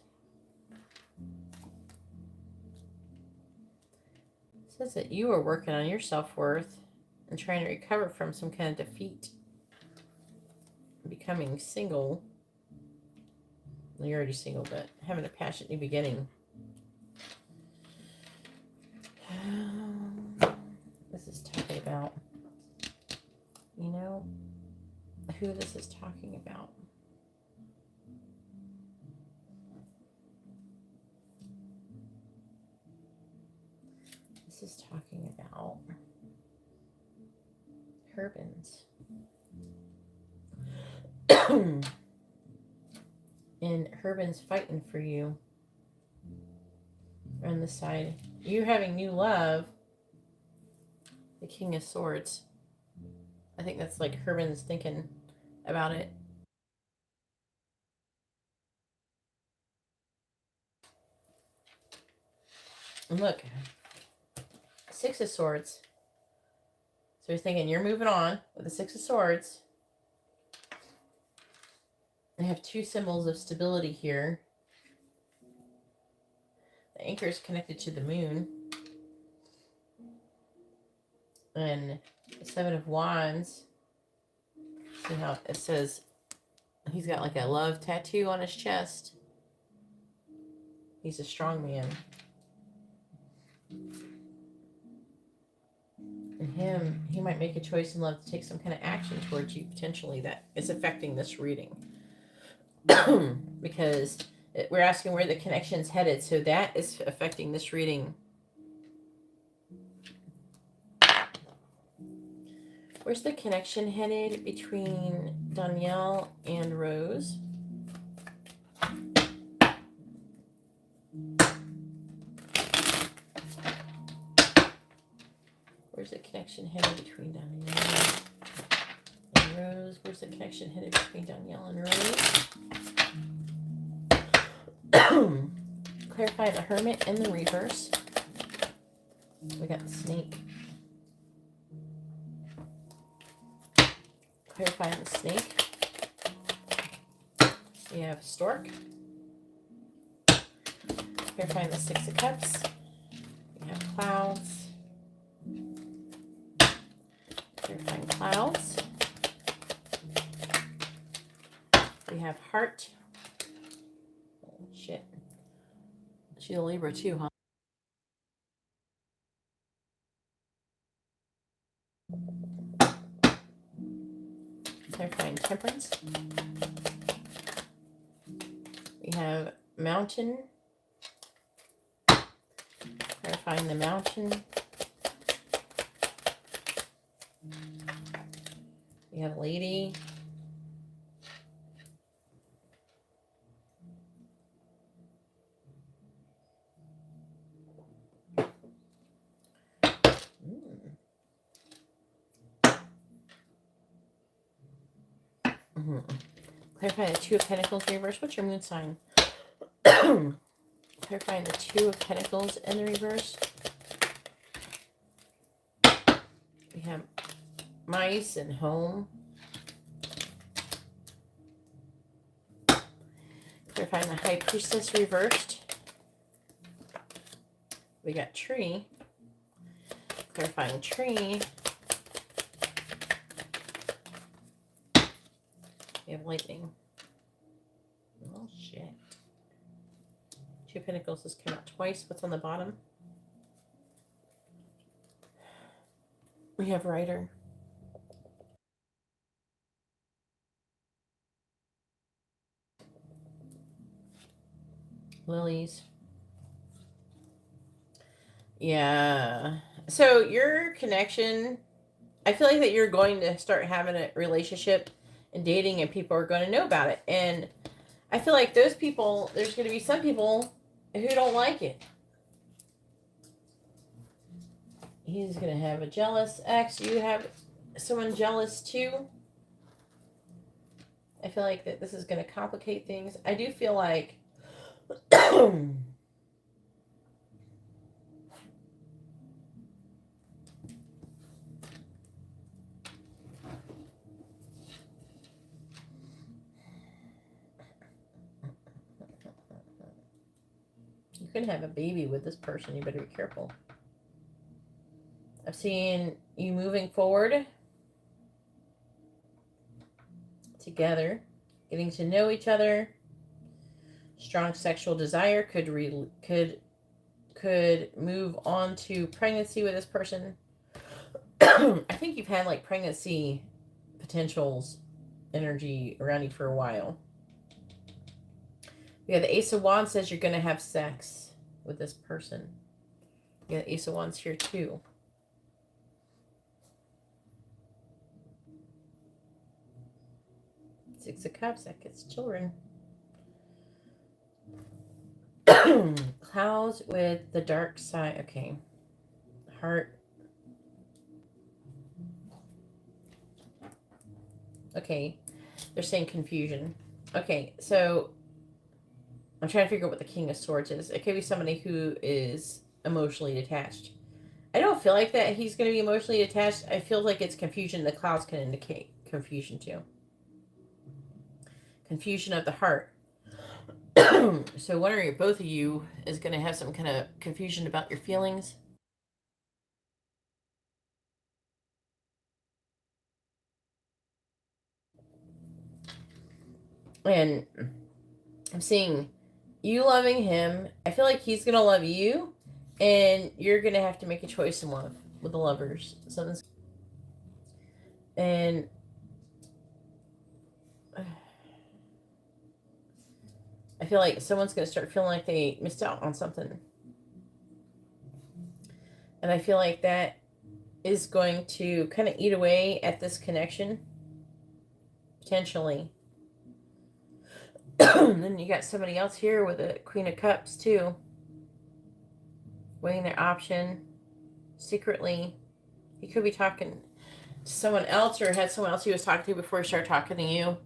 It says that you are working on your self-worth and trying to recover from some kind of defeat. Becoming single. Well, you're already single, but having a passionate new beginning. This is talking about, you know, who this is talking about. This is talking about Herbins. And Herbin's fighting for you on the side. You having new love. The King of Swords. I think that's like Herbin's thinking about it. And look. Six of Swords. So you're thinking you're moving on with the Six of Swords. I have two symbols of stability here. The anchor is connected to the moon. And the Seven of Wands. See how it says he's got like a love tattoo on his chest. He's a strong man. And he might make a choice in love to take some kind of action towards you potentially that is affecting this reading. Because we're asking where the connection's headed, so that is affecting this reading. Where's the connection headed between Danielle and Rose? Where's the connection headed between Danielle and Rose? Where's the connection headed between Danielle and Rose? Clarify the Hermit in the reverse. We got the Snake. Clarifying the Snake. We have Stork. Clarifying the Six of Cups. We have Clouds. Clarifying Clouds. We have Heart. Oh, shit. She's a Libra too, huh? Clarifying Temperance. We have Mountain. Clarifying the Mountain. We have Lady. Clarifying the Two of Pentacles reverse. What's your moon sign? Clarifying the Two of Pentacles in the reverse. We have Mice and Home. Clarifying the High Priestess reversed. We got tree. Clarifying tree. We have lightning. Oh, shit. Two of Pentacles has come out twice. What's on the bottom? We have Rider. Lilies. Yeah. So your connection, I feel like that you're going to start having a relationship and dating, and people are going to know about it. And I feel like those people, there's going to be some people who don't like it. He's going to have a jealous ex. You have someone jealous too. I feel like that this is going to complicate things. I do feel like you can have a baby with this person. You better be careful. I've seen you moving forward together, getting to know each other. Strong sexual desire could move on to pregnancy with this person. I think you've had like pregnancy potentials energy around you for a while. Yeah, the Ace of Wands says you're going to have sex with this person. Yeah, the Ace of Wands here too. Six of Cups, that gets children. Clouds with the dark side. Okay. Heart. Okay. They're saying confusion. Okay, so I'm trying to figure out what the King of Swords is. It could be somebody who is emotionally detached. I don't feel like that he's going to be emotionally attached. I feel like it's confusion. The clouds can indicate confusion too. Confusion of the heart. So one or both of you is going to have some kind of confusion about your feelings. And I'm seeing you loving him. I feel like he's going to love you. And you're going to have to make a choice in love with the lovers. Something's... And I feel like someone's going to start feeling like they missed out on something. And I feel like that is going to kind of eat away at this connection. Potentially. Then you got somebody else here with a Queen of Cups too. Weighing their option. Secretly. He could be talking to someone else or had someone else he was talking to before he started talking to you.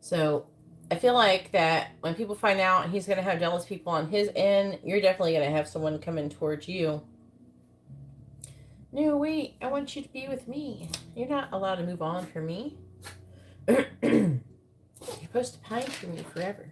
So I feel like that when people find out he's going to have jealous people on his end, you're definitely going to have someone coming towards you. No, wait, I want you to be with me. You're not allowed to move on from me. You're supposed to pine for me forever.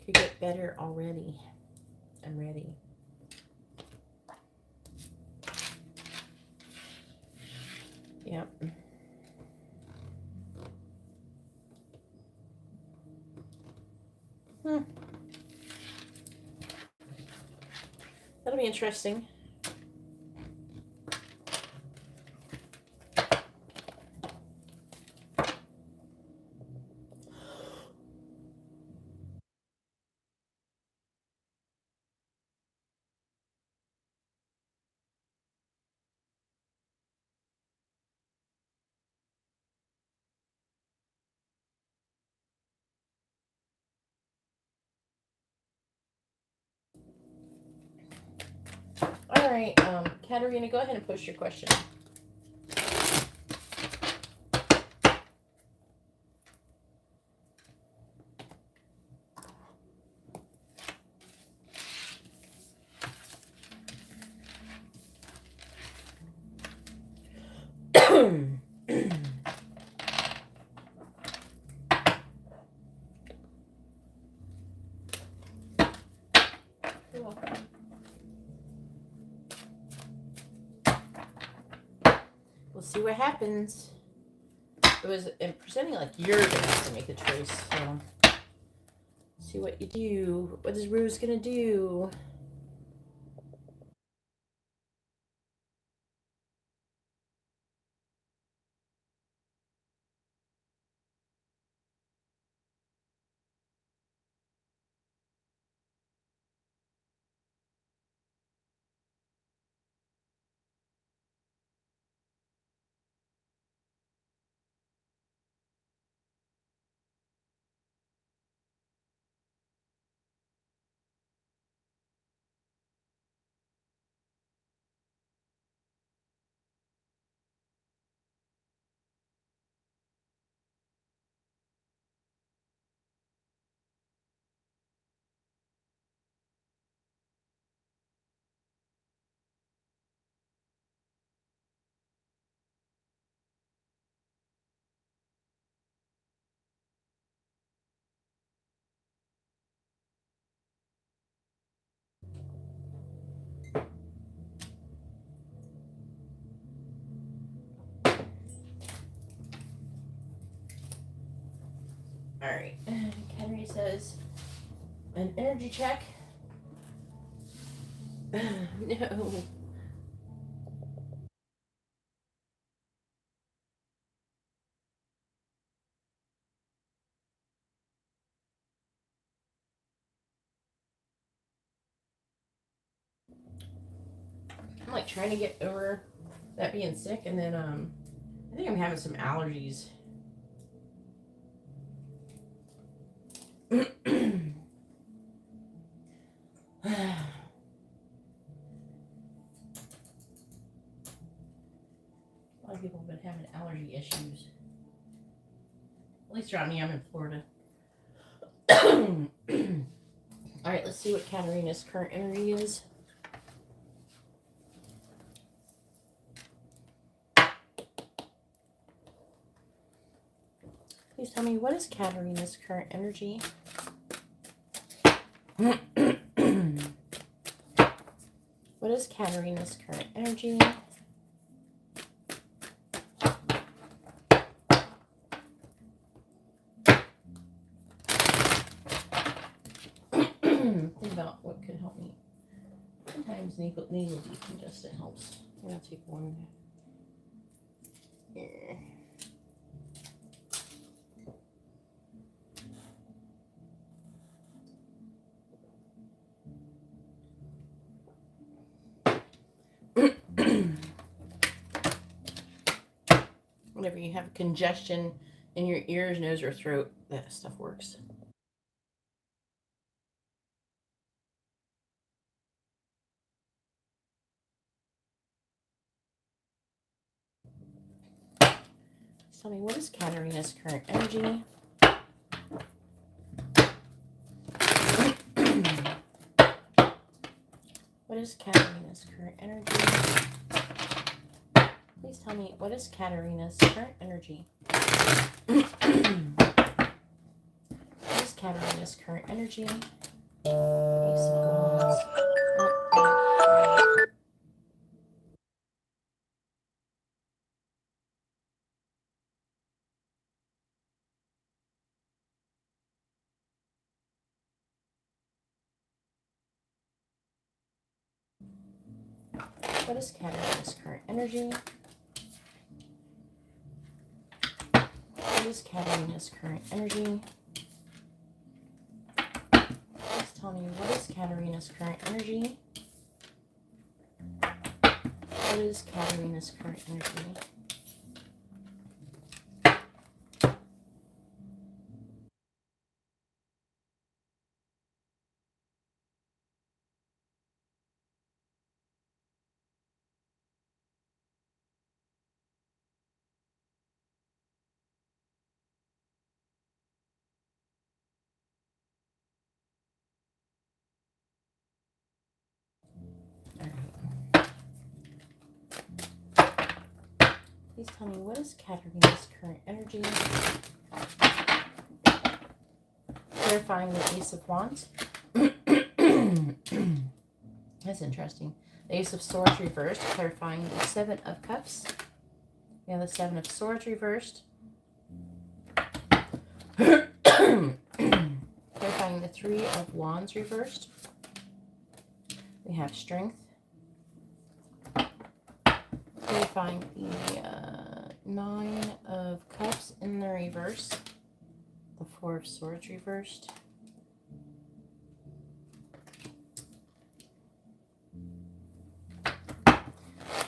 Could get better already. I'm ready. Yep. That'll be interesting. All right, Katarina, go ahead and post your question. You're welcome. We'll see what happens. It was presenting like you're gonna have to make the choice. So, see what you do. What is Rose gonna do? All right. Henry says, an energy check. No. I'm like trying to get over that being sick, and then I think I'm having some allergies. A lot of people have been having allergy issues. At least around me, I'm in Florida. All right, let's see what Katarina's current energy is. Please tell me, what is Katarina's current energy? What is Katarina's current energy? Think about what could help me. Sometimes nasal decongestant helps. I'm going to take one. Here. Whenever you have congestion in your ears, nose, or throat, that stuff works. Tell me, what is Katarina's current energy? What is Katarina's current energy? Please tell me, what is Katarina's current energy? What is Katarina's current energy? What is Katarina's current energy? What is Katarina's current energy? Please tell me, what is Katarina's current energy? What is Katarina's current energy? Please tell me, what is Katarina's current energy? Clarifying the Ace of Wands. That's interesting. The Ace of Swords reversed, clarifying the Seven of Cups. We have the Seven of Swords reversed. Clarifying the Three of Wands reversed. We have Strength. Clarifying the Nine of Cups in the reverse. The Four of Swords reversed.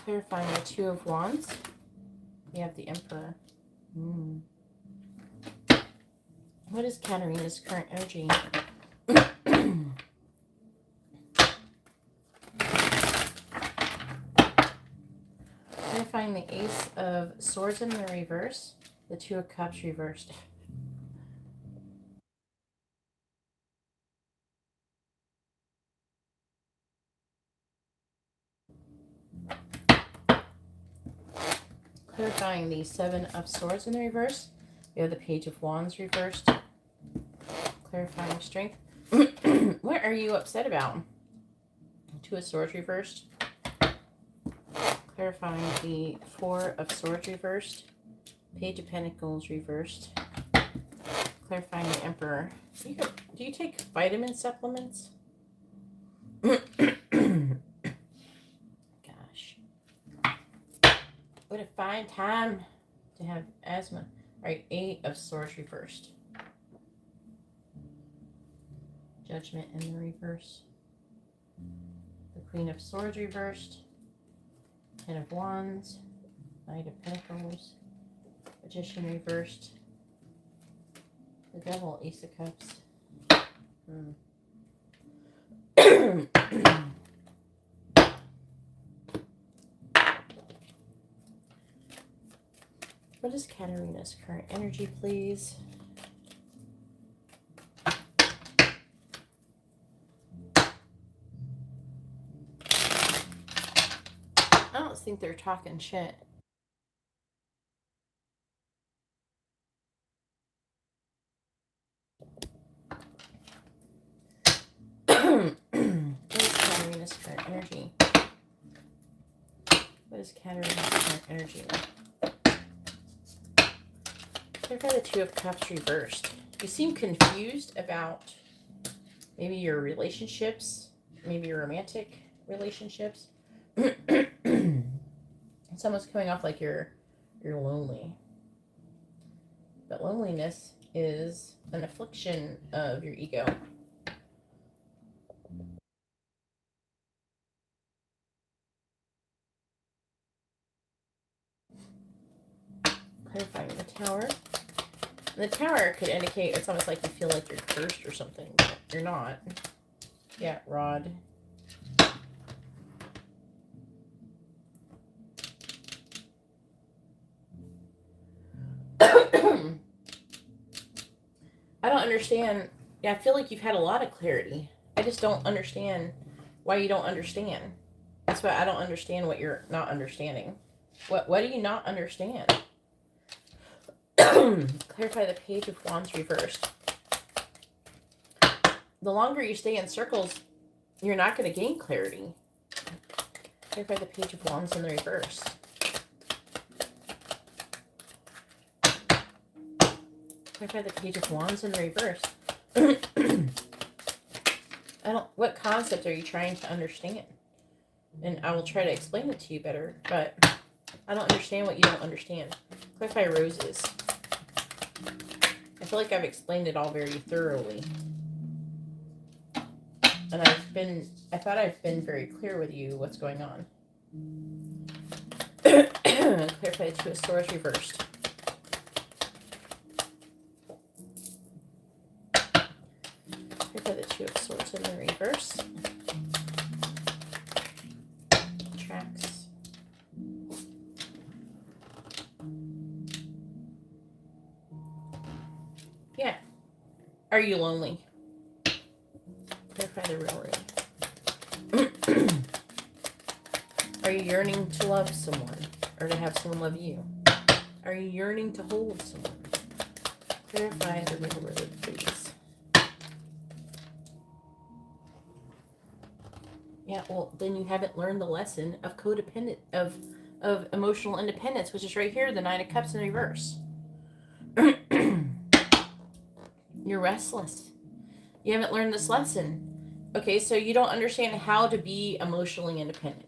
Clarifying the Two of Wands. We have the Emperor. What is Katarina's current energy? Clarifying the Ace of Swords in the reverse. The Two of Cups reversed. Clarifying the Seven of Swords in the reverse. We have the Page of Wands reversed. Clarifying Strength. What are you upset about? Two of Swords reversed. Clarifying the Four of Swords reversed. Page of Pentacles reversed. Clarifying the Emperor. Do you take vitamin supplements? What a fine time to have asthma. All right, Eight of Swords reversed. Judgment in the reverse. The Queen of Swords reversed. Ten of Wands. Knight of Pentacles. Magician reversed. The Devil, Ace of Cups. What is Katarina's current energy, please? I don't think they're talking shit. What is Katarina's current energy? What is Katarina's current energy? Clarify the Two of Cups reversed. You seem confused about maybe your relationships, maybe your romantic relationships. Someone's coming off like you're lonely. But loneliness is an affliction of your ego. Clarifying the Tower. And the Tower could indicate it's almost like you feel like you're cursed or something, but you're not. Yeah, Rod. I don't understand. Yeah, I feel like you've had a lot of clarity. I just don't understand why you don't understand. That's why I don't understand what you're not understanding. What do you not understand? Clarify the Page of Wands reversed. The longer you stay in circles, you're not going to gain clarity. Clarify the Page of Wands in the reverse. Clarify the Page of Wands in the reverse. What concept are you trying to understand? And I will try to explain it to you better, but I don't understand what you don't understand. Clarify Roses. I feel like I've explained it all very thoroughly. And I thought I've been very clear with you what's going on. Clarify the Two of Swords reversed. Clarify the Two of Swords in the reverse. Tracks. Yeah. Are you lonely? Clarify the Railroad. Are you yearning to love someone or to have someone love you? Are you yearning to hold someone? Clarify the middle road, please. Yeah, well, then you haven't learned the lesson of codependent, of emotional independence, which is right here, the Nine of Cups in reverse. You're restless. You haven't learned this lesson. Okay, so you don't understand how to be emotionally independent.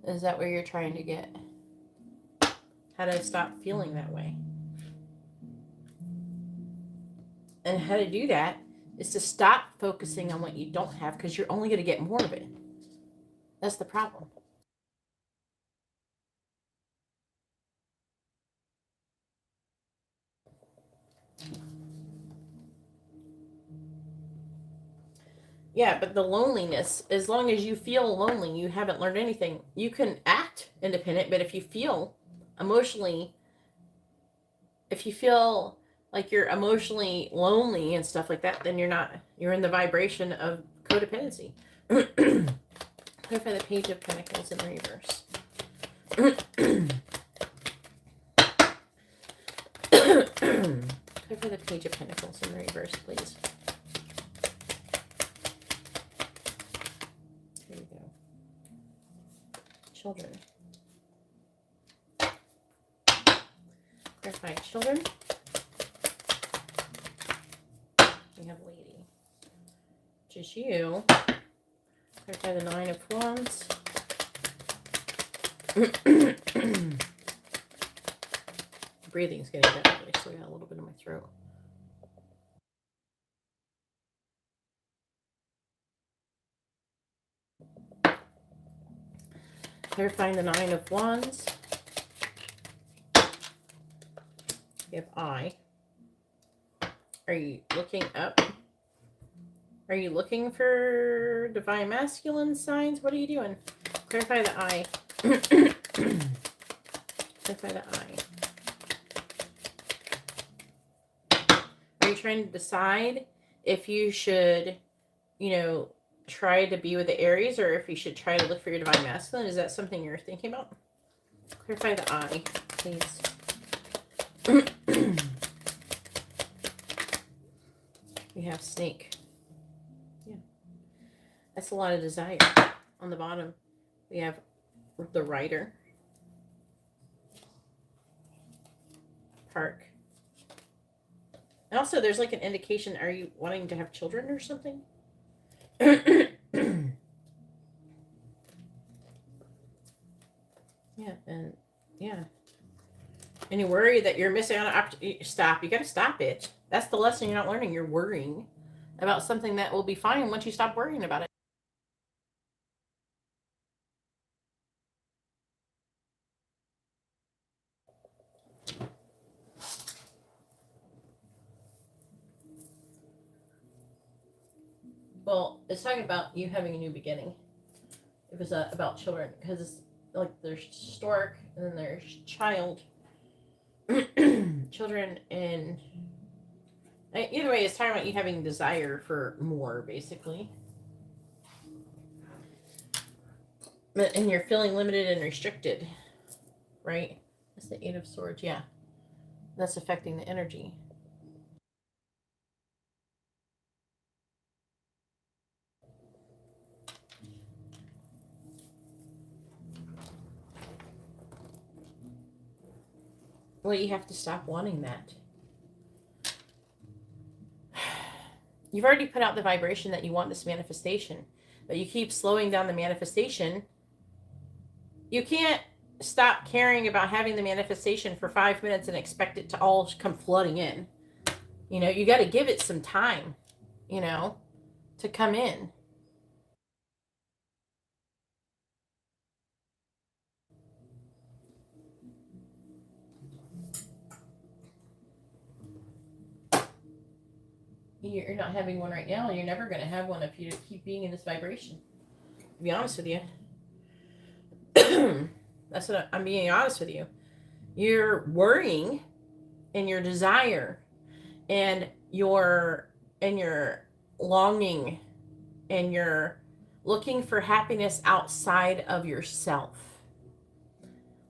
Is that where you're trying to get? How to stop feeling that way. And how to do that is to stop focusing on what you don't have, because you're only going to get more of it. That's the problem. Yeah, but the loneliness, as long as you feel lonely, you haven't learned anything. You can act independent, but if you feel emotionally, if you feel like you're emotionally lonely and stuff like that, then you're in the vibration of codependency. Clarify the Page of Pentacles in reverse. Clarify the Page of Pentacles in reverse, please. There you go. Children. Clarify children. We have lady, which is you. Clarify the Nine of Wands. Breathing's getting better. I still got a little bit in my throat. Clarifying the Nine of Wands. We have I. Are you looking up? Are you looking for divine masculine signs? What are you doing? Clarify the I. Clarify the I. Are you trying to decide if you should, try to be with the Aries, or if you should try to look for your divine masculine? Is that something you're thinking about? Clarify the I, please. We have snake. Yeah. That's a lot of desire. On the bottom, we have the Rider. Park. And also, there's like an indication, are you wanting to have children or something? Yeah, and yeah. And you worry that you're missing out. Stop. You got to stop it. That's the lesson you're not learning. You're worrying about something that will be fine once you stop worrying about it. Well, it's talking about you having a new beginning. It was about children, because it's like there's stork and then there's child. Children, and either way, it's talking about you having desire for more, basically. And you're feeling limited and restricted, right? That's the Eight of Swords, yeah. That's affecting the energy. Well, you have to stop wanting that. You've already put out the vibration that you want this manifestation, but you keep slowing down the manifestation. You can't stop caring about having the manifestation for 5 minutes and expect it to all come flooding in. You got to give it some time, to come in. You're not having one right now, and you're never going to have one if you keep being in this vibration. To be honest with you. That's what I'm being honest with you. You're worrying, and your desire, and your longing, and you're looking for happiness outside of yourself.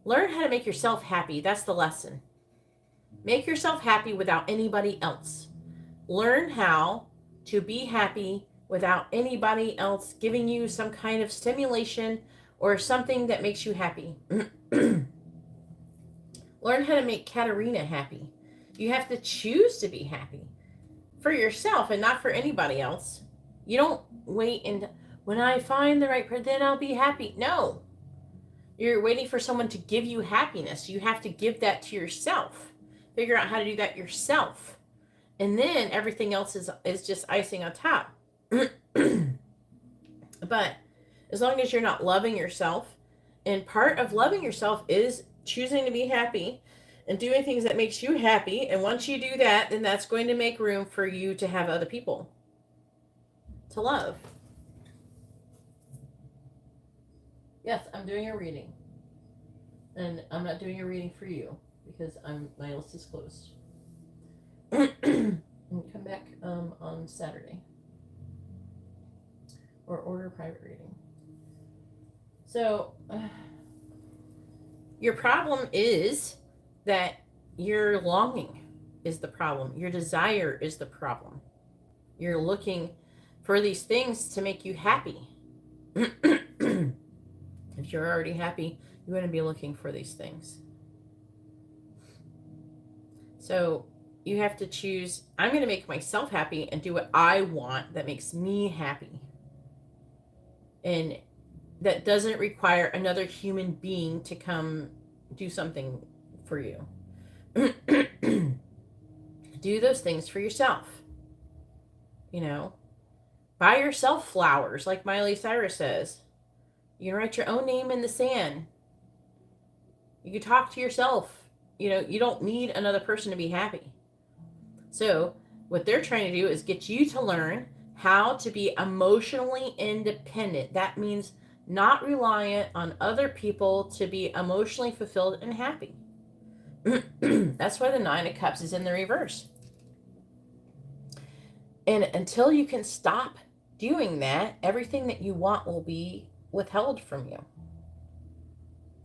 Learn how to make yourself happy. That's the lesson. Make yourself happy without anybody else. Learn how to be happy without anybody else giving you some kind of stimulation or something that makes you happy. Learn how to make Katerina happy. You have to choose to be happy for yourself and not for anybody else. You don't wait and when I find the right person, then I'll be happy. No. You're waiting for someone to give you happiness. You have to give that to yourself. Figure out how to do that yourself. And then everything else is just icing on top. But as long as you're not loving yourself, and part of loving yourself is choosing to be happy and doing things that makes you happy. And once you do that, then that's going to make room for you to have other people to love. Yes, I'm doing a reading. And I'm not doing a reading for you because my list is closed. And come back on Saturday. Or order a private reading. So, your problem is that your longing is the problem. Your desire is the problem. You're looking for these things to make you happy. If you're already happy, you wouldn't be looking for these things. So you have to choose, I'm going to make myself happy and do what I want that makes me happy. And that doesn't require another human being to come do something for you. Do those things for yourself. You know, buy yourself flowers, like Miley Cyrus says. You can write your own name in the sand. You can talk to yourself. You know, you don't need another person to be happy. So what they're trying to do is get you to learn how to be emotionally independent. That means not reliant on other people to be emotionally fulfilled and happy. That's why the Nine of Cups is in the reverse. And until you can stop doing that, everything that you want will be withheld from you.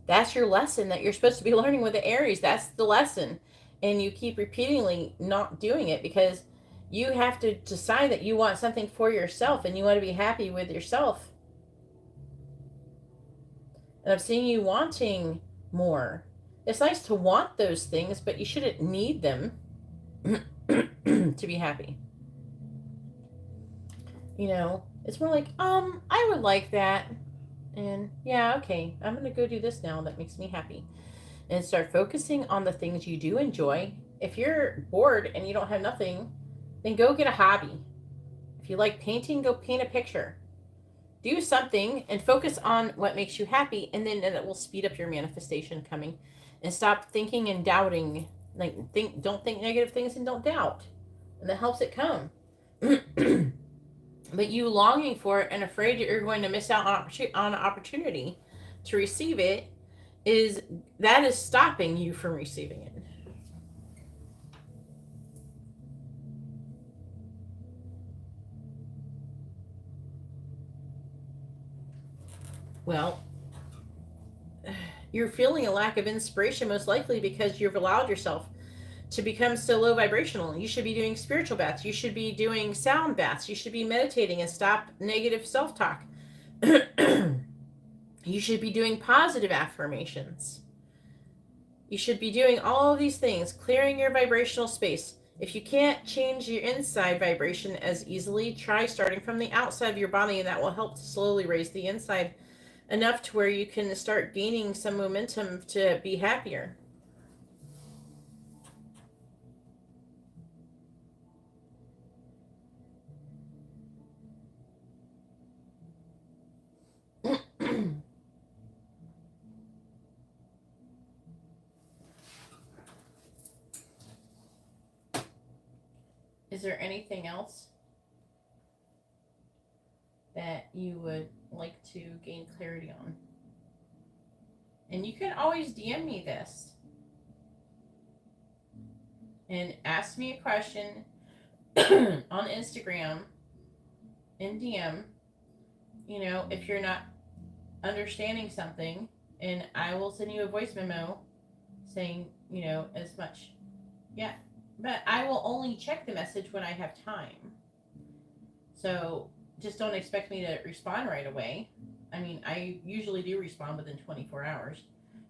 That's your lesson that you're supposed to be learning with the Aries. That's the lesson. And you keep repeatedly not doing it because you have to decide that you want something for yourself and you want to be happy with yourself. And I'm seeing you wanting more. It's nice to want those things, but you shouldn't need them to be happy. You know, it's more like, I would like that. And yeah, okay, I'm going to go do this now that makes me happy. And start focusing on the things you do enjoy. If you're bored and you don't have nothing, then go get a hobby. If you like painting, go paint a picture. Do something and focus on what makes you happy, and then it will speed up your manifestation coming. And stop thinking and doubting. Don't think negative things and don't doubt. And that helps it come. But you longing for it and afraid that you're going to miss out on an opportunity to receive it is stopping you from receiving it. Well, you're feeling a lack of inspiration most likely because you've allowed yourself to become so low vibrational. You should be doing spiritual baths. You should be doing sound baths. You should be meditating and stop negative self-talk. You should be doing positive affirmations. You should be doing all of these things, clearing your vibrational space. If you can't change your inside vibration as easily, try starting from the outside of your body, and that will help to slowly raise the inside enough to where you can start gaining some momentum to be happier. Is there anything else that you would like to gain clarity on? And you can always DM me this and ask me a question on Instagram in DM. You know, if you're not understanding something and I will send you a voice memo saying, as much. Yeah. But I will only check the message when I have time. So just don't expect me to respond right away. I mean, I usually do respond within 24 hours.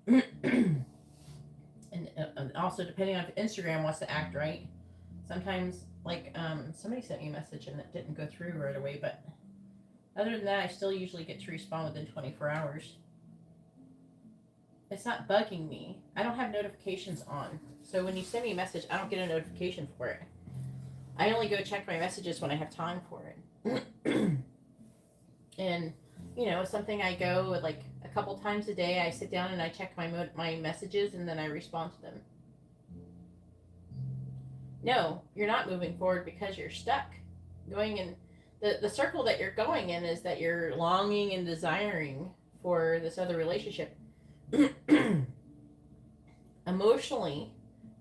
And also, depending on if Instagram wants to act right, sometimes, like, somebody sent me a message and it didn't go through right away, but other than that, I still usually get to respond within 24 hours. It's not bugging me. I don't have notifications on. So when you send me a message, I don't get a notification for it. I only go check my messages when I have time for it. And, it's something I go like a couple times a day. I sit down and I check my messages and then I respond to them. No, you're not moving forward because you're stuck. Going in the circle that you're going in is that you're longing and desiring for this other relationship. Emotionally,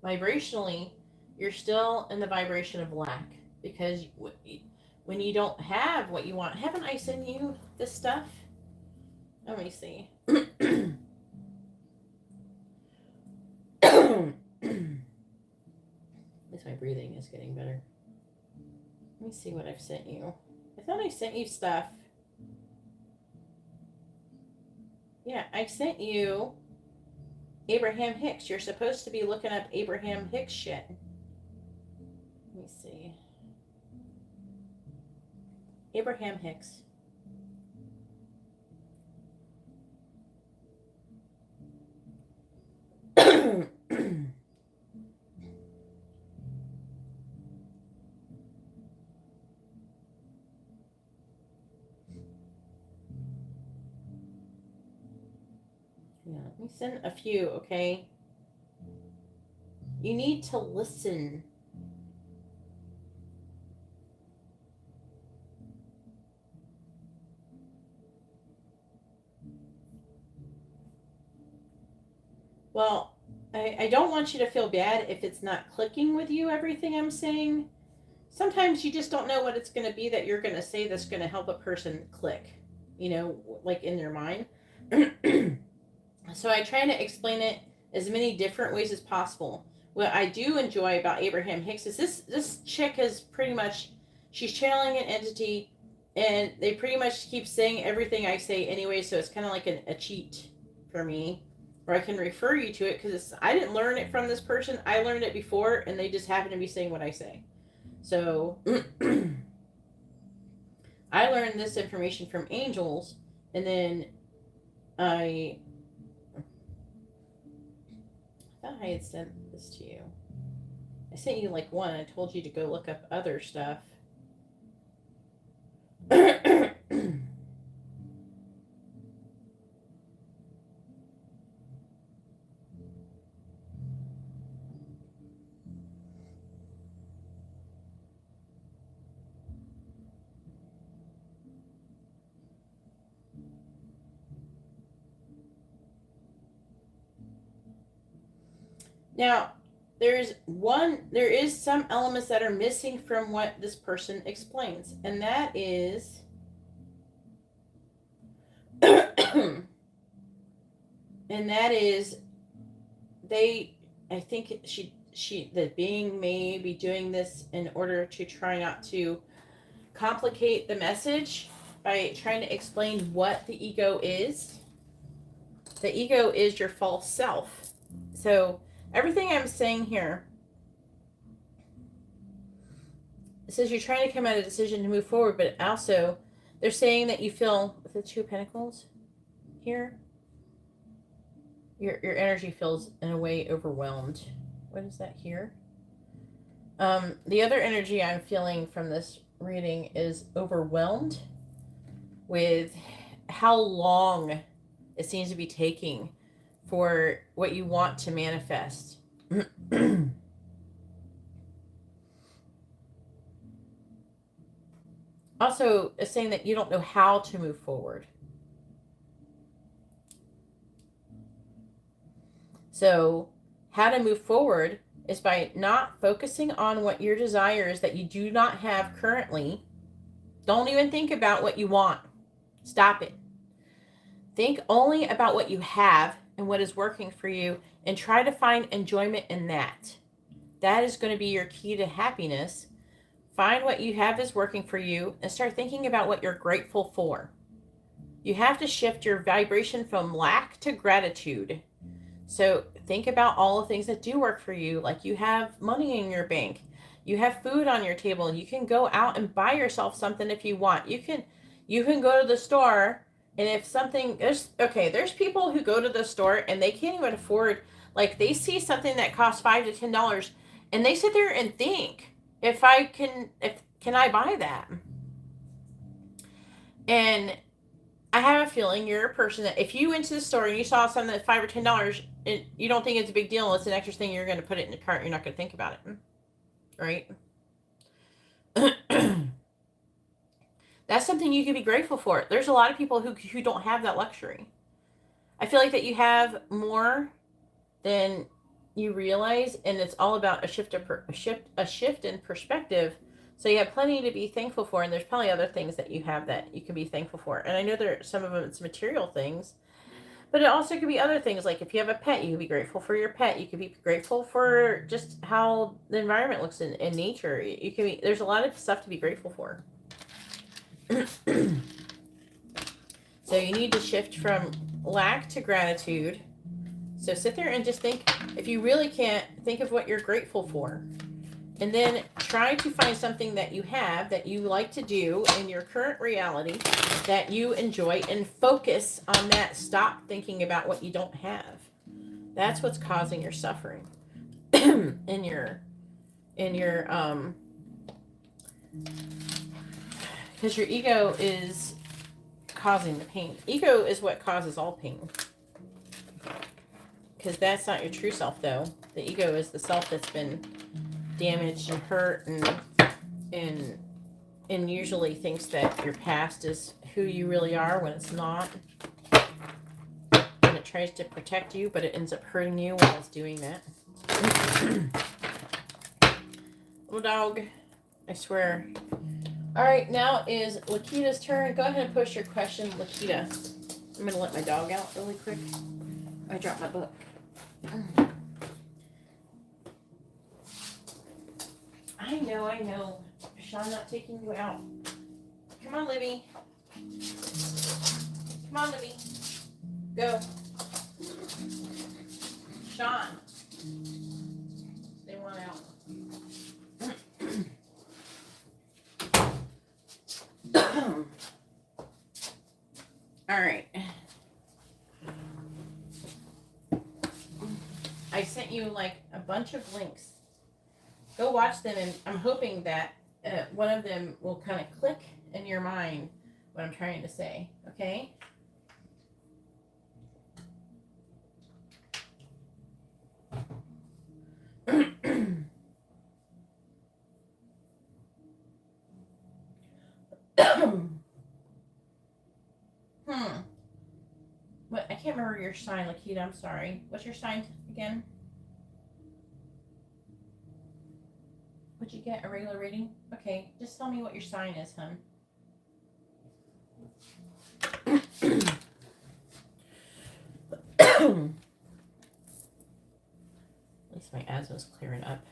vibrationally, you're still in the vibration of lack because when you don't have what you want, haven't I sent you this stuff? Let me see. At least my breathing is getting better. Let me see what I've sent you. I thought I sent you stuff. Yeah, I sent you Abraham Hicks. You're supposed to be looking up Abraham Hicks shit. Let me see. Abraham Hicks. Yeah, let me send a few, okay? You need to listen. Well, I don't want you to feel bad if it's not clicking with you, everything I'm saying. Sometimes you just don't know what it's going to be that you're going to say that's going to help a person click, like in their mind. So I try to explain it as many different ways as possible. What I do enjoy about Abraham Hicks is this chick is pretty much, she's channeling an entity, and they pretty much keep saying everything I say anyway, so it's kind of like a cheat for me. Or I can refer you to it because I didn't learn it from this person. I learned it before, and they just happen to be saying what I say. So I learned this information from angels, and then I thought I had sent this to you. I sent you like one. I told you to go look up other stuff. Now, there is some elements that are missing from what this person explains, and that is I think the being may be doing this in order to try not to complicate the message by trying to explain what the ego is. The ego is your false self. So everything I'm saying here, it says you're trying to come at a decision to move forward, but also they're saying that you feel, with the Two of Pentacles here, your energy feels in a way overwhelmed. What is that here? The other energy I'm feeling from this reading is overwhelmed with how long it seems to be taking for what you want to manifest. Also, it's saying that you don't know how to move forward. So, how to move forward is by not focusing on what your desires that you do not have currently. Don't even think about what you want. Stop it. Think only about what you have and what is working for you, and try to find enjoyment in that. That is going to be your key to happiness. Find what you have is working for you and start thinking about what you're grateful for. You have to shift your vibration from lack to gratitude. So think about all the things that do work for you, like you have money in your bank, you have food on your table, you can go out and buy yourself something if you want. You can go to the store, and if something there's people who go to the store and they can't even afford, like they see something that costs $5 to $10 and they sit there and think, if can I buy that? And I have a feeling you're a person that if you went to the store and you saw something that's $5 or $10, you don't think it's a big deal. It's an extra thing. You're going to put it in the cart. You're not going to think about it, right? That's something you can be grateful for. There's a lot of people who don't have that luxury. I feel like that you have more than you realize, and it's all about a shift in perspective. So you have plenty to be thankful for, and there's probably other things that you have that you can be thankful for. And I know some of them it's material things, but it also could be other things. Like if you have a pet, you can be grateful for your pet. You can be grateful for just how the environment looks in nature. There's a lot of stuff to be grateful for. So you need to shift from lack to gratitude. So sit there and just think, if you really can't, think of what you're grateful for. And then try to find something that you have that you like to do in your current reality that you enjoy, and focus on that. Stop thinking about what you don't have. That's what's causing your suffering in your because your ego is causing the pain. Ego is what causes all pain. Because that's not your true self, though. The ego is the self that's been damaged and hurt, and usually thinks that your past is who you really are when it's not. And it tries to protect you, but it ends up hurting you while it's doing that. Little dog, I swear. All right, now is Lakita's turn. Go ahead and post your question, Lakita. I'm going to let my dog out really quick. I dropped my book. I know. Sean not taking you out. Come on, Libby. Come on, Libby. Go. Sean. They want out. All right. I sent you like a bunch of links. Go watch them, and I'm hoping that one of them will kind of click in your mind what I'm trying to say, okay? What? I can't remember your sign, Lakita. I'm sorry. What's your sign again? Would you get a regular reading? Okay, just tell me what your sign is, hon. At least my asthma's clearing up.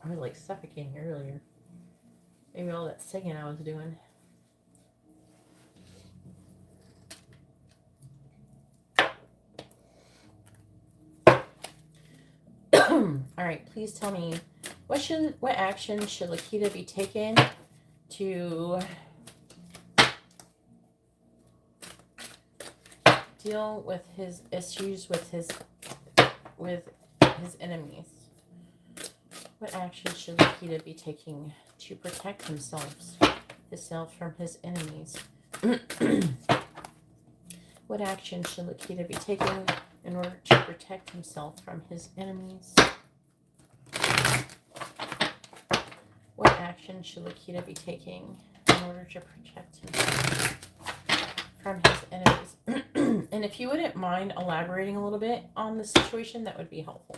I was like suffocating earlier. Maybe all that singing I was doing. All right, please tell me what action should Lakita be taking to deal with his issues with his enemies? What action should Lakita be taking to protect himself from his enemies? What action should Lakita be taking in order to protect himself from his enemies? What action should Lakita be taking in order to protect himself from his enemies? And if you wouldn't mind elaborating a little bit on the situation, that would be helpful.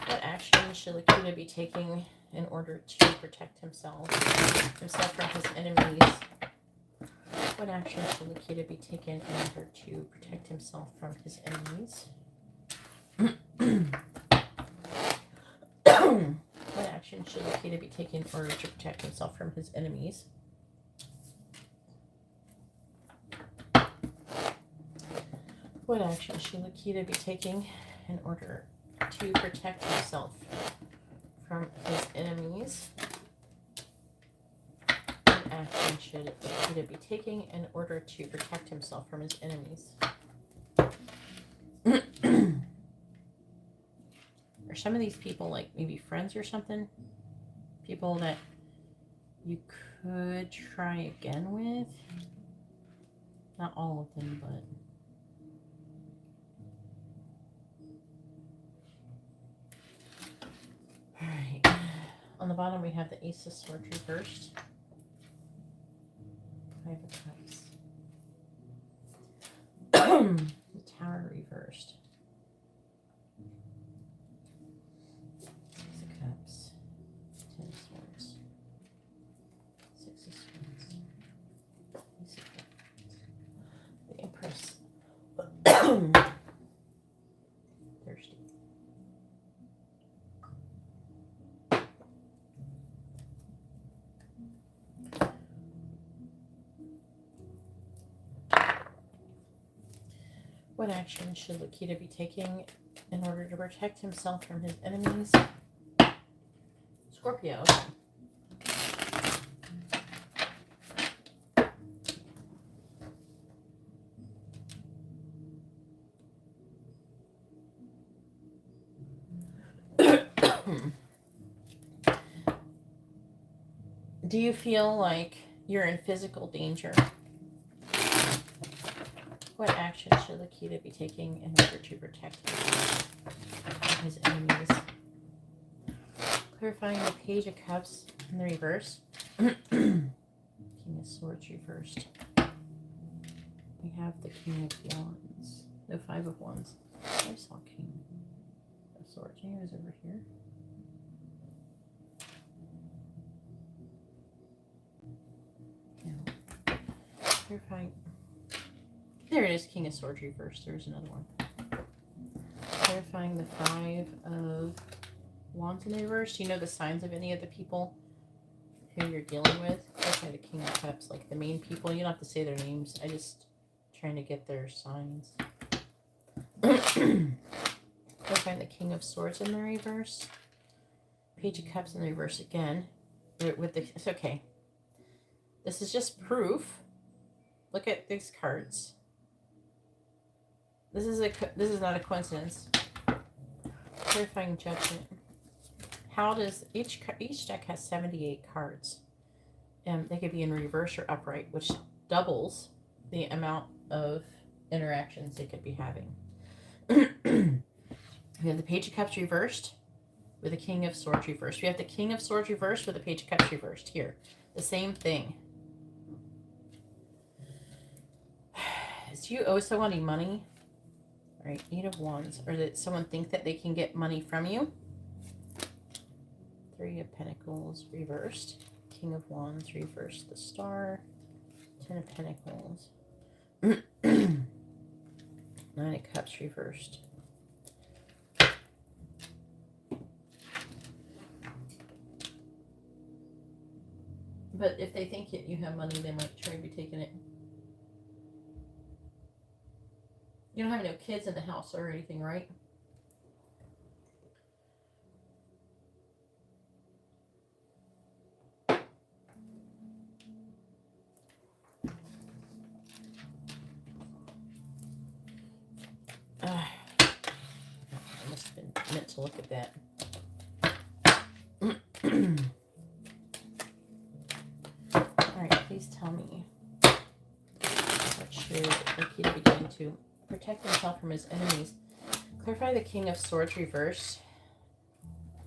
What action should Lakita be taking in order to protect himself from his enemies? What action should Lakita be taken in order to protect himself from his enemies? What action should Lakita be taken in order to protect himself from his enemies? What action should Lakita be taking in order to protect himself from his enemies? What action should Lakita be taking in order to protect himself from his enemies? Are some of these people like maybe friends or something? People that you could try again with? Not all of them, but... Alright. On the bottom we have the Ace of Swords reversed. Five of Cups. The Tower reversed. Six of Cups. Ten of Swords. Six of Swords. Ace of Cups. The Empress. Thirsty. What action should Lakita be taking in order to protect himself from his enemies? Scorpio. Do you feel like you're in physical danger? What action should Lakita be taking in order to protect himself from his enemies? Clarifying the Page of Cups in the reverse. King of Swords reversed. We have the King of Wands. No, Five of Wands. I saw King of Swords. He was over here. No. Clarifying. There it is, King of Swords reversed. There's another one. Clarifying the Five of Wands in the reverse. Do you know the signs of any of the people who you're dealing with? Clarify the King of Cups, like the main people. You don't have to say their names. I just trying to get their signs. Clarifying the King of Swords in the reverse. Page of Cups in the reverse again. With the, it's okay. This is just proof. Look at these cards. This is not a coincidence. Clarifying Judgment. How does each deck has 78 cards, and they could be in reverse or upright, which doubles the amount of interactions they could be having. We have the Page of Cups reversed with the King of Swords reversed. We have the King of Swords reversed with the Page of Cups reversed. Here, the same thing. Do you owe someone money? All right, Eight of Wands. Or did someone think that they can get money from you? Three of Pentacles reversed. King of Wands reversed. The Star. Ten of Pentacles. Nine of Cups reversed. But if they think you have money, they might try to be taking it. You don't have no kids in the house or anything, right? I must have been meant to look at that. Alright, please tell me what should Lakita be doing to protect himself from his enemies. Clarify the King of Swords reversed.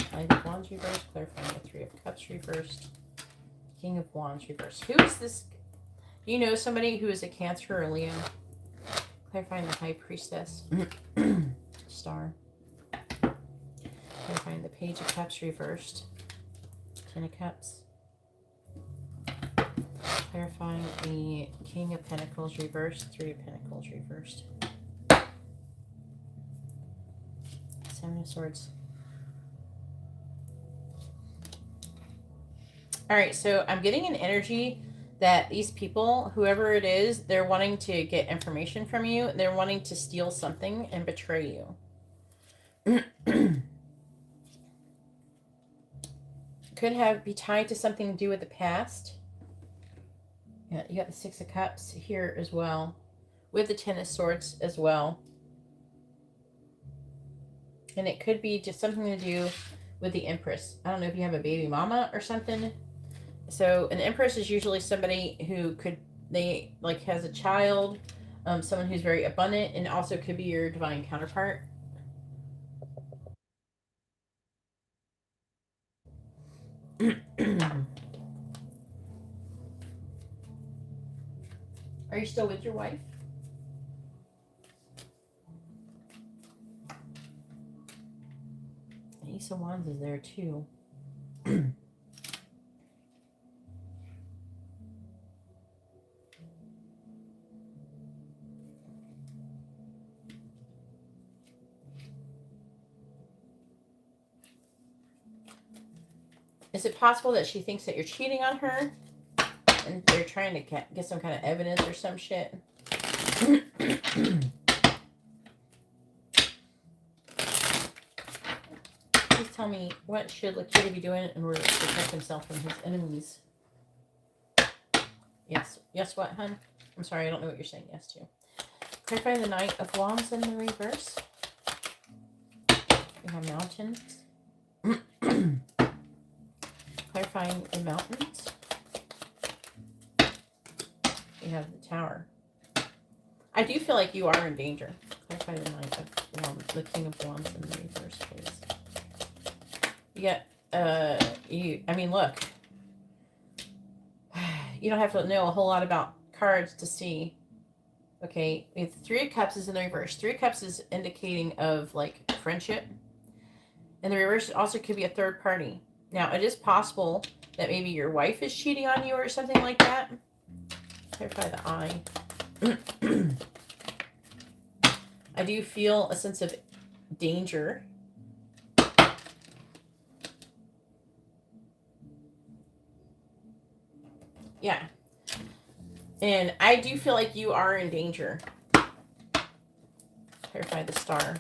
Five of Wands reversed. Clarifying the Three of Cups reversed. King of Wands reversed. Who is this? Do you know somebody who is a Cancer or Leo? Clarifying the High Priestess. Star. Clarifying the Page of Cups reversed. Ten of Cups. Clarifying the King of Pentacles reversed, Three of Pentacles reversed. Seven of Swords. All right, so I'm getting an energy that these people, whoever it is, they're wanting to get information from you. They're wanting to steal something and betray you. Could be tied to something to do with the past. Yeah, you got the Six of Cups here as well, with the Ten of Swords as well. And it could be just something to do with the Empress. I don't know if you have a baby mama or something. So an Empress is usually somebody who has a child, someone who's very abundant, and also could be your divine counterpart. Are you still with your wife? Ace of Wands is there too. Is it possible that she thinks that you're cheating on her and they're trying to get some kind of evidence or some shit? Please tell me, what should Lakita be doing in order to protect himself from his enemies? Yes. Yes, what, hun? I'm sorry, I don't know what you're saying yes to. Clarify the Knight of Wands in the reverse. We have mountains. Clarifying the mountains. We have the Tower. I do feel like you are in danger. Clarify the Knight of Wands, the King of Wands in the reverse, please. You got, I mean, look. You don't have to know a whole lot about cards to see. Okay, we have Three of Cups is in the reverse. Three of Cups is indicating of, like, friendship. And the reverse also could be a third party. Now, it is possible that maybe your wife is cheating on you or something like that. Clarify the Eye. I do feel a sense of danger. Yeah. And I do feel like you are in danger. Clarify the Star.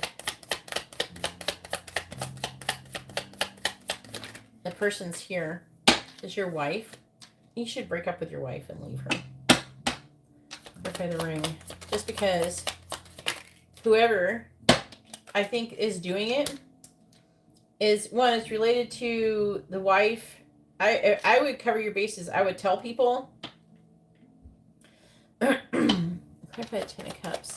The person's here is your wife. You should break up with your wife and leave her. Clarify the Ring. Just because whoever I think is doing it is, one, it's related to the wife. I would cover your bases. I would tell people. Clarify the Ten of Cups.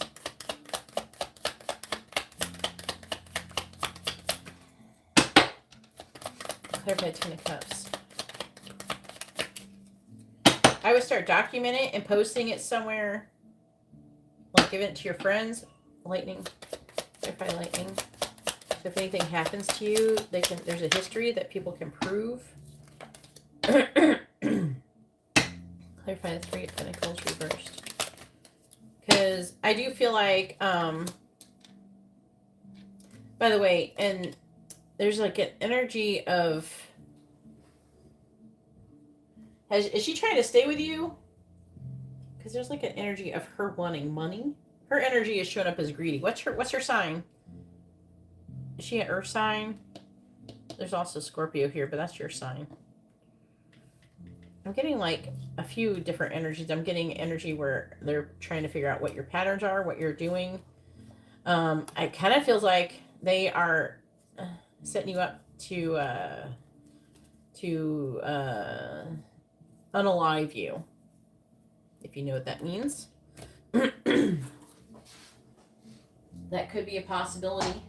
Clarify the Ten of Cups. I would start documenting it and posting it somewhere. Like giving it to your friends. Lightning. Clarify Lightning. So if anything happens to you, there's a history that people can prove. Clarify the Three of Pentacles reversed. Because I do feel like, by the way, and there's like an energy of, is she trying to stay with you? Because there's like an energy of her wanting money. Her energy is showing up as greedy. What's her sign? Is she an earth sign? There's also Scorpio here, but that's your sign. I'm getting like a few different energies. I'm getting energy where they're trying to figure out what your patterns are, what you're doing. It kind of feels like they are setting you up to unalive you, if you know what that means. That could be a possibility.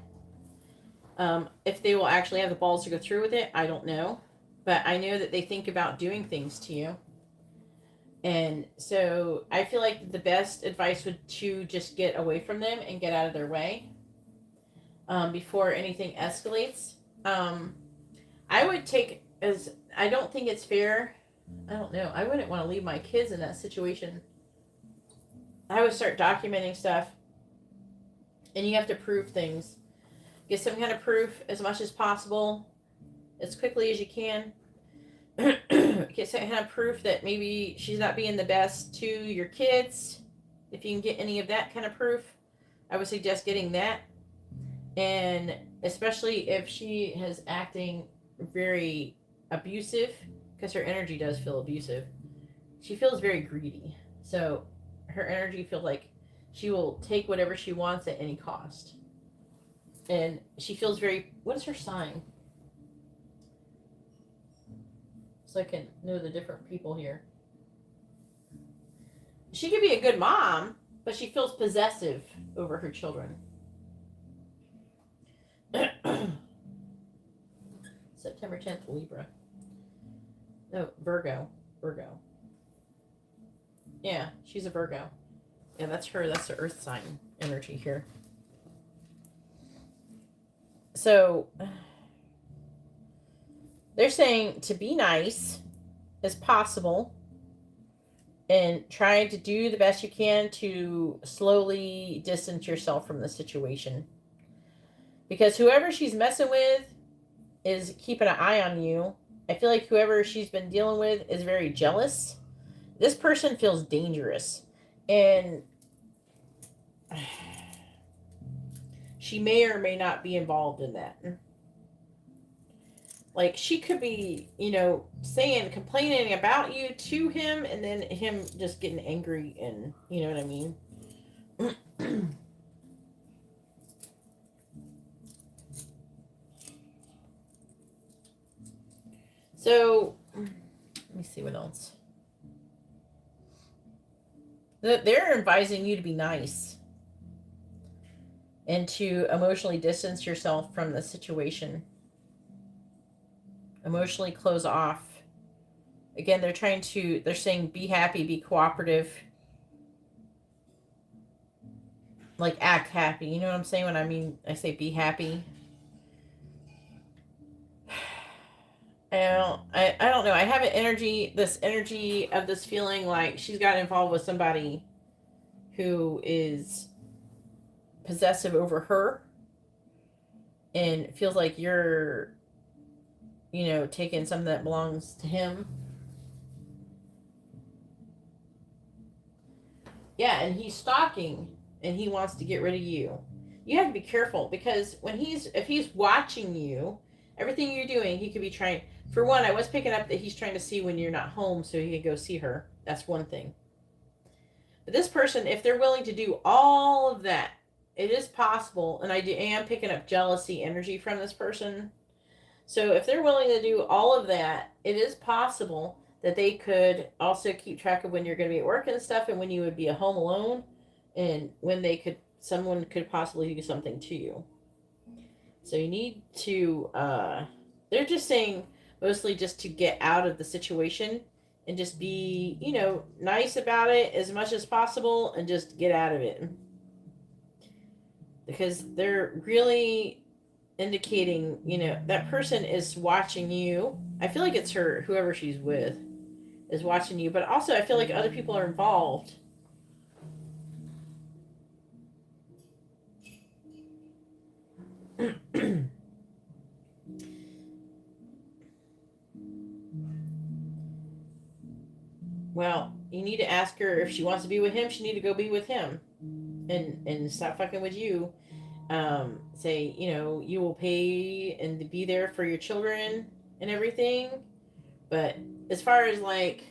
If they will actually have the balls to go through with it, I don't know. But I know that they think about doing things to you. And so I feel like the best advice would to just get away from them and get out of their way before anything escalates. I would take, as I don't think it's fair I don't know. I wouldn't want to leave my kids in that situation. I would start documenting stuff, and you have to prove things. Get some kind of proof as much as possible, as quickly as you can. Get some kind of proof that maybe she's not being the best to your kids. If you can get any of that kind of proof, I would suggest getting that. And especially if she is acting very abusive, because her energy does feel abusive. She feels very greedy. So her energy feels like she will take whatever she wants at any cost. And she feels very, what is her sign? So I can know the different people here. She could be a good mom, but she feels possessive over her children. September 10th, Libra. No, Virgo. Yeah, she's a Virgo. Yeah, that's her. That's the earth sign energy here. So they're saying to be nice as possible and try to do the best you can to slowly distance yourself from the situation. Because whoever she's messing with is keeping an eye on you. I feel like whoever she's been dealing with is very jealous. This person feels dangerous. And she may or may not be involved in that. Like, she could be, complaining about you to him, and then him just getting angry, and you know what I mean? So, let me see what else. They're advising you to be nice and to emotionally distance yourself from the situation. Emotionally close off. Again, they're saying be happy, be cooperative. Like, act happy. You know what I'm saying when I say be happy? I don't know. I have this energy of this feeling like she's got involved with somebody who is possessive over her and feels like you're, taking something that belongs to him. Yeah, and he's stalking and he wants to get rid of you. You have to be careful because if he's watching you, everything you're doing, he could be trying. For one, I was picking up that he's trying to see when you're not home so he can go see her. That's one thing. But this person, if they're willing to do all of that, it is possible, and I am picking up jealousy energy from this person. So if they're willing to do all of that, it is possible that they could also keep track of when you're going to be at work and stuff, and when you would be at home alone, and when someone could possibly do something to you. So you need to, they're just saying mostly just to get out of the situation and just be, nice about it as much as possible and just get out of it. Because they're really indicating, that person is watching you. I feel like it's whoever she's with is watching you, but also I feel like other people are involved. Well, you need to ask her if she wants to be with him. She need to go be with him, and stop fucking with you. Say, you will pay and be there for your children and everything. But as far as like,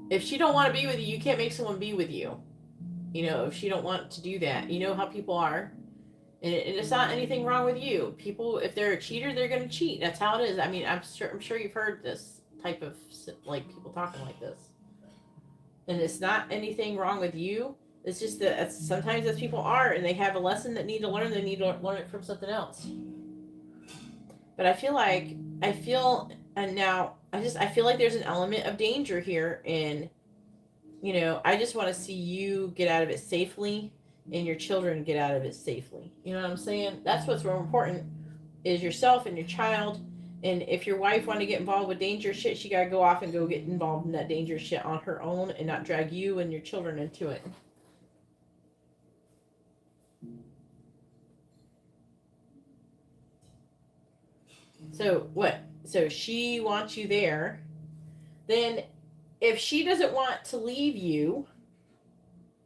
if she don't want to be with you, you can't make someone be with you. If she don't want to do that, you know how people are. And it's not anything wrong with you. People, if they're a cheater, they're going to cheat. That's how it is. I mean, I'm sure you've heard this type of, like, people talking like this. And it's not anything wrong with you. It's just that sometimes as people are, and they have a lesson that need to learn, they need to learn it from something else. But I feel like there's an element of danger here, and I just want to see you get out of it safely, and your children get out of it safely. You know what I'm saying? That's what's real important, is yourself and your child, And if your wife want to get involved with dangerous shit, she got to go off and go get involved in that dangerous shit on her own and not drag you and your children into it. So what? So she wants you there. Then if she doesn't want to leave you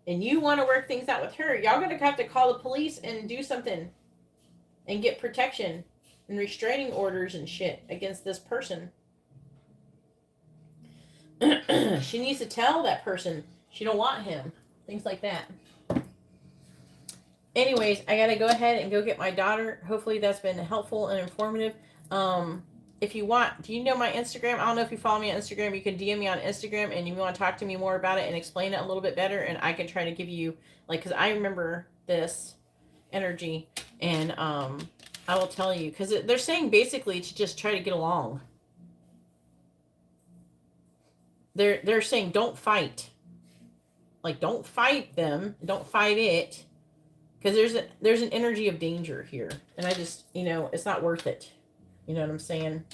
and you want to work things out with her, y'all going to have to call the police and do something and get protection and restraining orders and shit against this person. She needs to tell that person she don't want him. Things like that. Anyways, I gotta go ahead and go get my daughter. Hopefully that's been helpful and informative. If you want, do you know my Instagram? I don't know if you follow me on Instagram. You can DM me on Instagram, and if you want to talk to me more about it and explain it a little bit better, and I can try to give you, like, because I remember this energy, and I will tell you, because they're saying basically to just try to get along. They're saying don't fight. Like, don't fight them. Don't fight it. Because there's an energy of danger here. And I just, it's not worth it. You know what I'm saying?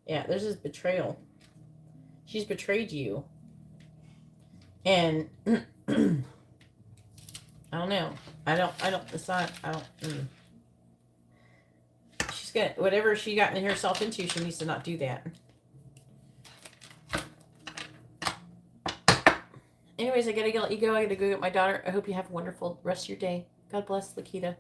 Yeah, there's this betrayal. She's betrayed you. And I don't know. She's got, whatever she got herself into, she needs to not do that. Anyways, I gotta let you go. I gotta go get my daughter. I hope you have a wonderful rest of your day. God bless, Lakita.